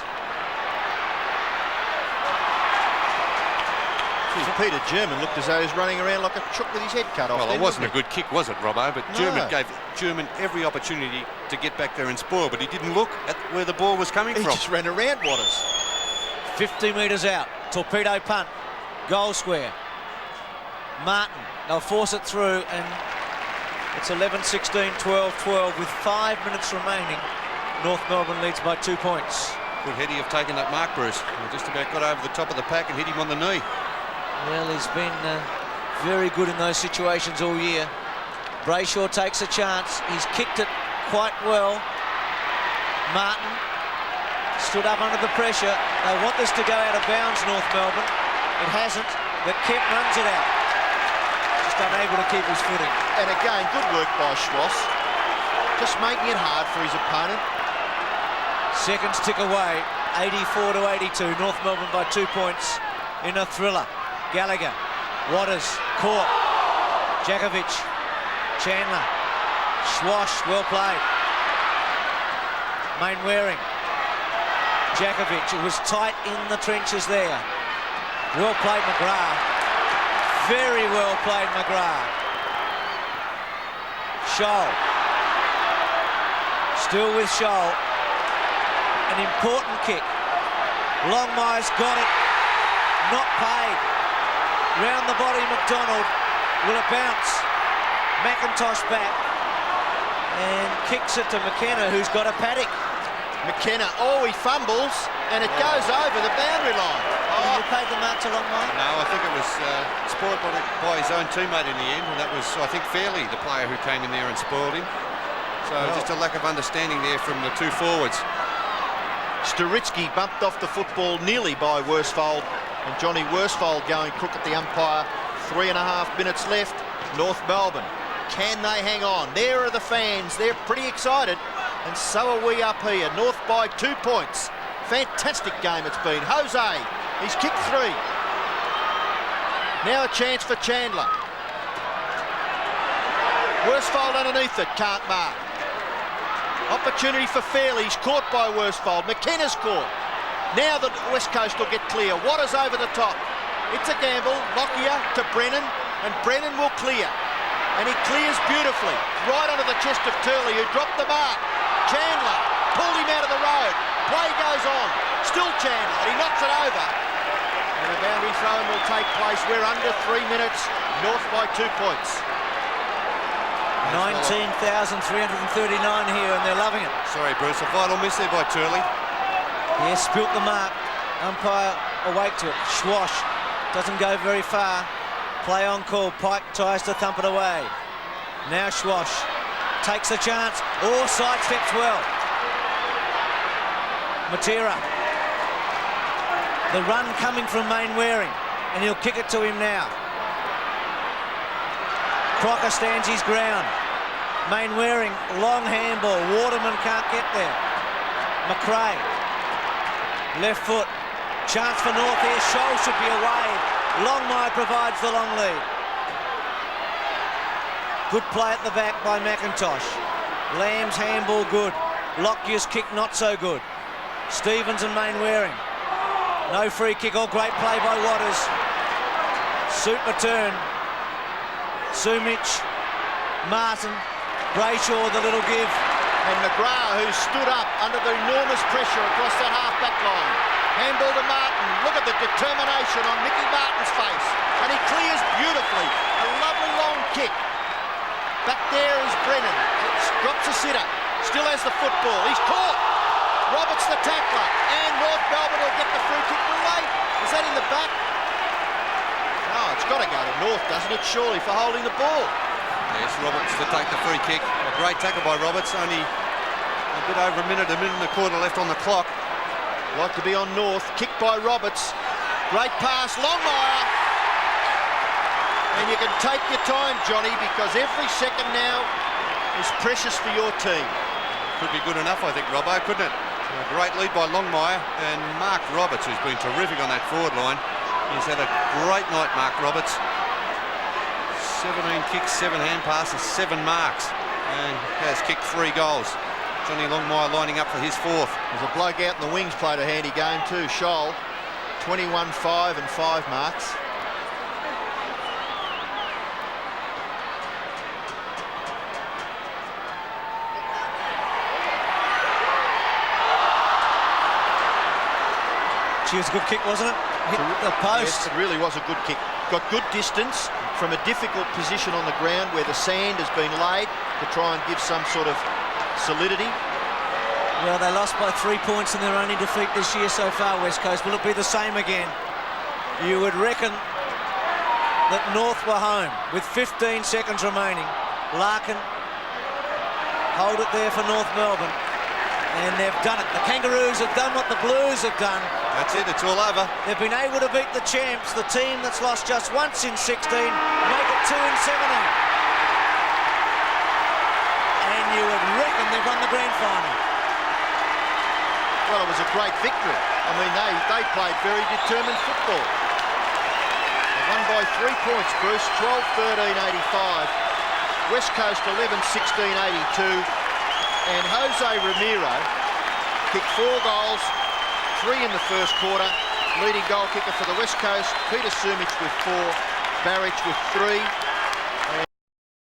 Peter German looked as though he was running around like a chook with his head cut off. Well, it wasn't a good kick, was it, Robbo? But No. German gave German every opportunity to get back there and spoil, but he didn't look at where the ball was coming He from. just ran around Waters. 50 metres out. Torpedo punt. Goal square. Martin. They'll force it through, and it's 11-16, 12-12 with 5 minutes remaining. North Melbourne leads by 2 points. Could Heady have taken that mark, Bruce? He just about got over the top of the pack and hit him on the knee. Well, he's been very good in those situations all year. Brayshaw takes a chance. He's kicked it quite well. Martin stood up under the pressure. They want this to go out of bounds, North Melbourne. It hasn't, but Kemp runs it out. Just unable to keep his footing. And again, good work by Schwass. Just making it hard for his opponent. Seconds tick away. 84-82. North Melbourne by 2 points in a thriller. Gallagher. Waters. Caught. Jakovic. Chandler. Schwash. Well played. Mainwaring. Jakovic. It was tight in the trenches there. Well played, McGrath. Very well played, McGrath. Scholl. Still with Scholl. An important kick. Longmire's got it. Not paid. Round the body, McDonald. Will it bounce? McIntosh back. And kicks it to McKenna, who's got a paddock. McKenna, oh, he fumbles, and it goes over the boundary line. Did you pay the mark to Longmire? No, I think it was spoiled by his own teammate in the end, and that was, I think, Fairley, the player who came in there and spoiled him. So just a lack of understanding there from the 2 forwards. Sturitsky bumped off the football nearly by Worsfold, and Johnny Worsfold going crook at the umpire. 3.5 minutes left. North Melbourne, can they hang on? There are the fans. They're pretty excited. and so are we up here. North by 2 points. Fantastic game it's been. Jose, he's kicked 3. Now a chance for Chandler. Worsfold underneath it, can't mark. Opportunity for Fairley, he's caught by Worsfold. McKenna's caught. Now the West Coast will get clear. Waters over the top. It's a gamble. Lockyer to Brennan, and Brennan will clear. And he clears beautifully, right onto the chest of Turley, who dropped the mark. Chandler pulled him out of the road. Play goes on. Still Chandler. He knocks it over. And a boundary throw will take place. We're under 3 minutes. North by 2 points. 19,339 here, and they're loving it. Sorry, Bruce, a vital miss there by Turley. Yes, spilt the mark. Umpire awake to it. Schwash doesn't go very far. Play on call. Pike tries to thump it away. Now Schwash takes the chance. Oh, sidesteps well. Matera. The run coming from Mainwaring, and he'll kick it to him now. Crocker stands his ground. Mainwaring, long handball. Waterman can't get there. McRae. Left foot. Chance for North here. Shoal should be away. Longmire provides the long lead. Good play at the back by McIntosh. Lamb's handball good. Lockyer's kick not so good. Stevens and Mainwaring. No free kick. Oh, great play by Waters. Super turn. Sumic. Martin. Brayshaw, the little give. And McGrath, who stood up under the enormous pressure across that half-back line. Handball to Martin. Look at the determination on Mickey Martin's face. And he clears beautifully. A lovely long kick. Back there is Brennan. Drops a sitter. Still has the football. He's caught. Roberts the tackler. And North Melbourne will get the free kick. Late. Is that in the back? No, it's got to go to North, doesn't it? Surely, for holding the ball. Yes, Roberts to take the free kick. A great tackle by Roberts. Only a bit over a minute and a quarter left on the clock. Like to be on North. Kick by Roberts. Great pass. Longmire. And you can take your time, Johnny, because every second now is precious for your team. Could be good enough, I think, Robbo, couldn't it? A great lead by Longmire, and Mark Roberts, who's been terrific on that forward line. He's had a great night, Mark Roberts. 17 kicks, 7 hand passes, 7 marks, and has kicked 3 goals. Johnny Longmire lining up for his 4th. There's a bloke out in the wings played a handy game too, Scholl. 21-5 and 5 marks. She was a good kick, wasn't it? Hit the post. Yes, it really was a good kick. Got good distance from a difficult position on the ground where the sand has been laid to try and give some sort of solidity. Well, they lost by 3 points in their only defeat this year so far, West Coast. Will it be the same again? You would reckon that North were home with 15 seconds remaining. Larkin, hold it there for North Melbourne. And they've done it. The Kangaroos have done what the Blues have done. That's it, it's all over. They've been able to beat the champs, the team that's lost just once in 16, make it 2 in 17. And you would reckon they've won the grand final. Well, it was a great victory. I mean, they played very determined football. They won by 3 points, Bruce, 12-13-85. West Coast 11-16-82. And Jose Ramiro kicked 4 goals, 3 in the first quarter. Leading goal kicker for the West Coast, Peter Sumic with 4, Barrich with 3.